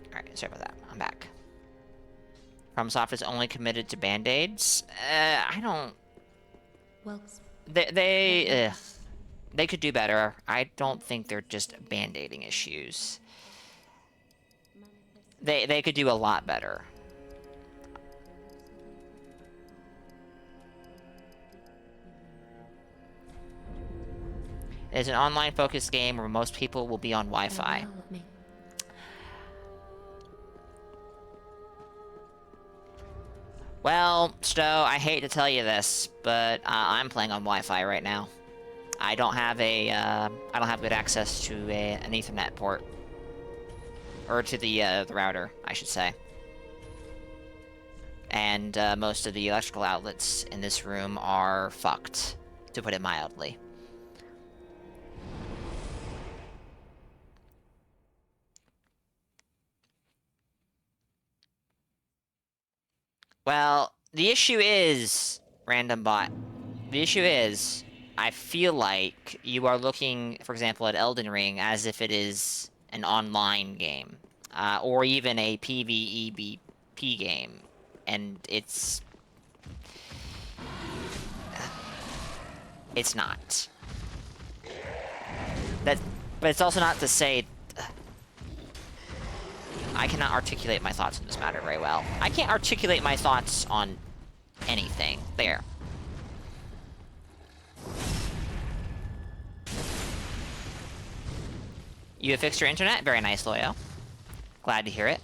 Alright, sorry about that. I'm back. FromSoft is only committed to Band-Aids? I don't... Well, They could do better. I don't think they're just band-aiding issues. They could do a lot better. It's an online-focused game where most people will be on Wi-Fi. Well, Stowe, I hate to tell you this, but I'm playing on Wi-Fi right now. I don't have good access to an Ethernet port. Or to the router, I should say. And most of the electrical outlets in this room are fucked, to put it mildly. Well, the issue is, random bot. The issue is, I feel like you are looking, for example, at Elden Ring as if it is an online game, or even a PvEBP game, and it's not. But it's also not to say I cannot articulate my thoughts on this matter very well. I can't articulate my thoughts on anything. There. You have fixed your internet? Very nice, Loyo. Glad to hear it.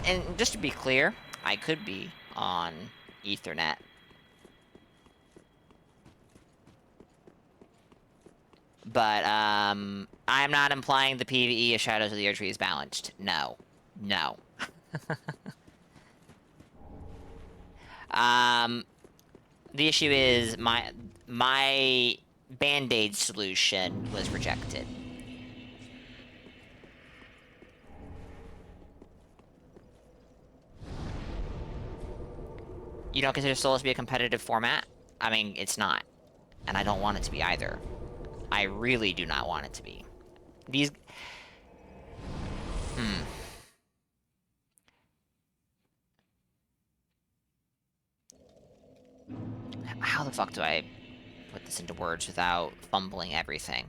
And just to be clear, I could be on Ethernet. But, I'm not implying the PvE of Shadows of the Erdtree is balanced. No. No. The issue is my Band-Aid solution was rejected. You don't consider Souls to be a competitive format? I mean, it's not. And I don't want it to be either. I really do not want it to be. These... How the fuck do I put this into words without fumbling everything?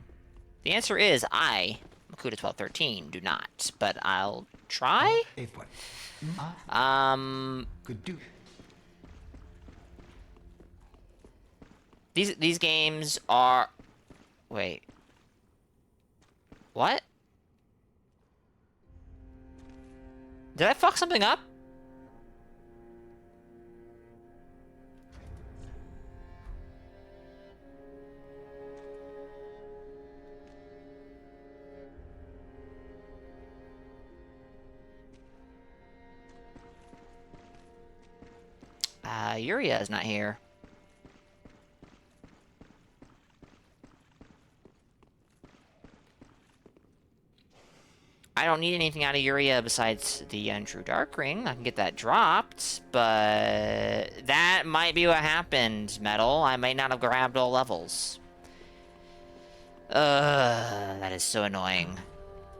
The answer is I, Makuta1213, do not. But I'll try? Could do. These games are... Wait. What? Did I fuck something up? Yuria is not here. I don't need anything out of Yuria besides the Untrue Dark Ring. I can get that dropped, but that might be what happened, Metal. I might not have grabbed all levels. That is so annoying.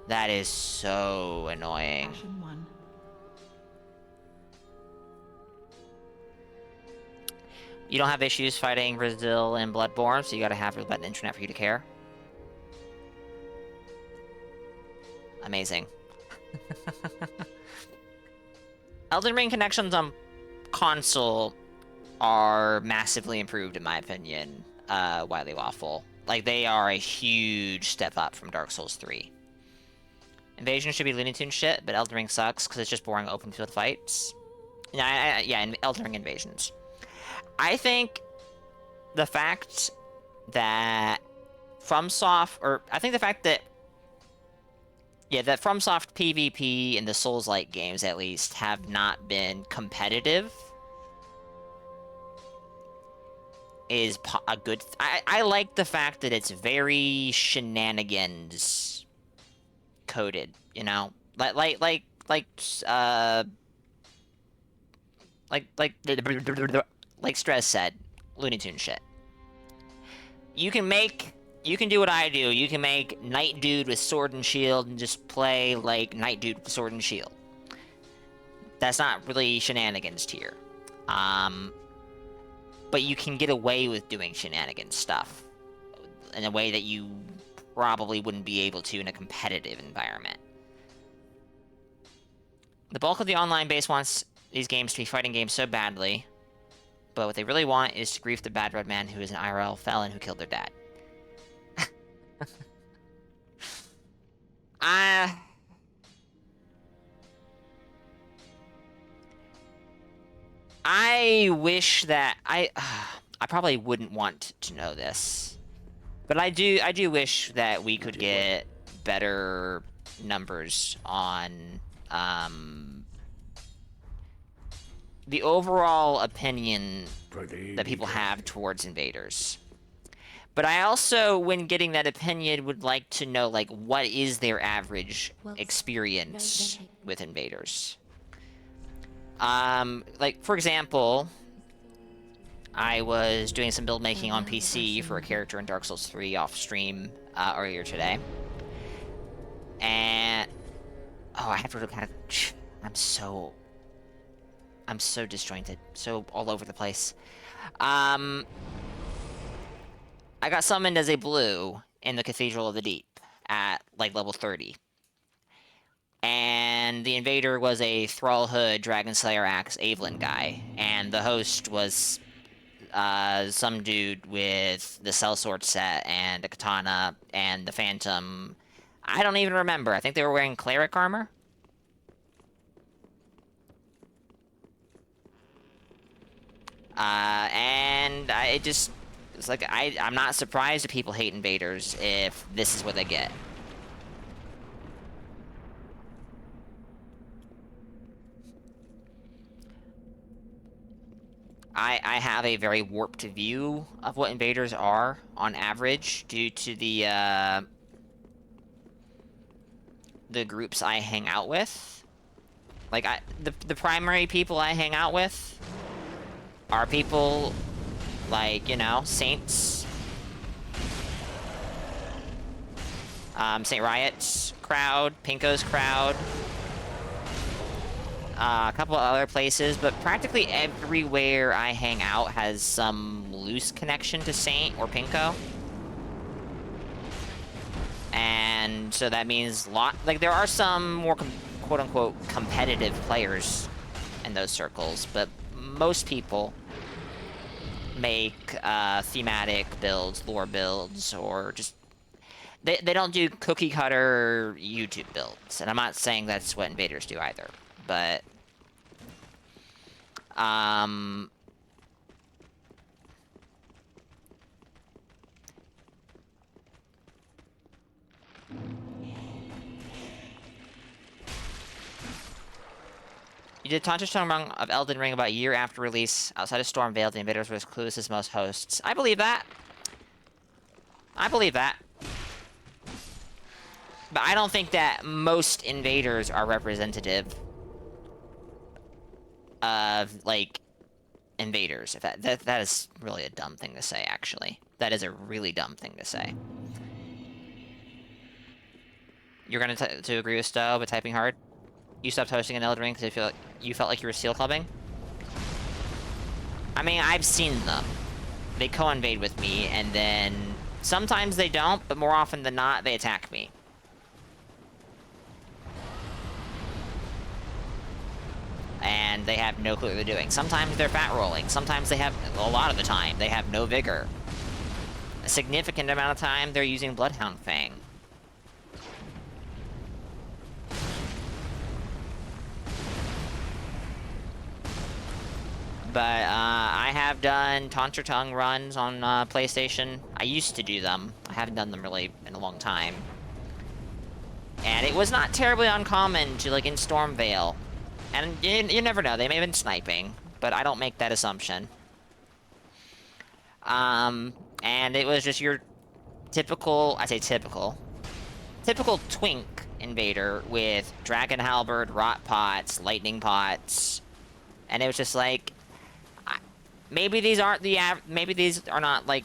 That is so annoying. Ashen 1. You don't have issues fighting Brazil and Bloodborne, so you gotta have the internet for you to care. Amazing. Elden Ring connections on console are massively improved, in my opinion, Wily Waffle. Like, they are a huge step up from Dark Souls 3. Invasion should be Looney Tunes shit, but Elden Ring sucks because it's just boring open field fights. Yeah, Elden Ring invasions. I think the fact that FromSoft, or I think the fact that, yeah, that FromSoft PvP in the Souls-like games, at least, have not been competitive is a good... I like the fact that it's very shenanigans coded, you know? Like Stress said, Looney Tunes shit. You can do what I do. You can make Night Dude with Sword and Shield and just play like Night Dude with Sword and Shield. That's not really shenanigans tier. But you can get away with doing shenanigans stuff in a way that you probably wouldn't be able to in a competitive environment. The bulk of the online base wants these games to be fighting games so badly, but what they really want is to grief the bad red man who is an IRL felon who killed their dad. I wish that I probably wouldn't want to know this, but I do wish that we could get better numbers on the overall opinion that people have towards invaders. But I also, when getting that opinion, would like to know, like, what is their average experience with invaders? Like, for example, I was doing some build making on PC for a character in Dark Souls 3 off stream earlier today. And... oh, I have to kind of... I'm so disjointed. So all over the place. I got summoned as a blue in the Cathedral of the Deep at, like, level 30. And the invader was a Thrall Hood, Dragon Slayer Axe, Avelyn guy. And the host was some dude with the sellsword set and a katana and the phantom. I don't even remember. I think they were wearing cleric armor. It's like, I'm not surprised if people hate invaders if this is what they get. I have a very warped view of what invaders are on average due to the groups I hang out with. Like, the primary people I hang out with are people like, you know, Saints, Saint Riot's crowd, Pinko's crowd, a couple of other places, but practically everywhere I hang out has some loose connection to Saint or Pinko. And so that means like, there are some more quote-unquote competitive players in those circles, but most people make thematic builds, lore builds, or just... they don't do cookie-cutter YouTube builds. And I'm not saying that's what invaders do either, but... you did Tantra Run of Elden Ring about a year after release. Outside of Stormveil, the invaders were as clueless as most hosts. I believe that. I believe that. But I don't think that most invaders are representative of, like, invaders. If that is really a dumb thing to say, actually. That is a really dumb thing to say. You're gonna to agree with Stowe, but typing hard? You stopped hosting an Elden Ring because you felt like you were seal clubbing? I mean, I've seen them. They co-invade with me, and then sometimes they don't, but more often than not, they attack me. And they have no clue what they're doing. Sometimes they're fat rolling. Sometimes they have, a lot of the time, they have no vigor. A significant amount of time, they're using Bloodhound Fang. But I have done Tantra Tongue runs on PlayStation. I used to do them. I haven't done them really in a long time. And it was not terribly uncommon to, like, in Stormveil. And you never know, they may have been sniping, but I don't make that assumption. And it was just your typical, I say typical twink invader with Dragon Halberd, Rot Pots, Lightning Pots. And it was just like, maybe these aren't maybe these are not, like,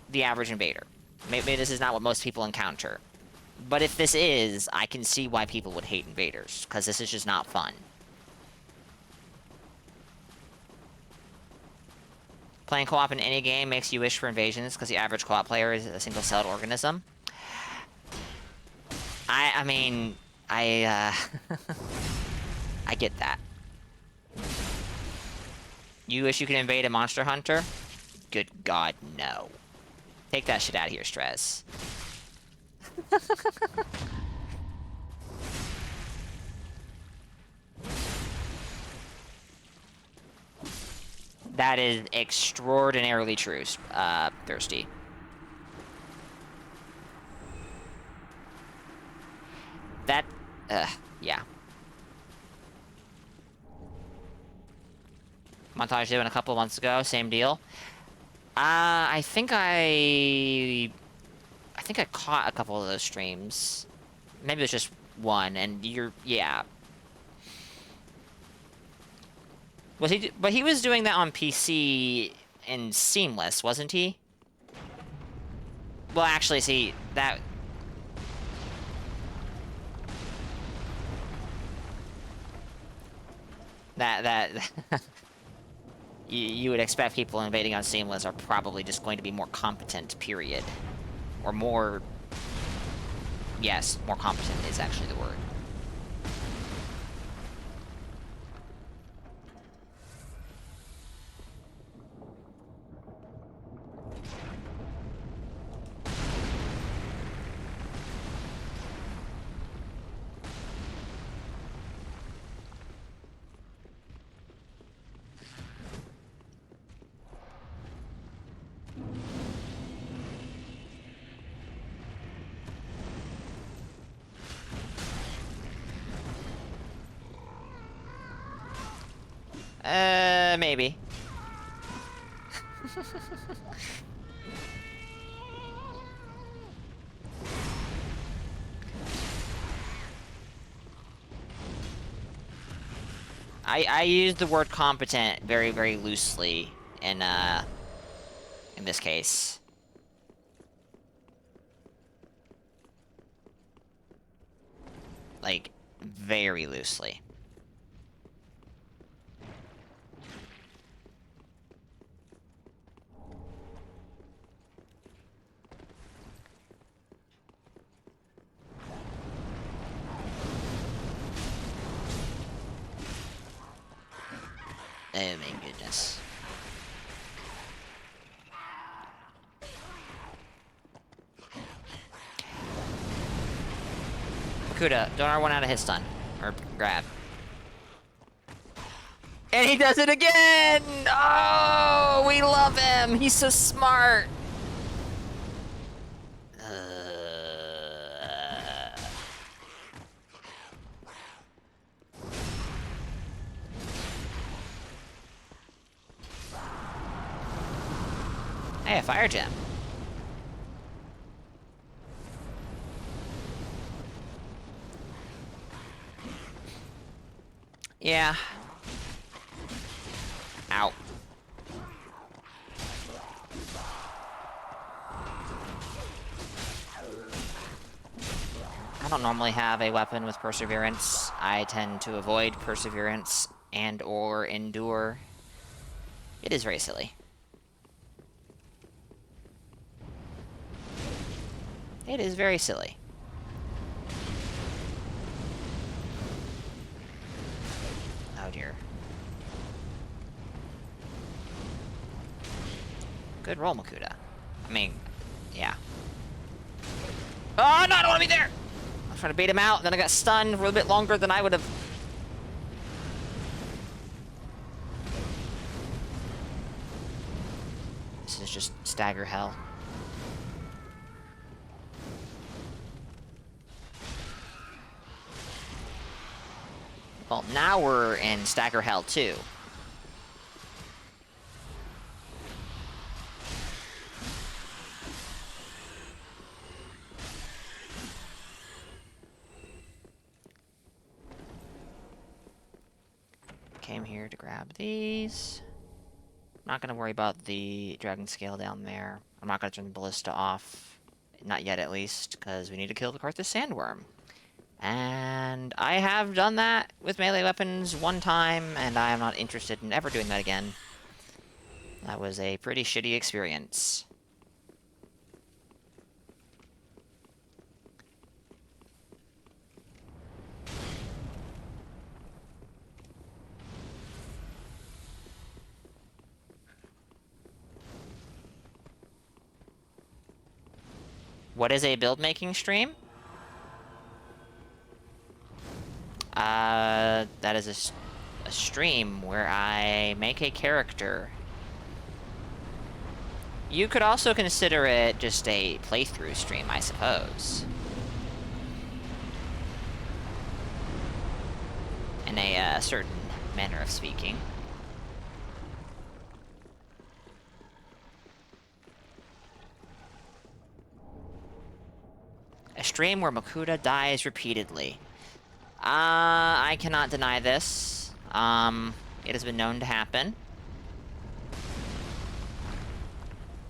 the average invader. Maybe this is not what most people encounter. But if this is, I can see why people would hate invaders, because this is just not fun. Playing co-op in any game makes you wish for invasions, because the average co-op player is a single-celled organism. I mean, I get that. You wish you could invade a monster hunter? Good God, no. Take that shit out of here, Strez. That is extraordinarily true, Thirsty. That, yeah. Montage did one a couple months ago, same deal. I think I caught a couple of those streams. Maybe it was just one, and yeah. But he was doing that on PC in Seamless, wasn't he? Well, actually, see, that... you would expect people invading on Seamless are probably just going to be more competent, period. Or more... Yes, more competent is actually the word. Maybe. I use the word competent very, very loosely in this case. Like, very loosely. Oh my goodness. Kuda, don't run out of his stun. Or grab. And he does it again! Oh, we love him! He's so smart! Hey, a fire gem. Yeah. Ow. I don't normally have a weapon with perseverance. I tend to avoid perseverance and or endure. It is very silly. It is very silly. Oh dear. Good roll, Makuta. I mean, yeah. Oh, no, I don't want to be there! I was trying to bait him out, then I got stunned for a little bit longer than I would have. This is just stagger hell. Well, now we're in stagger hell too. Came here to grab these. I'm not going to worry about the dragon scale down there. I'm not going to turn the ballista off. Not yet, at least, because we need to kill the Karthus sandworm. And I have done that with melee weapons one time, and I am not interested in ever doing that again. That was a pretty shitty experience. What is a build-making stream? That is a stream where I make a character. You could also consider it just a playthrough stream, I suppose. In a certain manner of speaking. stream where Makuta dies repeatedly. I cannot deny this. It has been known to happen.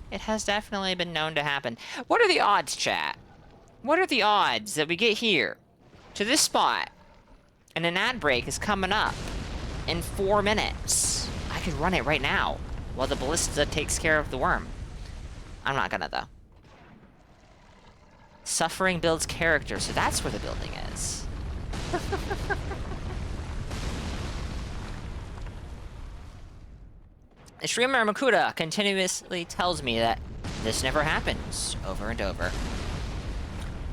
It has definitely been known to happen. What are the odds, chat? What are the odds that we get here, to this spot, and an ad break is coming up in 4 minutes? I could run it right now, while the ballista takes care of the worm. I'm not gonna, though. Suffering builds character, so that's where the building is. The streamer Makuta continuously tells me that this never happens, over and over.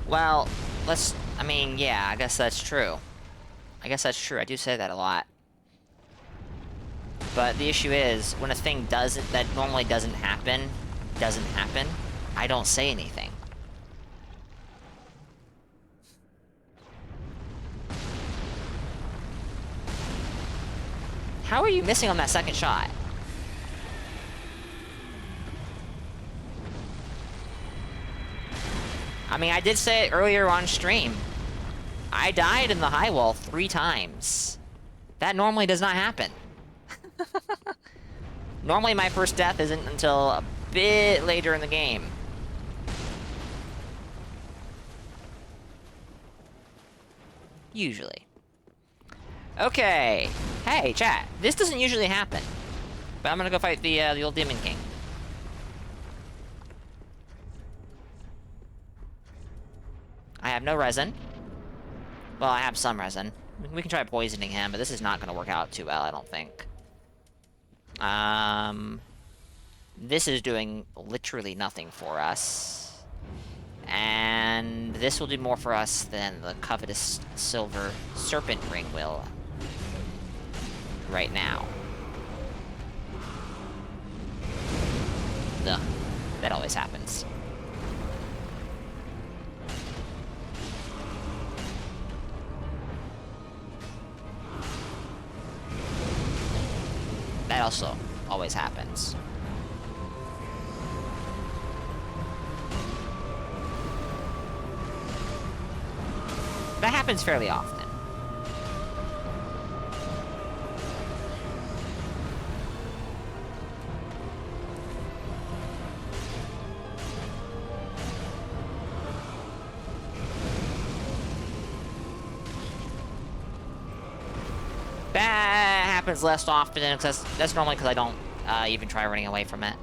Well, I mean, yeah, I guess that's true. I do say that a lot. But the issue is, when a thing that normally doesn't happen, I don't say anything. How are you missing on that second shot? I mean, I did say it earlier on stream. I died in the high wall 3 times. That normally does not happen. Normally my first death isn't until a bit later in the game. Usually. Okay. Hey, chat. This doesn't usually happen. But I'm gonna go fight the old Demon King. I have no resin. Well, I have some resin. We can try poisoning him, but this is not going to work out too well, I don't think. This is doing literally nothing for us. And this will do more for us than the covetous silver serpent ring will right now. Ugh, that always happens. That also always happens. That happens fairly often. That happens less often, because that's normally because I don't even try running away from it.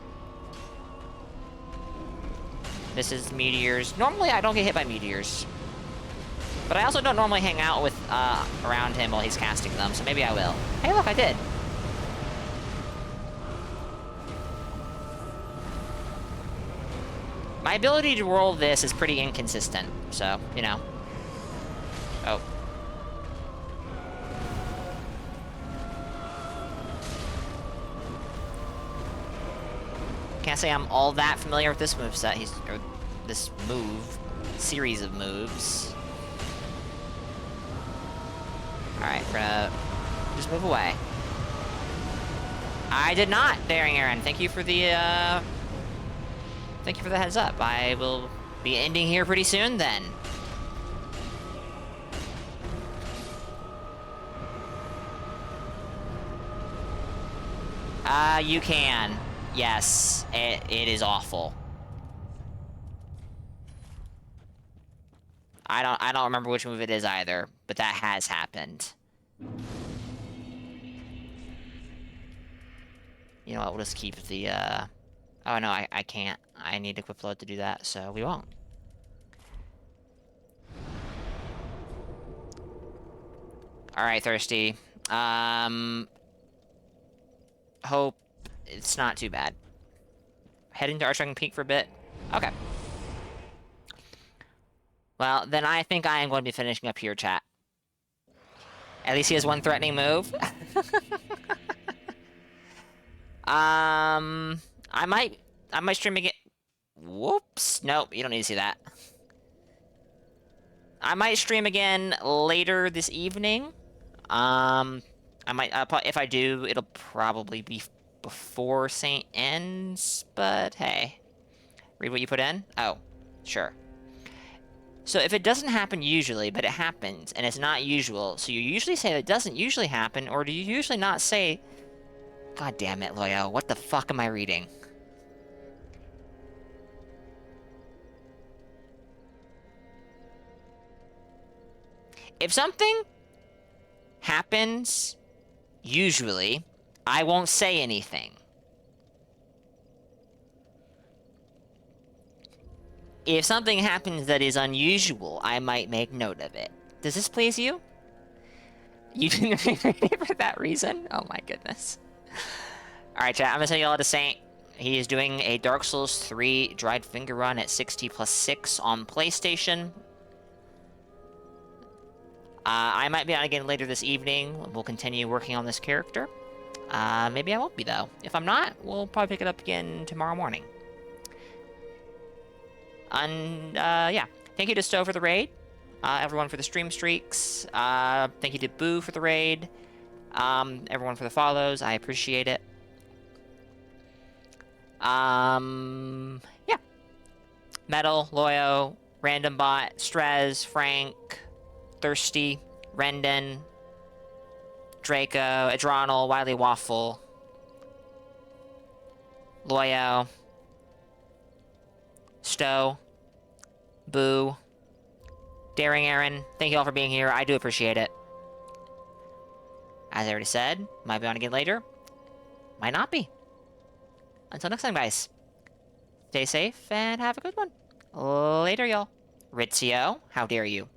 This is meteors. Normally I don't get hit by meteors. But I also don't normally hang out with around him while he's casting them, so maybe I will. Hey, look, I did. My ability to roll this is pretty inconsistent, so, you know. Oh. Can't say I'm all that familiar with this moveset. Or this series of moves. Alright, we're gonna just move away. I did not, Daring Aaron. Thank you for the heads up. I will be ending here pretty soon then. You can. Yes, it is awful. I don't remember which move it is either, but that has happened. You know what, we'll just keep the, Oh, no, I can't. I need equip load to do that, so we won't. Alright, Thirsty. Hope it's not too bad. Heading to Archdragon Peak for a bit? Okay. Well, then I think I am going to be finishing up here, chat. At least he has one threatening move. I might stream again. Whoops. Nope, you don't need to see that. I might stream again later this evening. I might, if I do, it'll probably be before Saint ends, but hey. Read what you put in? Oh, sure. So if it doesn't happen usually, but it happens, and it's not usual, so you usually say it doesn't usually happen, or do you usually not say... God damn it, Loyo, what the fuck am I reading? If something happens, usually, I won't say anything. If something happens that is unusual, I might make note of it. Does this please you? You didn't read it for that reason? Oh my goodness. Alright, chat, I'm gonna send you all to Saint. He is doing a Dark Souls 3 dried finger run at 60+6 on PlayStation. I might be on again later this evening. We'll continue working on this character. Maybe I won't be, though. If I'm not, we'll probably pick it up again tomorrow morning. And, yeah. Thank you to Stowe for the raid. Everyone for the stream streaks. Thank you to Boo for the raid. Everyone for the follows. I appreciate it. Yeah. Metal, Loyo, Random Bot, Strez, Frank, Thirsty, Rendon, Draco, Adronal, Wiley Waffle, Loyo, Stowe, Boo, Daring Aaron, thank you all for being here. I do appreciate it. As I already said, might be on again later. Might not be. Until next time, guys. Stay safe and have a good one. Later, y'all. Ritzio, how dare you?